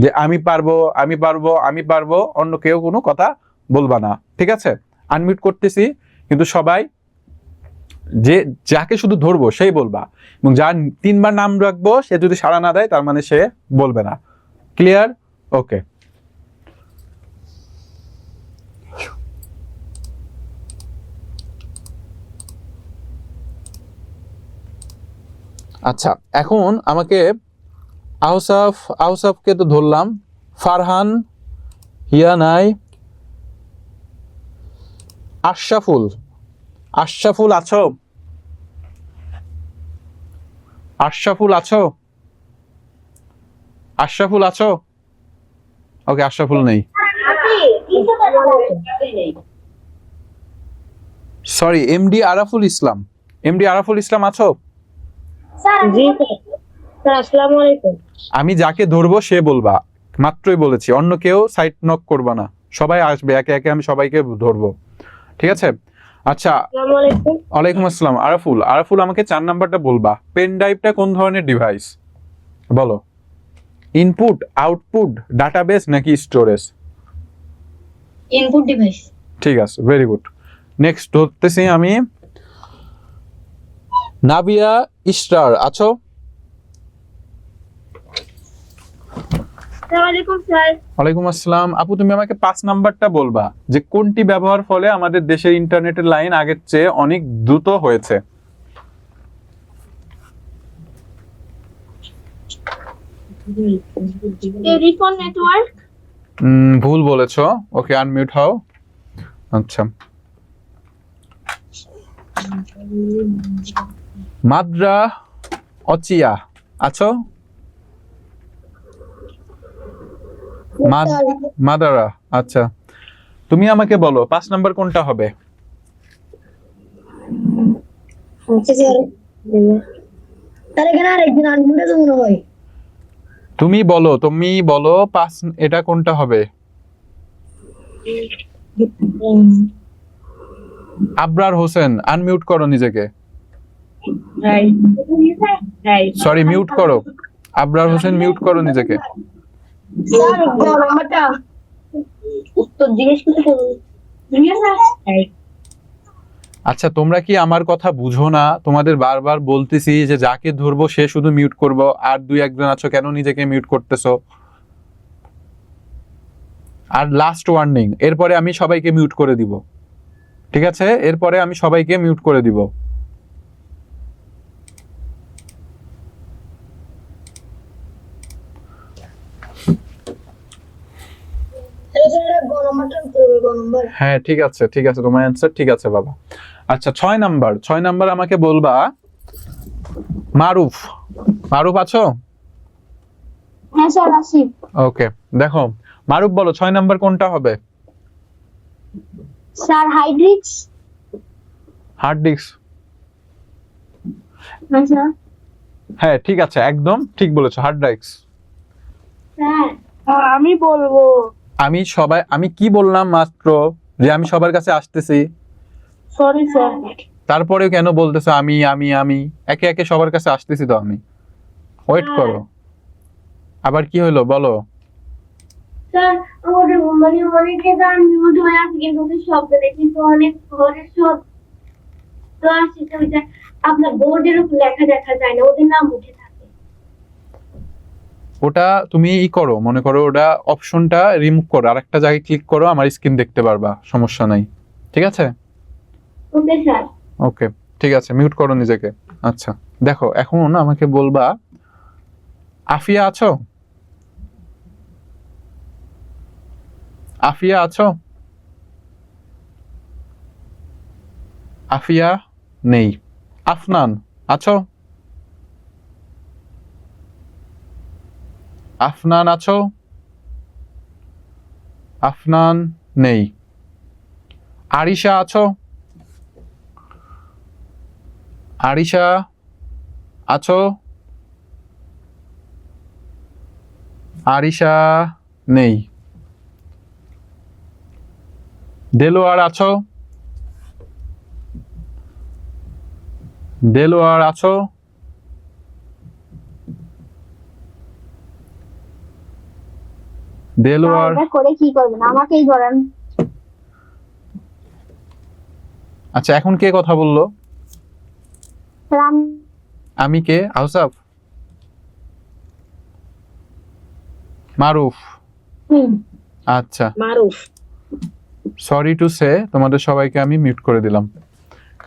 যে আমি পারবো, আমি পারবো, আমি পারবো, অন্য কেউ কোনো কথা বলবা না, ঠিক আছে? আনমিউট করতেছি, কিন্তু সবাই যে যাকে শুধু ধরবো সেই বলবা, এবং যার 3 বার নাম রাখবো সে যদি সাড়া না দেয় তার মানে সে বলবে না। ক্লিয়ার? ওকে। আচ্ছা এখন আমাকে আউসাফকে তো ধরলাম, ফারহান, হিয়া নাই, আশরাফুল। আশরাফুল আছো? আশরাফুল আছো? আশরাফুল আছো? ওকে আশরাফুল নেই, সরি। এমডি আরাফুল ইসলাম। এমডি আরাফুল ইসলাম আছো? জি স্যার। আসসালামু আলাইকুম। আমি যাকে ধরবো সে বলবা, মাত্রই বলেছি, অন্য কেউ সাইড নক করবা না, সবাই আসবে একে একে, আমি সবাইকে ধরবো, ঠিক আছে? আচ্ছা আসসালামু আলাইকুম। ওয়ালাইকুম আসসালাম। আরাফুল, আরাফুল আমাকে 4 নাম্বারটা বলবা। পেন ড্রাইভটা কোন ধরনের ডিভাইস বলো? ইনপুট, আউটপুট, ডাটাবেস নাকি স্টোরেজ? Input device. ঠিক আছে, ভেরি গুড। নেক্সট ধরতেছি আমি নাবিয়া ইসরার আছো? আসসালামু আলাইকুম স্যার। ওয়ালাইকুম আসসালাম। আপু তুমি আমাকে 5 নাম্বারটা বলবা যে কোনটি ব্যবহার ফলে আমাদের দেশের ইন্টারনেটের লাইন আগের চেয়ে অনেক দ্রুত হয়েছে। Telephone network. ভুল বলেছো। ওকে, আনমিউট হও। আচ্ছা, মাদ্রা অচিয়া আছো? মাদারা। আচ্ছা, তুমি আমাকে বলো 5 নাম্বার কোনটা হবে? তুমি বলো 5 এটা কোনটা হবে? আবরার হোসেন, আনমিউট করো নিজেকে। সরি, মিউট করো। আবরার হোসেন, মিউট করো নিজেকে। উত্তর জিজ্ঞেস করতে আচ্ছা, তোমরা কি আমার কথা বুঝো না? তোমাদের বারবার বলতেছি যে যাকে ধরবো সে শুধু মিউট করবো, আর 2-1 জন আছো কেন নিজেকে মিউট করতেছো? আর লাস্ট ওয়ার্নিং, এরপরে আমি সবাইকে মিউট করে দিব, ঠিক আছে? এরপরে আমি সবাইকে মিউট করে দিব। হ্যাঁ, ঠিক আছে, ঠিক আছে, তোমার অ্যান্সার ঠিক আছে বাবা। আচ্ছা, 6 নাম্বার আমাকে বলবা মারুফ। মারুফ আছো? হ্যাঁ স্যার আসি। ওকে, দেখো মারুফ বলো 6 নাম্বার কোনটা হবে? স্যার হাইড্রিক্স। Hard disk. আচ্ছা হ্যাঁ, ঠিক আছে, একদম ঠিক বলেছো, হার্ড ডিস্ক। স্যার আমি বলবো। আমি কি বললাম মাত্র? যে আমি সবার কাছে আসতেছি। Sorry sir. তারপরেও কেন বলতেছো আমি? একে একে সবার কাছে আসতেছি তো আমি। ওয়েট করো। আবার কি হলো বলো? স্যার আমাদের মানে অনেকে গান মিউট হয়ে আছে কিন্তু ওদের শব্দ নেই, কিন্তু অনেক ঘরের শব্দ আসছে তো ওইটা আপনার বোর্ডের উপর লেখা দেখা যায় না, ওদের নাম উঠে থাকে। ওটা তুমি করো, মনে করো ওটা অপশনটা রিমুভ করো, আরেকটা জায়গায় ক্লিক করো, আমার স্ক্রিন দেখতে পারবা, সমস্যা নাই। ঠিক আছে? Okay sir. ওকে, ঠিক আছে, মিউট করো নিজেকে। আচ্ছা, দেখো এখন আমাকে বলবা আফিয়া আছো? আফিয়া আছো? আফিয়া নেই। আফনান আছো? আফনান আছো? আফনান নেই। আরিশা আছো? আরিশা আছো? আরিশা নেই। দেলোয়ার আছো? দেলোয়ার আছো? দেলোয়ার। এটা করে কি করবেন, আমাকেই ধরেন। আচ্ছা, এখন কে কথা বললো? স্যার আমি কে? আউসাফ? মারুফ। আচ্ছা, মারুফ। সরি টু সে, তোমাদের সবাইকে আমি মিউট করে দিলাম,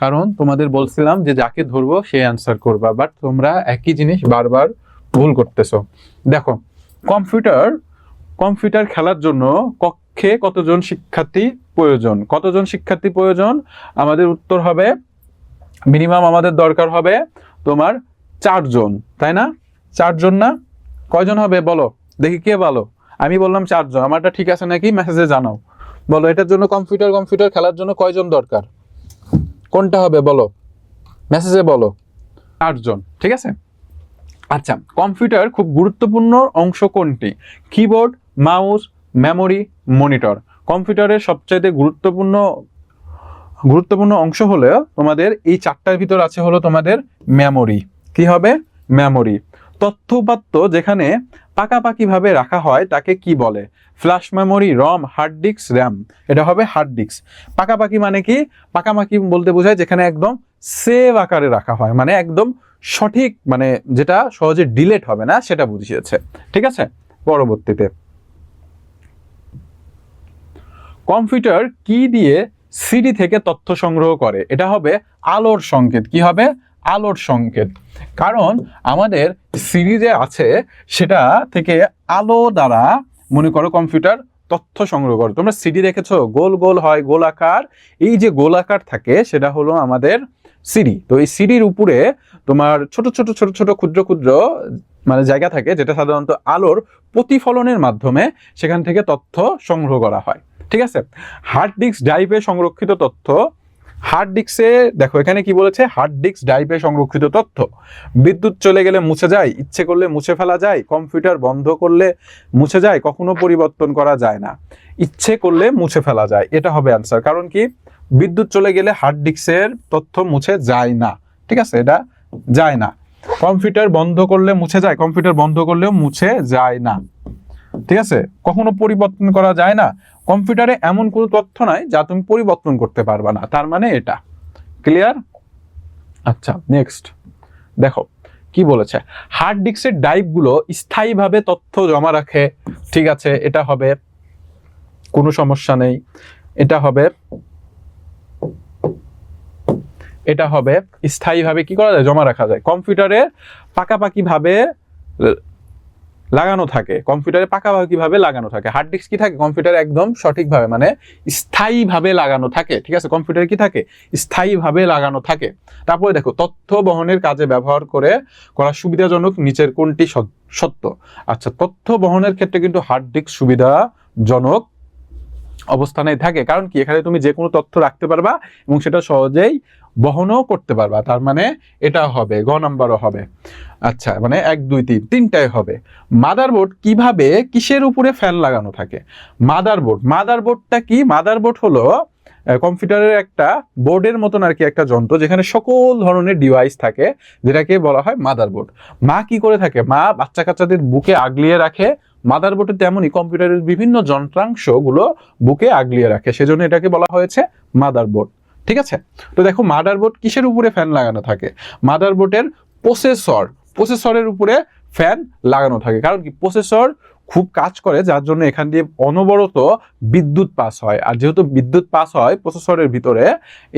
কারণ তোমাদের বলছিলাম যে যাকে ধরবো সে অ্যান্সার করবা, বাট তোমরা একই জিনিস বারবার ভুল করতেছো। দেখো, কম্পিউটার খেলার জন্য কক্ষে কতজন শিক্ষার্থী প্রয়োজন? কতজন শিক্ষার্থী প্রয়োজন? আমাদের উত্তর হবে মিনিমাম আমাদের দরকার হবে তোমার 4 জন, তাই না? 4 জন না? কয়জন হবে বলো দেখি, কে বলো? আমি বললাম 4 জন, আমারটা ঠিক আছে নাকি মেসেজে জানাও। বলো এটার জন্য কম্পিউটার খেলার জন্য কয়জন দরকার? কোনটা হবে বলো, মেসেজে বলো। 4 জন, ঠিক আছে? আচ্ছা, কম্পিউটার খুব গুরুত্বপূর্ণ অংশ কোনটি? Keyboard, mouse, memory, monitor. কম্পিউটারের সবচাইতে গুরুত্বপূর্ণ অংশ হলো তোমাদের এই 4টার ভিতর আছে হলো তোমাদের মেমোরি। কি হবে? মেমোরি। তথ্য উপাত্ত যেখানে পাকাপাকি ভাবে রাখা হয় তাকে কি বলে? ফ্ল্যাশ মেমোরি, রম, হার্ড ডিস্ক, র্যাম। এটা হবে হার্ড ডিস্ক। পাকাপাকি মানে কি? পাকাপাকি বলতে বোঝায় যেখানে একদম সেভ আকারে রাখা হয়, মানে একদম সঠিক, মানে যেটা সহজে ডিলেট হবে না সেটা বুঝিয়েছে। ঠিক আছে, পরবর্তীতে কম্পিউটার কি দিয়ে সিডি থেকে তথ্য সংগ্রহ করে? এটা হবে আলোর সংকেত। কি হবে? আলোর সংকেত। কারণ আমাদের সিডি যে আছে সেটা থেকে আলো দ্বারা মনে করো কম্পিউটার তথ্য সংগ্রহ করে। তোমরা সিডি দেখেছো, গোল গোল হয়, গোলাকার। এই যে গোলাকার থাকে সেটা হলো আমাদের সিডি। তো এই সিডির উপরে তোমার ছোট ছোট ছোট ছোট ক্ষুদ্র ক্ষুদ্র মানে জায়গা থাকে, যেটা সাধারণত আলোর প্রতিফলনের মাধ্যমে সেখান থেকে তথ্য সংগ্রহ করা হয়। ঠিক আছে, হার্ড ডিস্ক ড্রাইভে সংরক্ষিত তথ্য, হার্ড ডিস্কে দেখো এখানে কি বলেছে, হার্ড ডিস্ক ড্রাইভে সংরক্ষিত তথ্য বিদ্যুৎ চলে গেলে মুছে যায়, ইচ্ছে করলে মুছে ফেলা যায়, কম্পিউটার বন্ধ করলে মুছে যায়, কখনো পরিবর্তন করা যায় না, ইচ্ছে করলে মুছে ফেলা যায়। এটা হবে অ্যান্সার। কারণ কি, বিদ্যুৎ চলে গেলে হার্ড ডিস্কের তথ্য মুছে যায় না। ঠিক আছে, এটা যায় না। কম্পিউটার বন্ধ করলে মুছে যায়, কম্পিউটার বন্ধ করলেও মুছে যায় না। ঠিক আছে, কখনো পরিবর্তন করা যায় না। কম্পিউটারে এমন কোনো তথ্য নাই যা তুমি পরিবর্তন করতে পারবে না, তার মানে এটা। ক্লিয়ার? আচ্ছা, নেক্সট দেখো কি বলেছে, হার্ড ডিস্কের ড্রাইভগুলো স্থায়ীভাবে তথ্য জমা রাখে। ঠিক আছে, এটা হবে, কোনো সমস্যা নেই। এটা হবে, এটা হবে স্থায়ীভাবে কি করা যায়, জমা রাখা যায়। কম্পিউটারে পাকাপাকি ভাবে লাগানো থাকে, কম্পিউটারে পাকাপাকি ভাবে লাগানো থাকে। হার্ড ডিস্ক কি থাকে, কম্পিউটারে একদম সঠিকভাবে মানে স্থায়ীভাবে লাগানো থাকে। ঠিক আছে, কম্পিউটারে কি থাকে, স্থায়ীভাবে লাগানো থাকে। তারপরে দেখো, তথ্য বহনের কাজে ব্যবহার করা সুবিধাজনক নিচের কোনটি সত্য? আচ্ছা, তথ্য বহনের ক্ষেত্রে কিন্তু হার্ড ডিস্ক সুবিধাজনক অবস্থানে থাকে। কারণ কি, এখানে তুমি যে কোনো তথ্য রাখতে পারবা এবং সেটা সহজেই বহনও করতে পারবা। তার মানে এটা হবে, গ নাম্বারও হবে। আচ্ছা, মানে 1 2 3 তিনটাই হবে। মাদারবোর্ড কিভাবে, কিসের উপরে ফ্যান লাগানো থাকে? মাদারবোর্ডটা কি? মাদারবোর্ড হলো কম্পিউটারের একটা বোর্ডের মতন আর কি একটা যন্ত্র, যেখানে সকল ধরনের ডিভাইস থাকে, যেটাকে বলা হয় মাদারবোর্ড। মা কি করে থাকে? মা বাচ্চা কাচ্চাদের বুকে আগলিয়ে রাখে। মাদারবোর্ডে তেমনই কম্পিউটারের বিভিন্ন যন্ত্রাংশগুলো বুকে আগলিয়ে রাখে, সেজন্য এটাকে বলা হয়েছে মাদারবোর্ড। ঠিক আছে, তো দেখো মাদারবোর্ড কিসের উপরে ফ্যান লাগানো থাকে? মাদারবোর্ডের প্রসেসরের উপরে ফ্যান লাগানো থাকে। কারণ কি, প্রসেসর খুব কাজ করে, যার জন্য এখান দিয়ে অনবরত বিদ্যুৎ পাস হয়। আর যেহেতু বিদ্যুৎ পাস হয় প্রসেসরের ভিতরে,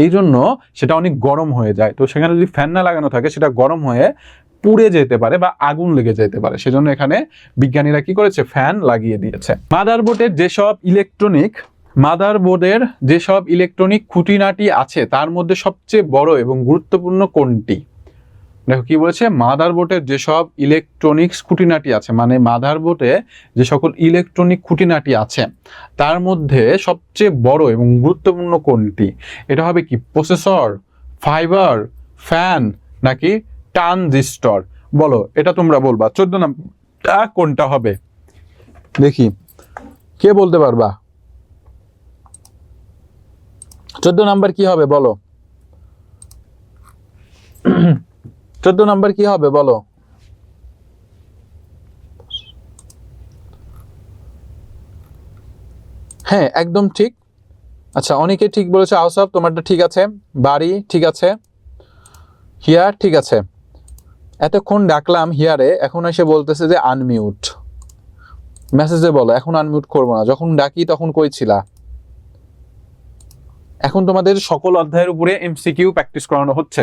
এই জন্য সেটা অনেক গরম হয়ে যায়। তো সেখানে যদি ফ্যান না লাগানো থাকে, সেটা গরম হয়ে পুড়ে যেতে পারে বা আগুন লেগে যেতে পারে। সেজন্য এখানে বিজ্ঞানীরা কি করেছে, ফ্যান লাগিয়ে দিয়েছে। মাদারবোর্ডের যেসব ইলেকট্রনিক খুঁটিনাটি আছে তার মধ্যে সবচেয়ে বড় এবং গুরুত্বপূর্ণ কোনটি? দেখো কি বলেছে, মাদারবোর্ডের যেসব ইলেকট্রনিক্স খুঁটিনাটি আছে, মানে মাদারবোর্ডে যে সকল ইলেকট্রনিক খুঁটিনাটি আছে তার মধ্যে সবচেয়ে বড় এবং গুরুত্বপূর্ণ কোনটি? এটা হবে কি, প্রসেসর, ফাইবার, ফ্যান নাকি ট্রানজিস্টর? বলো, এটা তোমরা বলবা। 14 নাম্বারটা কোনটা হবে দেখি, কে বলতে পারবা? 14 নাম্বার কি হবে বলো? 14 নাম্বার কি হবে বলো? হ্যাঁ, একদম ঠিক। আচ্ছা, অনেকে ঠিক বলেছে। আওসাফ, তোমারটা ঠিক আছে। বাড়ি ঠিক আছে। হিয়ার ঠিক আছে। এতক্ষণ ডাকলাম হিয়ারে, এখন এসে বলতেছে যে আনমিউট। মেসেজে বলো এখন আনমিউট করবো না, যখন ডাকি তখন কইছিলা। এখন তোমাদের সকল অধ্যায়ের উপরে এমসিকিউ প্র্যাকটিস করানো হচ্ছে।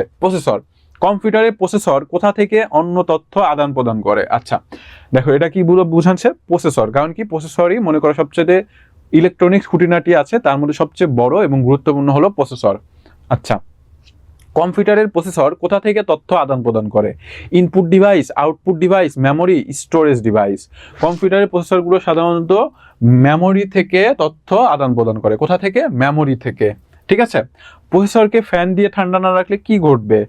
কম্পিউটারে প্রসেসর কোথা থেকে অন্য তথ্য আদান প্রদান করে? আচ্ছা দেখো, এটা কি বুঝাচ্ছে, প্রসেসর। কারণ কি, প্রসেসরই মনে করো সবচেয়ে ইলেকট্রনিক্স খুঁটিনাটি আছে, তার মধ্যে সবচেয়ে বড় এবং গুরুত্বপূর্ণ হলো প্রসেসর। আচ্ছা, কম্পিউটারের প্রসেসর কোথা থেকে তথ্য আদান প্রদান করে? Input device, output device, memory, storage device. কম্পিউটারের প্রসেসরগুলো সাধারণত মেমোরি থেকে তথ্য আদান প্রদান করে। কোথা থেকে? মেমোরি থেকে। ঠিক আছে, প্রসেসরকে ফ্যান দিয়ে ঠান্ডা না রাখলে কি ঘটবে?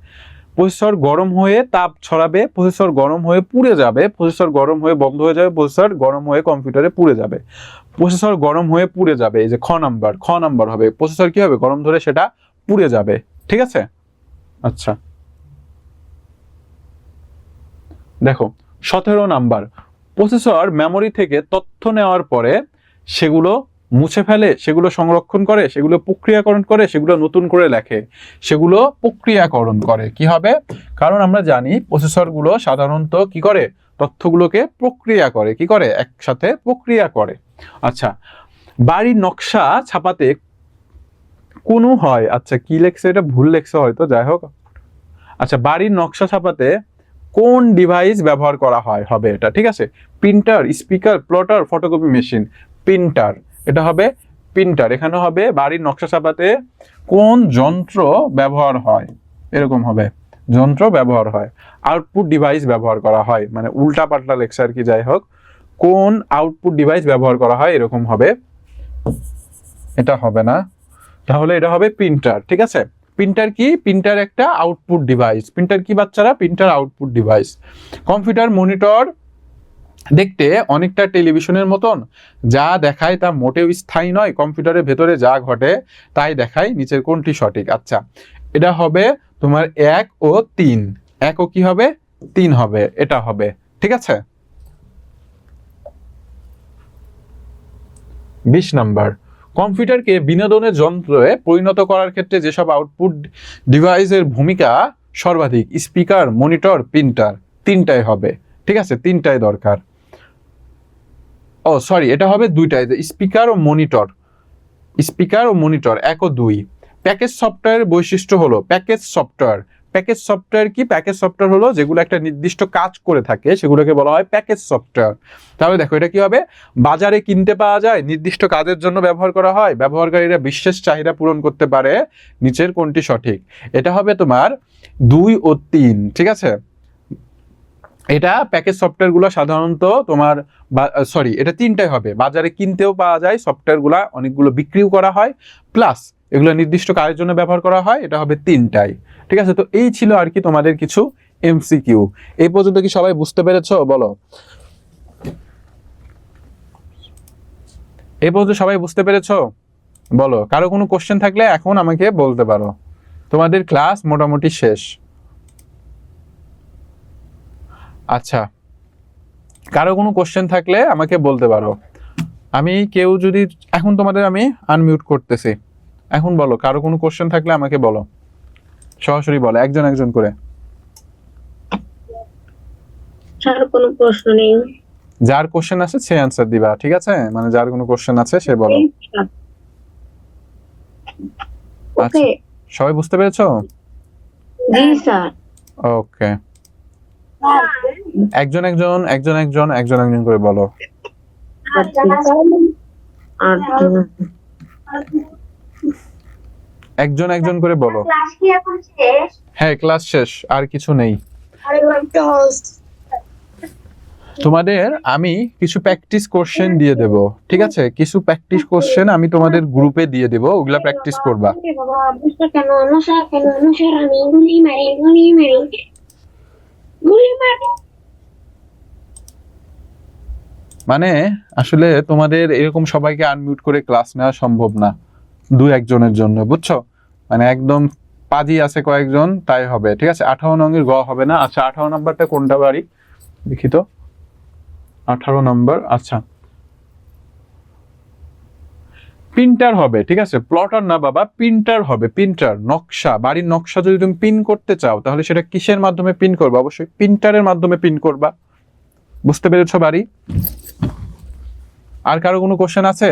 প্রসেসর গরম হয়ে তাপ ছড়াবে, প্রসেসর গরম হয়ে পুড়ে যাবে, প্রসেসর গরম হয়ে বন্ধ হয়ে যাবে, প্রসেসর গরম হয়ে কম্পিউটারে পুড়ে যাবে। প্রসেসর গরম হয়ে পুড়ে যাবে, এই যে খ নাম্বার হবে। প্রসেসর কি হবে? গরম ধরে সেটা পুড়ে যাবে। ঠিক আছে, আচ্ছা দেখো 17 নাম্বার, প্রসেসর মেমোরি থেকে তথ্য নেওয়ার পরে সেগুলো মুছে ফেলে, সেগুলো সংরক্ষণ করে, সেগুলো প্রক্রিয়াকরণ করে, সেগুলো নতুন করে লেখে, সেগুলো প্রক্রিয়াকরণ করে। কি হবে? কারণ আমরা জানি প্রসেসরগুলো সাধারণত কি করে, তথ্যগুলোকে প্রক্রিয়া করে, কি করে, একসাথে প্রক্রিয়া করে। আচ্ছা, বাড়ির নকশা ছাপাতে কোনো হয়, আচ্ছা কি লেখছে, এটা ভুল লেখছে হয়তো, যাই হোক। আচ্ছা, বাড়ির নকশা ছাপাতে কোন ডিভাইস ব্যবহার করা হয়, হবে এটা, ঠিক আছে? Printer, speaker, plotter, photocopy machine. Printer, এটা হবে প্রিন্টার। এখানে হবে বাড়ির নকশা ছাপাতে কোন যন্ত্র ব্যবহার হয়, এরকম হবে, যন্ত্র ব্যবহার হয়। আউটপুট ডিভাইস ব্যবহার করা হয়, মানে উল্টা পাল্টা লেখছে আর কি, যাই হোক। কোন আউটপুট ডিভাইস ব্যবহার করা হয়, এরকম হবে, এটা হবে না, তাহলে এটা হবে প্রিন্টার, ঠিক আছে? প্রিন্টার কি? প্রিন্টার একটা আউটপুট ডিভাইস। প্রিন্টার কি বাচ্চারা? Printer output device. Computer monitor দেখতে অনেকটা টেলিভিশনের মতন, যা দেখায় তা মোটেও স্থায়ী নয়, কম্পিউটারের ভেতরে যা ঘটে তাই দেখায়, নিচের কোনটি সঠিক? আচ্ছা, এটা হবে তোমার 1 ও 3। 1 ও কি হবে? 3 হবে, এটা হবে, ঠিক আছে? 20 নাম্বার, কম্পিউটারকে বিনোদনের যন্ত্রে পরিণত করার ক্ষেত্রে যেসব আউটপুট ডিভাইসের ভূমিকা সর্বাধিক? Speaker, monitor, printer. তিনটাই হবে, ঠিক আছে? তিনটাই দরকার। ও সরি, এটা হবে দুইটাই, স্পিকার ও মনিটর। স্পিকার ও মনিটর 1 ও 2। প্যাকেজ সফটওয়্যারের বৈশিষ্ট্য হলো, প্যাকেজ সফটওয়্যার। প্যাকেজ সফটওয়্যার কি? প্যাকেজ সফটওয়্যার হলো যেগুলো একটা নির্দিষ্ট কাজ করে থাকে, সেগুলোকে বলা হয় প্যাকেজ সফটওয়্যার। তাহলে দেখো এটা কি হবে? বাজারে কিনতে পাওয়া যায়, নির্দিষ্ট কাজের জন্য ব্যবহার করা হয়, ব্যবহারকারীরা বিশেষ চাহিদা পূরণ করতে পারে, নিচের কোনটি সঠিক? এটা হবে তোমার 2 ও 3, ঠিক আছে? এটা প্যাকেজ সফটওয়্যারগুলো সাধারণত তোমার সরি, এটা তিনটাই হবে, বাজারে কিনতেও পাওয়া যায় সফটওয়্যারগুলো, অনেকগুলো বিক্রিও করা হয়, প্লাস এগুলো নির্দিষ্ট কাজের জন্য ব্যবহার করা হয়, এটা হবে তিনটাই, ঠিক আছে? তো এই ছিল আর কি তোমাদের কিছু এমসিকিউ। এই পর্যন্ত কি সবাই বুঝতে পেরেছো? বলো, এই পর্যন্ত সবাই বুঝতে পেরেছো? বলো, কারো কোনো কোশ্চেন থাকলে এখন আমাকে বলতে পারো। তোমাদের ক্লাস মোটামুটি শেষ। আচ্ছা, কারো কোনো কোশ্চেন থাকলে আমাকে বলতে পারো। আমি কেউ যদি এখন তোমাদের আমি আনমিউট করতেছি, এখন বলো, কারো কোনো কোশ্চেন থাকলে আমাকে বলো, সরাসরি বলো, একজন একজন করে। স্যার কোনো প্রশ্ন নেই। যার কোশ্চেন আছে সে অ্যান্সার দিবা, ঠিক আছে? মানে যার কোনো কোশ্চেন আছে সে বলো। আচ্ছা, ওকে, সবাই বুঝতে পেরেছো? জি স্যার। ওকে, একজন একজন একজন একজন একজন একজন করে বলো। একজন একজন করে বলো। ক্লাস কি এখন শেষ? হ্যাঁ, ক্লাস শেষ, আর কিছু নেই। তোমাদের আমি কিছু প্র্যাকটিস কোশ্চেন দিয়ে দেব, ঠিক আছে? কিছু প্র্যাকটিস কোশ্চেন আমি তোমাদের গ্রুপে দিয়ে দেব, ওগুলা প্র্যাকটিস করবা। বাবা বুঝতে কেন অনুসার কেন অনুসার আমি গুলি মারি গুলি মারি গুলি মারি। মানে আসলে তোমাদের এরকম সবাইকে আনমিউট করে ক্লাস নেওয়া সম্ভব না, দু একজনের জন্য, বুঝছো? মানে একদম পাজি আছে কয়েকজন, তাই হবে, ঠিক আছে? 18 নঙ্গের গ হবে না। আচ্ছা, 18 নাম্বারটা কোনটা বাড়ি দেখি তো, 18 নাম্বার। আচ্ছা, প্রিন্টার হবে, ঠিক আছে? প্লটার না বাবা, প্রিন্টার হবে। প্রিন্টার, নকশা, বাড়ির নকশা যদি তুমি প্রিন্ট করতে চাও তাহলে সেটা কিসের মাধ্যমে প্রিন্ট করবা? অবশ্যই প্রিন্টারের মাধ্যমে প্রিন্ট করবা। বুঝতে পেরেছো বাড়ি? আর কারো কোনো কোশ্চেন আছে?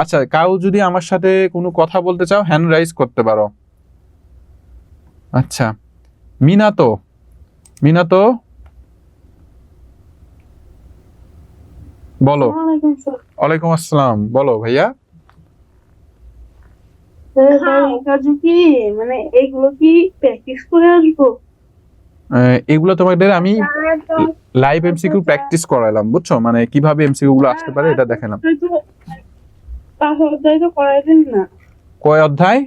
আচ্ছা, কাউ যদি আমার সাথে কোনো কথা বলতে চাও হ্যান্ড রাইজ করতে পারো। আচ্ছা, মিনাতো, মিনাতো বলো। ওয়ালাইকুম আসসালাম, বলো ভাইয়া। কাজু কি মানে এইগুলো কি প্র্যাকটিস করে আসবো? এগুলো তোমাদের আমি লাইভ এমসিকিউ প্র্যাকটিস করাইলাম, বুঝছো? মানে কিভাবে এমসিকিউ গুলো আসতে পারে এটা দেখালাম। 5 অধ্যায় তো করাই দিন না। কয় অধ্যায়?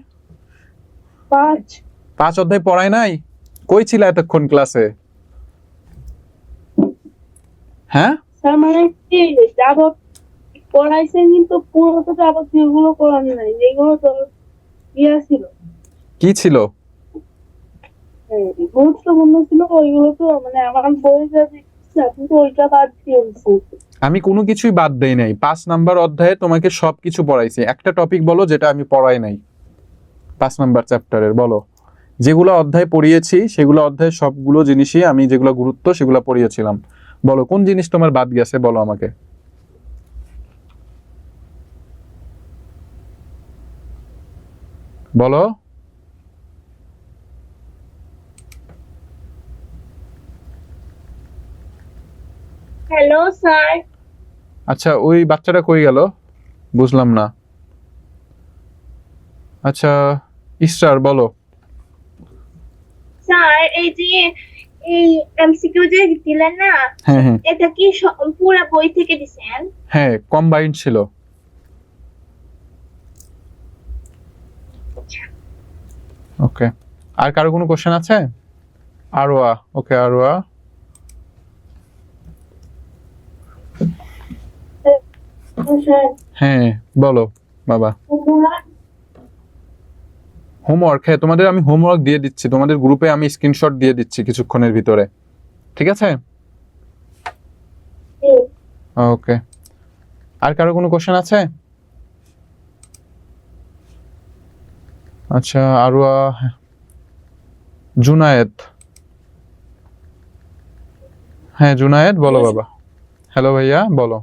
5 অধ্যায় পড়ায় নাই? কই ছিল এতক্ষণ ক্লাসে? হ্যাঁ, স্যার মানে কি যাবত পড়াইছেন কিন্তু পুরো তো যাবতীয় গুলো করান নাই, যেগুলো তো ইয়া ছিল, কি ছিল? গুরুত্বপূর্ণ ছিল ওইগুলো তো মানে আমার বই যা দিচ্ছে আপনি তো ওইটা বাদ দিয়েছি। আমি কোনো কিছুই বাদ দেই নাই, 5 নাম্বার অধ্যায়ে তোমাকে সবকিছু পড়াইছি। একটা টপিক বলো যেটা আমি পড়াই নাই 5 নাম্বার চ্যাপ্টারের, বলো। যেগুলো অধ্যায় পড়িয়েছি সেগুলো অধ্যায় সবগুলো জিনিসই আমি যেগুলো গুরুত্ব সেগুলো পড়িয়েছিলাম। বলো কোন জিনিস তোমার বাদ গেছে, বলো আমাকে। বলো। Hello sir. আচ্ছা ওই বাচ্চাটা কই গেল বুঝলাম না। আচ্ছা ইসরার বলো। স্যার এই যে এই এমসিকিউ যে দিলেন না, হ্যাঁ হ্যাঁ এটা কি পুরো বই থেকে দিছেন? হ্যাঁ কম্বাইন্ড ছিল। ওকে, আর কারো কোনো কোশ্চেন আছে? আরোয়া, ওকে আরোয়া। স্যার হ্যাঁ বলো বাবা। হোমওয়ার্ক, হ্যাঁ তোমাদের আমি হোমওয়ার্ক দিয়ে দিচ্ছি, তোমাদের গ্রুপে আমি স্ক্রিনশট দিয়ে দিচ্ছি কিছুক্ষণের ভিতরে, ঠিক আছে? ওকে, আর কারো কোনো কোশ্চেন আছে? আচ্ছা আরোয়া, জুনায়েদ। হ্যাঁ জুনায়েদ বলো বাবা। হ্যালো ভাইয়া বলো।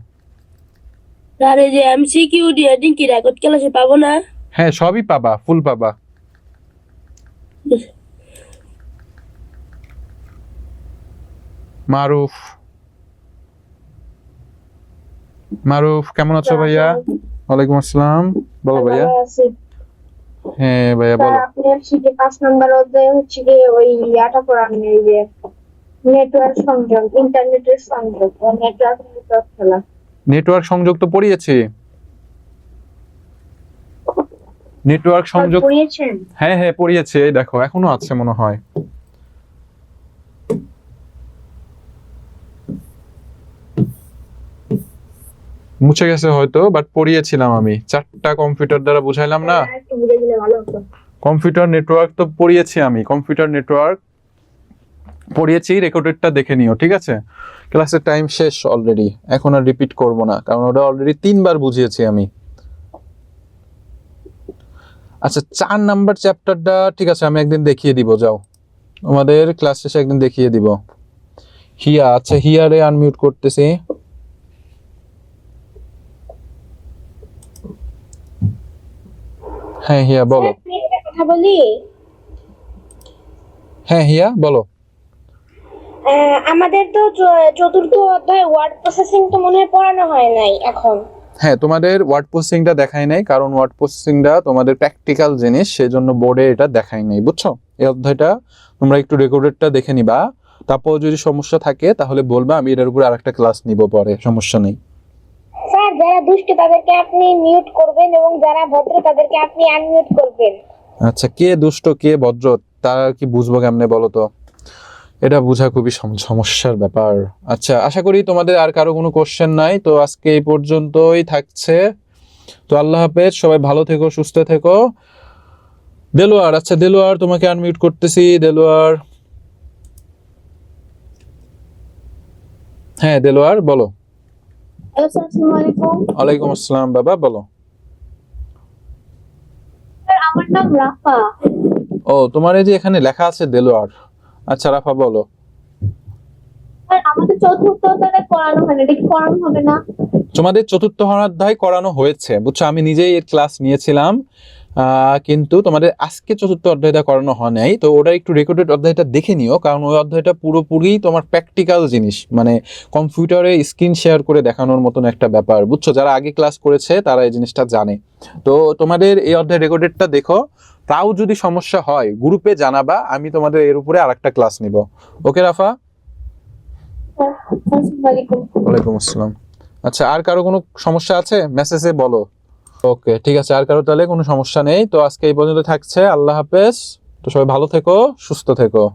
স্যার এই যে এমসিকিউ রিডিং কি রেকর্ড ক্লাসে পাবো না? হ্যাঁ সবই পাবা, ফুল পাবা। মারুফ, মারুফ কেমন আছো ভাইয়া? ওয়ালাইকুম আসসালাম, বলো ভাইয়া। ভালো আছি। হ্যাঁ ভাইয়া স্যার বলো। আপনি হচ্ছে কি 5 নাম্বার অধ্যায়ে হচ্ছে কি ওই ইয়াটা পড়ান, এই যে নেটওয়ার্ক সংযোগ, ইন্টারনেটের সংযোগ, নেটওয়ার্ক খেলা। নেটওয়ার্ক সংযোগ তো পড়িয়েছি, নেটওয়ার্ক সংযোগ। পড়িয়েছেন? হ্যাঁ হ্যাঁ পড়িয়েছি, এই দেখো এখনো আছে মনে হয়। মুছে গেছে হয়তো, বাট পড়িয়েছিলাম আমি, 4টা কম্পিউটার দ্বারা বুঝাইলাম না। একটু বুঝে দিলে ভালো হতো। কম্পিউটার নেটওয়ার্ক তো পড়িয়েছি আমি, কম্পিউটার নেটওয়ার্ক পড়িয়েছি, রেকর্ডেডটা দেখে নিও, ঠিক আছে? ক্লাসের টাইম শেষ অলরেডি, এখন আর রিপিট করব না, কারণ ওটা অলরেডি 3বার বুঝিয়েছি আমি। আচ্ছা 4 নাম্বার চ্যাপ্টারটা ঠিক আছে, আমি একদিন দেখিয়ে দিব, যাও আমাদের ক্লাস শেষে একদিন দেখিয়ে দিব। হিয়া, আচ্ছা হিয়ারে আনমিউট করতেছি। হ্যাঁ হিয়া বলো। কথা বলি। হ্যাঁ হিয়া বলো। আমাদের তো চতুর্থ অধ্যায় ওয়ার্ড প্রসেসিং তো মনে হয় পড়ানো হয় নাই এখন। হ্যাঁ তোমাদের ওয়ার্ড প্রসেসিংটা দেখাই নাই, কারণ ওয়ার্ড প্রসেসিংটা তোমাদের প্র্যাকটিক্যাল জিনিস, সেজন্য বোর্ডে এটা দেখাই নাই, বুঝছো? এই অধ্যায়টা তোমরা একটু রেকর্ডেডটা দেখে নিবা, তারপর যদি সমস্যা থাকে তাহলে বলবা, আমি এটার উপর আরেকটা ক্লাস নিব পরে, সমস্যা নেই। স্যার যারা দুষ্ট তাদেরকে আপনি মিউট করবেন এবং যারা ভদ্র তাদেরকে আপনি আনমিউট করবেন। আচ্ছা কে দুষ্ট কে ভদ্র তা কি বুঝবো কেমনে বলো তো, এটা বোঝা খুবই সমস্যার ব্যাপার। আচ্ছা আশা করি তোমাদের আর কারো কোনো কোশ্চেন নাই, তো আজকে এই পর্যন্তই থাকছে। তো আল্লাহ হাফেজ, সবাই ভালো থেকো, সুস্থ থেকো। দেলোয়ার, আচ্ছা দেলোয়ার তোমাকে আনমিউট করতেছি, দেলোয়ার। হ্যাঁ দেলোয়ার বলো। আসসালামু আলাইকুম। ওয়ালাইকুম আসসালাম বাবা, বলো। স্যার আমার নাম রাফা। ও তোমার এই যে এখানে লেখা আছে দেলোয়ার, আচ্ছা রাফা বলো। স্যার আমাদের চতুর্থ অধ্যায় পড়ানো হয় না, এটা কি পড়ানো হবে না? তোমাদের চতুর্থ অধ্যায় করানো হয়েছে, বুঝছো? আমি নিজেই এর ক্লাস নিয়েছিলাম, কিন্তু তোমাদের আজকে চতুর্থ অধ্যায়টা করানো হয় নাই। তো ওটা একটু রেকর্ডেড অধ্যায়টা দেখে নিও, কারণ ওই অধ্যায়টা পুরোপুরি তোমার প্র্যাকটিক্যাল জিনিস, মানে কম্পিউটারে স্ক্রিন শেয়ার করে দেখানোর মতন একটা ব্যাপার, বুঝছো? যারা আগে ক্লাস করেছে তারা এই জিনিসটা জানে। তো তোমাদের এই অধ্যায় রেকর্ডেডটা দেখো, তাও যদি সমস্যা হয় গ্রুপে জানাবা, আমি তোমাদের এর উপরে আরেকটা ক্লাস নিব। ওকে রাফা? আসসালামু আলাইকুম। ওয়ালাইকুম আসসালাম। আচ্ছা আর কারো কোনো সমস্যা আছে মেসেজে বলো। ওকে ঠিক আছে, আর কারো তাহলে কোনো সমস্যা নেই। তো আজকে এই পর্যন্ত থাকছে, আল্লাহ হাফেজ। তো সবাই ভালো থেকো, সুস্থ থেকো।